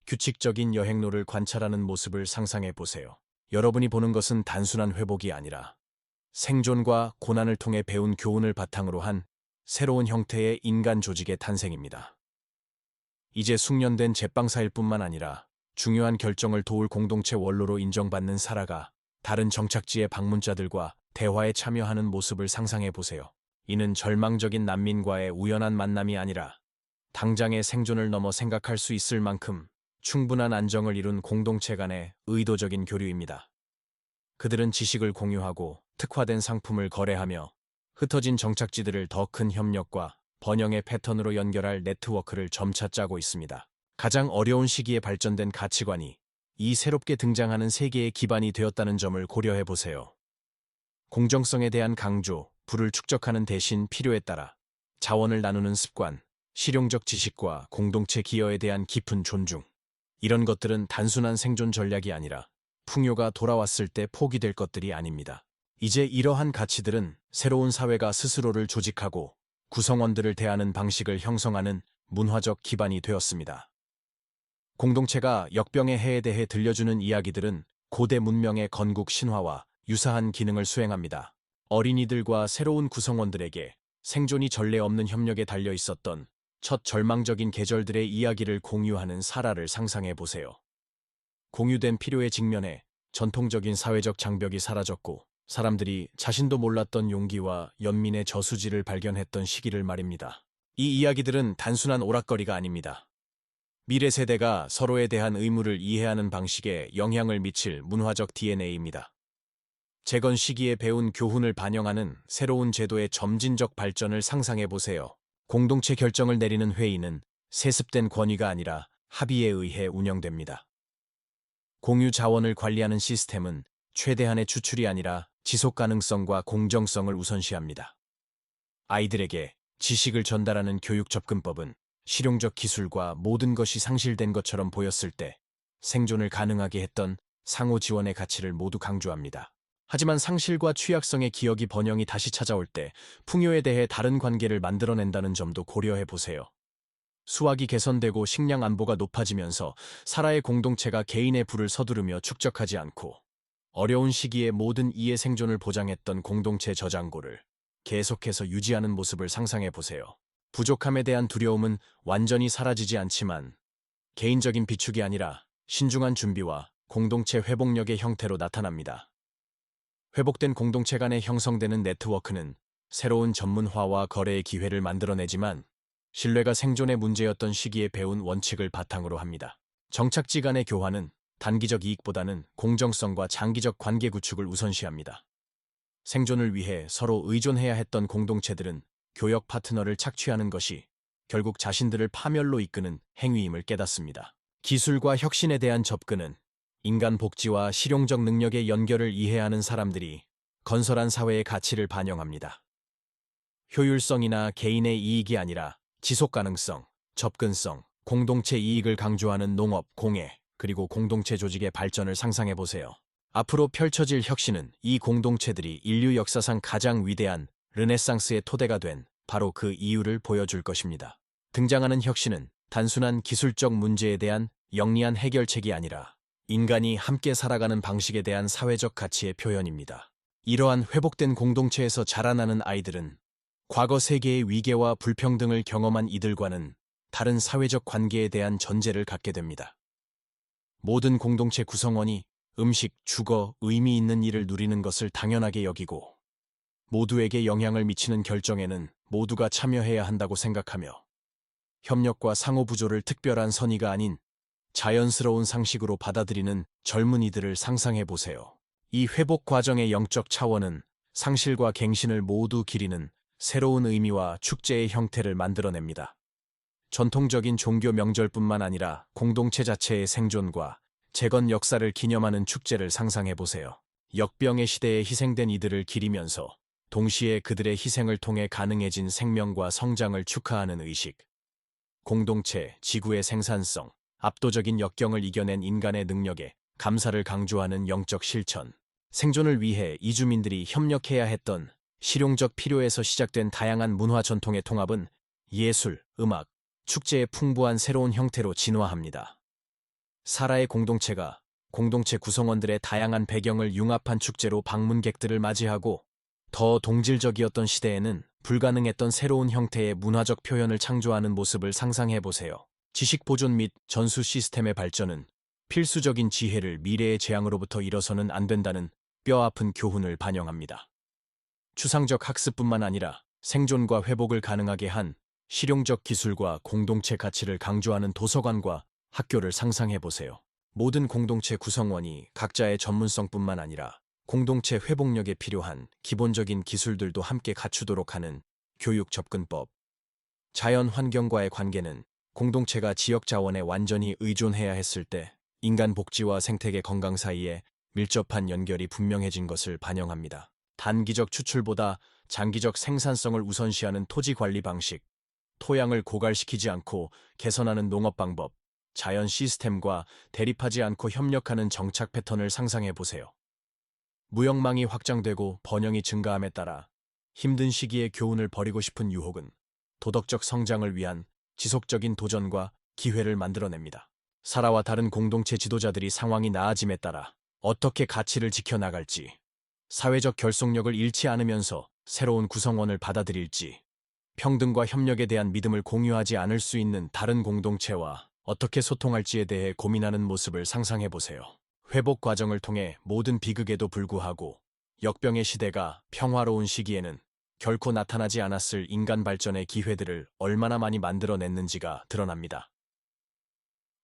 규칙적인 여행로를 관찰하는 모습을 상상해 보세요. 여러분이 보는 것은 단순한 회복이 아니라 생존과 고난을 통해 배운 교훈을 바탕으로 한 새로운 형태의 인간 조직의 탄생입니다. 이제 숙련된 제빵사일 뿐만 아니라 중요한 결정을 도울 공동체 원로로 인정받는 사라가 다른 정착지의 방문자들과 대화에 참여하는 모습을 상상해 보세요. 이는 절망적인 난민과의 우연한 만남이 아니라 당장의 생존을 넘어 생각할 수 있을 만큼 충분한 안정을 이룬 공동체 간의 의도적인 교류입니다. 그들은 지식을 공유하고 특화된 상품을 거래하며 흩어진 정착지들을 더 큰 협력과 번영의 패턴으로 연결할 네트워크를 점차 짜고 있습니다. 가장 어려운 시기에 발전된 가치관이 이 새롭게 등장하는 세계의 기반이 되었다는 점을 고려해 보세요. 공정성에 대한 강조, 부를 축적하는 대신 필요에 따라 자원을 나누는 습관, 실용적 지식과 공동체 기여에 대한 깊은 존중. 이런 것들은 단순한 생존 전략이 아니라 풍요가 돌아왔을 때 포기될 것들이 아닙니다. 이제 이러한 가치들은 새로운 사회가 스스로를 조직하고 구성원들을 대하는 방식을 형성하는 문화적 기반이 되었습니다. 공동체가 역병의 해에 대해 들려주는 이야기들은 고대 문명의 건국 신화와 유사한 기능을 수행합니다. 어린이들과 새로운 구성원들에게 생존이 전례 없는 협력에 달려 있었던 첫 절망적인 계절들의 이야기를 공유하는 사라를 상상해 보세요. 공유된 필요에 직면해 전통적인 사회적 장벽이 사라졌고 사람들이 자신도 몰랐던 용기와 연민의 저수지를 발견했던 시기를 말입니다. 이 이야기들은 단순한 오락거리가 아닙니다. 미래 세대가 서로에 대한 의무를 이해하는 방식에 영향을 미칠 문화적 DNA입니다. 재건 시기에 배운 교훈을 반영하는 새로운 제도의 점진적 발전을 상상해 보세요. 공동체 결정을 내리는 회의는 세습된 권위가 아니라 합의에 의해 운영됩니다. 공유 자원을 관리하는 시스템은 최대한의 추출이 아니라 지속 가능성과 공정성을 우선시합니다. 아이들에게 지식을 전달하는 교육 접근법은 실용적 기술과 모든 것이 상실된 것처럼 보였을 때 생존을 가능하게 했던 상호 지원의 가치를 모두 강조합니다. 하지만 상실과 취약성의 기억이 번영이 다시 찾아올 때 풍요에 대해 다른 관계를 만들어낸다는 점도 고려해 보세요. 수확이 개선되고 식량 안보가 높아지면서 사라의 공동체가 개인의 부를 서두르며 축적하지 않고 어려운 시기에 모든 이의 생존을 보장했던 공동체 저장고를 계속해서 유지하는 모습을 상상해 보세요. 부족함에 대한 두려움은 완전히 사라지지 않지만 개인적인 비축이 아니라 신중한 준비와 공동체 회복력의 형태로 나타납니다. 회복된 공동체 간에 형성되는 네트워크는 새로운 전문화와 거래의 기회를 만들어내지만 신뢰가 생존의 문제였던 시기에 배운 원칙을 바탕으로 합니다. 정착지 간의 교환은 단기적 이익보다는 공정성과 장기적 관계 구축을 우선시합니다. 생존을 위해 서로 의존해야 했던 공동체들은 교역 파트너를 착취하는 것이 결국 자신들을 파멸로 이끄는 행위임을 깨닫습니다. 기술과 혁신에 대한 접근은 인간 복지와 실용적 능력의 연결을 이해하는 사람들이 건설한 사회의 가치를 반영합니다. 효율성이나 개인의 이익이 아니라 지속 가능성, 접근성, 공동체 이익을 강조하는 농업, 공예, 그리고 공동체 조직의 발전을 상상해 보세요. 앞으로 펼쳐질 혁신은 이 공동체들이 인류 역사상 가장 위대한 르네상스의 토대가 된 바로 그 이유를 보여줄 것입니다. 등장하는 혁신은 단순한 기술적 문제에 대한 영리한 해결책이 아니라 인간이 함께 살아가는 방식에 대한 사회적 가치의 표현입니다. 이러한 회복된 공동체에서 자라나는 아이들은 과거 세계의 위계와 불평등을 경험한 이들과는 다른 사회적 관계에 대한 전제를 갖게 됩니다. 모든 공동체 구성원이 음식, 주거, 의미 있는 일을 누리는 것을 당연하게 여기고 모두에게 영향을 미치는 결정에는 모두가 참여해야 한다고 생각하며 협력과 상호부조를 특별한 선의가 아닌 자연스러운 상식으로 받아들이는 젊은이들을 상상해 보세요. 이 회복 과정의 영적 차원은 상실과 갱신을 모두 기리는 새로운 의미와 축제의 형태를 만들어냅니다. 전통적인 종교 명절뿐만 아니라 공동체 자체의 생존과 재건 역사를 기념하는 축제를 상상해 보세요. 역병의 시대에 희생된 이들을 기리면서 동시에 그들의 희생을 통해 가능해진 생명과 성장을 축하하는 의식. 공동체, 지구의 생산성, 압도적인 역경을 이겨낸 인간의 능력에 감사를 강조하는 영적 실천. 생존을 위해 이주민들이 협력해야 했던 실용적 필요에서 시작된 다양한 문화 전통의 통합은 예술, 음악, 축제의 풍부한 새로운 형태로 진화합니다. 사라의 공동체가 공동체 구성원들의 다양한 배경을 융합한 축제로 방문객들을 맞이하고 더 동질적이었던 시대에는 불가능했던 새로운 형태의 문화적 표현을 창조하는 모습을 상상해 보세요. 지식 보존 및 전수 시스템의 발전은 필수적인 지혜를 미래의 재앙으로부터 잃어서는 안 된다는 뼈아픈 교훈을 반영합니다. 추상적 학습뿐만 아니라 생존과 회복을 가능하게 한 실용적 기술과 공동체 가치를 강조하는 도서관과 학교를 상상해 보세요. 모든 공동체 구성원이 각자의 전문성뿐만 아니라 공동체 회복력에 필요한 기본적인 기술들도 함께 갖추도록 하는 교육 접근법. 자연 환경과의 관계는 공동체가 지역 자원에 완전히 의존해야 했을 때 인간 복지와 생태계 건강 사이에 밀접한 연결이 분명해진 것을 반영합니다. 단기적 추출보다 장기적 생산성을 우선시하는 토지 관리 방식, 토양을 고갈시키지 않고 개선하는 농업 방법, 자연 시스템과 대립하지 않고 협력하는 정착 패턴을 상상해 보세요. 무역망이 확장되고 번영이 증가함에 따라 힘든 시기에 교훈을 버리고 싶은 유혹은 도덕적 성장을 위한 지속적인 도전과 기회를 만들어냅니다. 사라와 다른 공동체 지도자들이 상황이 나아짐에 따라 어떻게 가치를 지켜나갈지, 사회적 결속력을 잃지 않으면서 새로운 구성원을 받아들일지, 평등과 협력에 대한 믿음을 공유하지 않을 수 있는 다른 공동체와 어떻게 소통할지에 대해 고민하는 모습을 상상해 보세요. 회복 과정을 통해 모든 비극에도 불구하고 역병의 시대가 평화로운 시기에는 결코 나타나지 않았을 인간 발전의 기회들을 얼마나 많이 만들어냈는지가 드러납니다.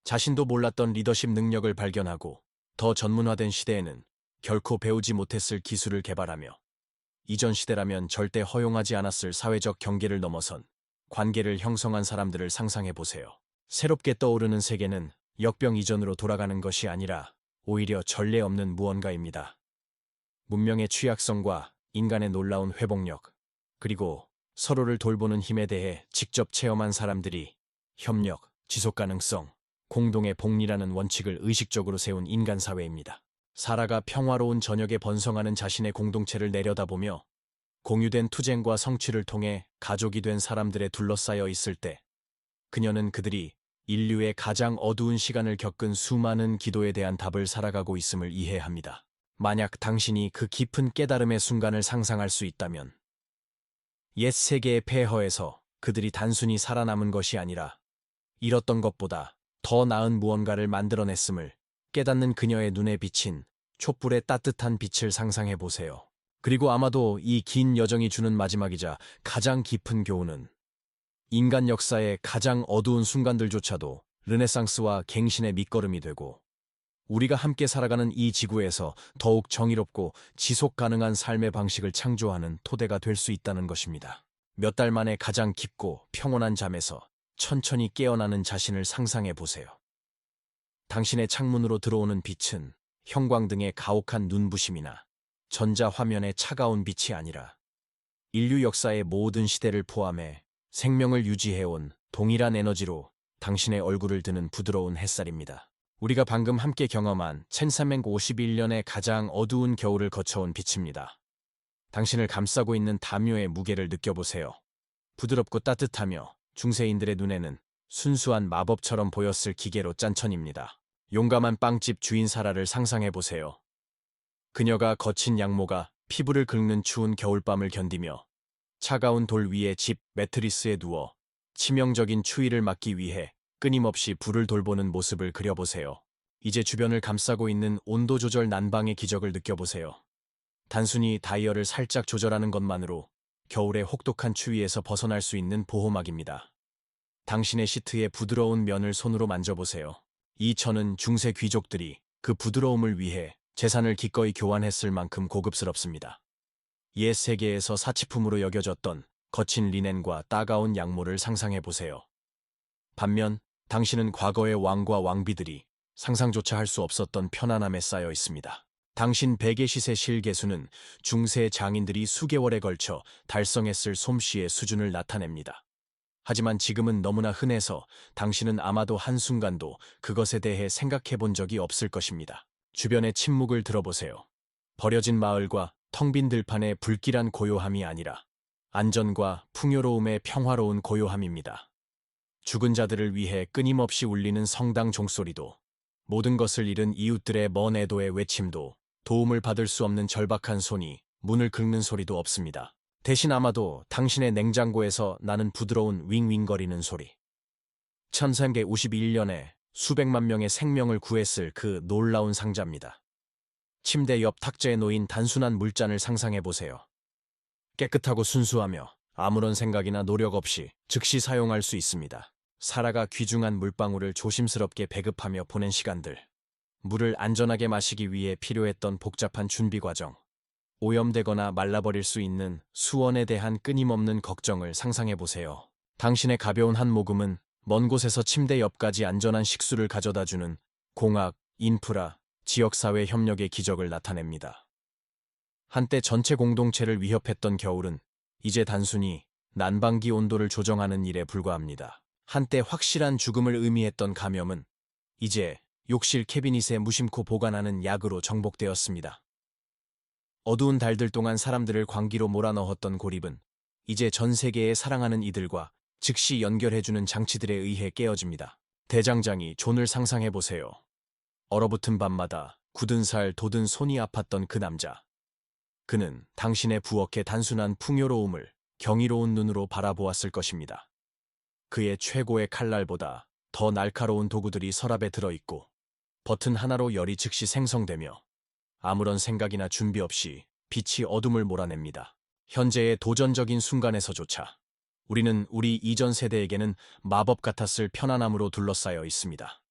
자신도 몰랐던 리더십 능력을 발견하고 더 전문화된 시대에는 결코 배우지 못했을 기술을 개발하며 이전 시대라면 절대 허용하지 않았을 사회적 경계를 넘어선 관계를 형성한 사람들을 상상해 보세요. 새롭게 떠오르는 세계는 역병 이전으로 돌아가는 것이 아니라 오히려 전례 없는 무언가입니다. 문명의 취약성과 인간의 놀라운 회복력, 그리고 서로를 돌보는 힘에 대해 직접 체험한 사람들이 협력, 지속가능성, 공동의 복리라는 원칙을 의식적으로 세운 인간 사회입니다. 사라가 평화로운 저녁에 번성하는 자신의 공동체를 내려다보며 공유된 투쟁과 성취를 통해 가족이 된 사람들에 둘러싸여 있을 때 그녀는 그들이 인류의 가장 어두운 시간을 겪은 수많은 기도에 대한 답을 살아가고 있음을 이해합니다. 만약 당신이 그 깊은 깨달음의 순간을 상상할 수 있다면 옛 세계의 폐허에서 그들이 단순히 살아남은 것이 아니라 잃었던 것보다 더 나은 무언가를 만들어냈음을 깨닫는 그녀의 눈에 비친 촛불의 따뜻한 빛을 상상해 보세요. 그리고 아마도 이 긴 여정이 주는 마지막이자 가장 깊은 교훈은 인간 역사의 가장 어두운 순간들조차도 르네상스와 갱신의 밑거름이 되고 우리가 함께 살아가는 이 지구에서 더욱 정의롭고 지속 가능한 삶의 방식을 창조하는 토대가 될 수 있다는 것입니다. 몇 달 만에 가장 깊고 평온한 잠에서 천천히 깨어나는 자신을 상상해 보세요. 당신의 창문으로 들어오는 빛은 형광등의 가혹한 눈부심이나 전자화면의 차가운 빛이 아니라 인류 역사의 모든 시대를 포함해 생명을 유지해온 동일한 에너지로 당신의 얼굴을 드는 부드러운 햇살입니다. 우리가 방금 함께 경험한 1351년의 가장 어두운 겨울을 거쳐온 빛입니다. 당신을 감싸고 있는 담요의 무게를 느껴보세요. 부드럽고 따뜻하며 중세인들의 눈에는 순수한 마법처럼 보였을 기계로 짠 천입니다. 용감한 빵집 주인 사라를 상상해보세요. 그녀가 거친 양모가 피부를 긁는 추운 겨울밤을 견디며 차가운 돌 위에 집 매트리스에 누워 치명적인 추위를 막기 위해 끊임없이 불을 돌보는 모습을 그려보세요. 이제 주변을 감싸고 있는 온도 조절 난방의 기적을 느껴보세요. 단순히 다이얼을 살짝 조절하는 것만으로 겨울의 혹독한 추위에서 벗어날 수 있는 보호막입니다. 당신의 시트의 부드러운 면을 손으로 만져보세요. 이 천은 중세 귀족들이 그 부드러움을 위해 재산을 기꺼이 교환했을 만큼 고급스럽습니다. 옛 세계에서 사치품으로 여겨졌던 거친 리넨과 따가운 양모를 상상해 보세요. 반면 당신은 과거의 왕과 왕비들이 상상조차 할 수 없었던 편안함에 쌓여 있습니다. 당신 베개 시세 실개수는 중세 장인들이 수개월에 걸쳐 달성했을 솜씨의 수준을 나타냅니다. 하지만 지금은 너무나 흔해서 당신은 아마도 한순간도 그것에 대해 생각해 본 적이 없을 것입니다. 주변의 침묵을 들어보세요. 버려진 마을과 텅 빈 들판의 불길한 고요함이 아니라 안전과 풍요로움의 평화로운 고요함입니다. 죽은 자들을 위해 끊임없이 울리는 성당 종소리도, 모든 것을 잃은 이웃들의 먼 애도의 외침도, 도움을 받을 수 없는 절박한 손이 문을 긁는 소리도 없습니다. 대신 아마도 당신의 냉장고에서 나는 부드러운 윙윙거리는 소리. 1351년에 수백만 명의 생명을 구했을 그 놀라운 상자입니다. 침대 옆 탁자에 놓인 단순한 물잔을 상상해 보세요. 깨끗하고 순수하며 아무런 생각이나 노력 없이 즉시 사용할 수 있습니다. 사라가 귀중한 물방울을 조심스럽게 배급하며 보낸 시간들. 물을 안전하게 마시기 위해 필요했던 복잡한 준비 과정. 오염되거나 말라버릴 수 있는 수원에 대한 끊임없는 걱정을 상상해 보세요. 당신의 가벼운 한 모금은 먼 곳에서 침대 옆까지 안전한 식수를 가져다주는 공학, 인프라, 지역사회 협력의 기적을 나타냅니다. 한때 전체 공동체를 위협했던 겨울은 이제 단순히 난방기 온도를 조정하는 일에 불과합니다. 한때 확실한 죽음을 의미했던 감염은 이제 욕실 캐비닛에 무심코 보관하는 약으로 정복되었습니다. 어두운 달들 동안 사람들을 광기로 몰아넣었던 고립은 이제 전 세계에 사랑하는 이들과 즉시 연결해주는 장치들에 의해 깨어집니다. 대장장이 존을 상상해보세요. 얼어붙은 밤마다 굳은 살 돋은 손이 아팠던 그 남자. 그는 당신의 부엌의 단순한 풍요로움을 경이로운 눈으로 바라보았을 것입니다. 그의 최고의 칼날보다 더 날카로운 도구들이 서랍에 들어있고 버튼 하나로 열이 즉시 생성되며 아무런 생각이나 준비 없이 빛이 어둠을 몰아냅니다. 현재의 도전적인 순간에서조차 우리는 우리 이전 세대에게는 마법 같았을 편안함으로 둘러싸여 있습니다.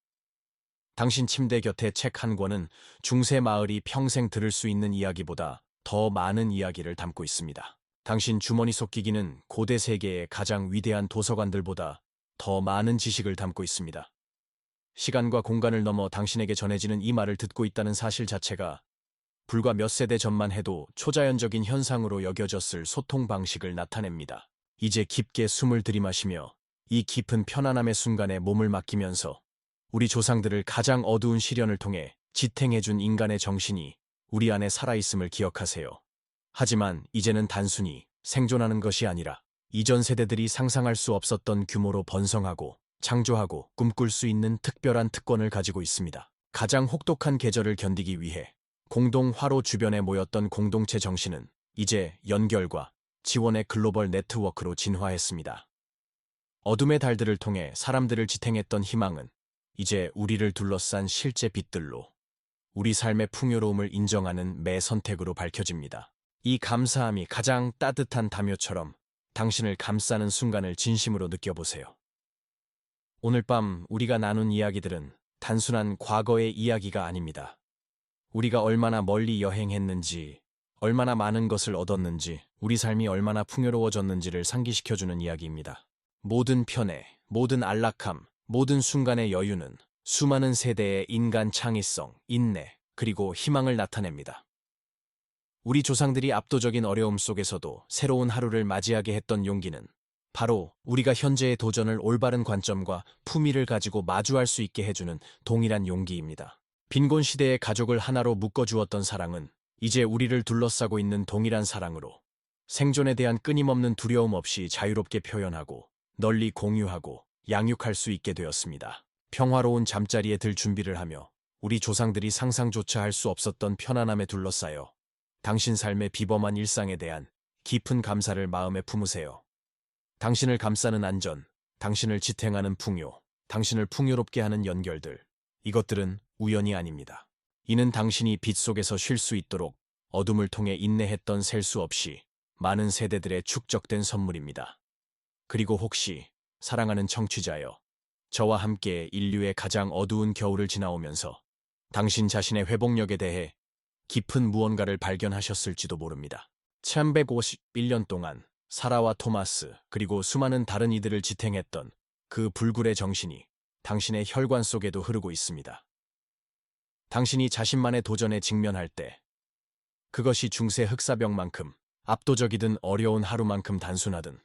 당신 침대 곁에 책 한 권은 중세 마을이 평생 들을 수 있는 이야기보다 더 많은 이야기를 담고 있습니다. 당신 주머니 속 기기는 고대 세계의 가장 위대한 도서관들보다 더 많은 지식을 담고 있습니다. 시간과 공간을 넘어 당신에게 전해지는 이 말을 듣고 있다는 사실 자체가 불과 몇 세대 전만 해도 초자연적인 현상으로 여겨졌을 소통 방식을 나타냅니다. 이제 깊게 숨을 들이마시며 이 깊은 편안함의 순간에 몸을 맡기면서 우리 조상들을 가장 어두운 시련을 통해 지탱해준 인간의 정신이 우리 안에 살아있음을 기억하세요. 하지만 이제는 단순히 생존하는 것이 아니라 이전 세대들이 상상할 수 없었던 규모로 번성하고 창조하고 꿈꿀 수 있는 특별한 특권을 가지고 있습니다. 가장 혹독한 계절을 견디기 위해 공동 화로 주변에 모였던 공동체 정신은 이제 연결과 지원의 글로벌 네트워크로 진화했습니다. 어둠의 달들을 통해 사람들을 지탱했던 희망은 이제 우리를 둘러싼 실제 빛들로 우리 삶의 풍요로움을 인정하는 매 선택으로 밝혀집니다. 이 감사함이 가장 따뜻한 담요처럼 당신을 감싸는 순간을 진심으로 느껴보세요. 오늘 밤 우리가 나눈 이야기들은 단순한 과거의 이야기가 아닙니다. 우리가 얼마나 멀리 여행했는지, 얼마나 많은 것을 얻었는지, 우리 삶이 얼마나 풍요로워졌는지를 상기시켜주는 이야기입니다. 모든 편애, 모든 안락함, 모든 순간의 여유는 수많은 세대의 인간 창의성, 인내, 그리고 희망을 나타냅니다. 우리 조상들이 압도적인 어려움 속에서도 새로운 하루를 맞이하게 했던 용기는 바로 우리가 현재의 도전을 올바른 관점과 품위를 가지고 마주할 수 있게 해주는 동일한 용기입니다. 빈곤 시대의 가족을 하나로 묶어주었던 사랑은 이제 우리를 둘러싸고 있는 동일한 사랑으로 생존에 대한 끊임없는 두려움 없이 자유롭게 표현하고 널리 공유하고 양육할 수 있게 되었습니다. 평화로운 잠자리에 들 준비를 하며 우리 조상들이 상상조차 할 수 없었던 편안함에 둘러싸여 당신 삶의 비범한 일상에 대한 깊은 감사를 마음에 품으세요. 당신을 감싸는 안전, 당신을 지탱하는 풍요, 당신을 풍요롭게 하는 연결들, 이것들은 우연이 아닙니다. 이는 당신이 빛 속에서 쉴 수 있도록 어둠을 통해 인내했던 셀 수 없이 많은 세대들의 축적된 선물입니다. 그리고 혹시 사랑하는 청취자여, 저와 함께 인류의 가장 어두운 겨울을 지나오면서 당신 자신의 회복력에 대해 깊은 무언가를 발견하셨을지도 모릅니다. 1151년 동안 사라와 토마스, 그리고 수많은 다른 이들을 지탱했던 그 불굴의 정신이 당신의 혈관 속에도 흐르고 있습니다. 당신이 자신만의 도전에 직면할 때, 그것이 중세 흑사병만큼 압도적이든 어려운 하루만큼 단순하든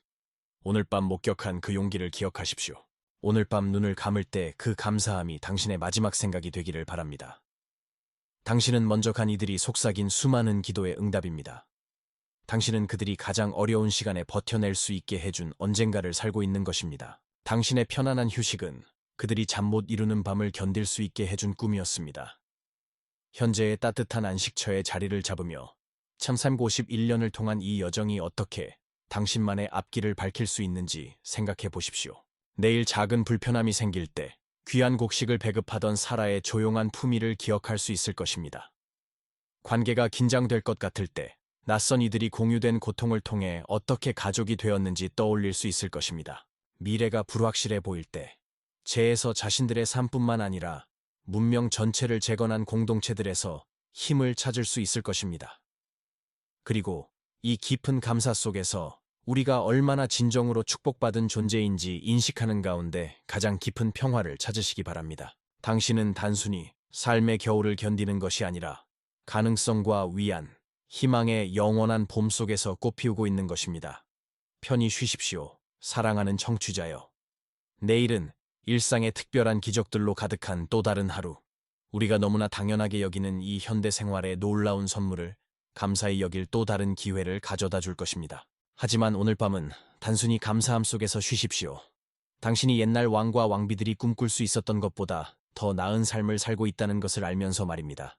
오늘 밤 목격한 그 용기를 기억하십시오. 오늘 밤 눈을 감을 때 그 감사함이 당신의 마지막 생각이 되기를 바랍니다. 당신은 먼저 간 이들이 속삭인 수많은 기도의 응답입니다. 당신은 그들이 가장 어려운 시간에 버텨낼 수 있게 해준 언젠가를 살고 있는 것입니다. 당신의 편안한 휴식은 그들이 잠 못 이루는 밤을 견딜 수 있게 해준 꿈이었습니다. 현재의 따뜻한 안식처에 자리를 잡으며 참 351년을 통한 이 여정이 어떻게 당신만의 앞길을 밝힐 수 있는지 생각해 보십시오. 내일 작은 불편함이 생길 때 귀한 곡식을 배급하던 사라의 조용한 품위를 기억할 수 있을 것입니다. 관계가 긴장될 것 같을 때 낯선 이들이 공유된 고통을 통해 어떻게 가족이 되었는지 떠올릴 수 있을 것입니다. 미래가 불확실해 보일 때 재에서 자신들의 삶뿐만 아니라 문명 전체를 재건한 공동체들에서 힘을 찾을 수 있을 것입니다. 그리고 이 깊은 감사 속에서 우리가 얼마나 진정으로 축복받은 존재인지 인식하는 가운데 가장 깊은 평화를 찾으시기 바랍니다. 당신은 단순히 삶의 겨울을 견디는 것이 아니라 가능성과 위안, 희망의 영원한 봄 속에서 꽃피우고 있는 것입니다. 편히 쉬십시오, 사랑하는 청취자여. 내일은 일상의 특별한 기적들로 가득한 또 다른 하루. 우리가 너무나 당연하게 여기는 이 현대 생활의 놀라운 선물을 감사히 여길 또 다른 기회를 가져다 줄 것입니다. 하지만 오늘 밤은 단순히 감사함 속에서 쉬십시오. 당신이 옛날 왕과 왕비들이 꿈꿀 수 있었던 것보다 더 나은 삶을 살고 있다는 것을 알면서 말입니다.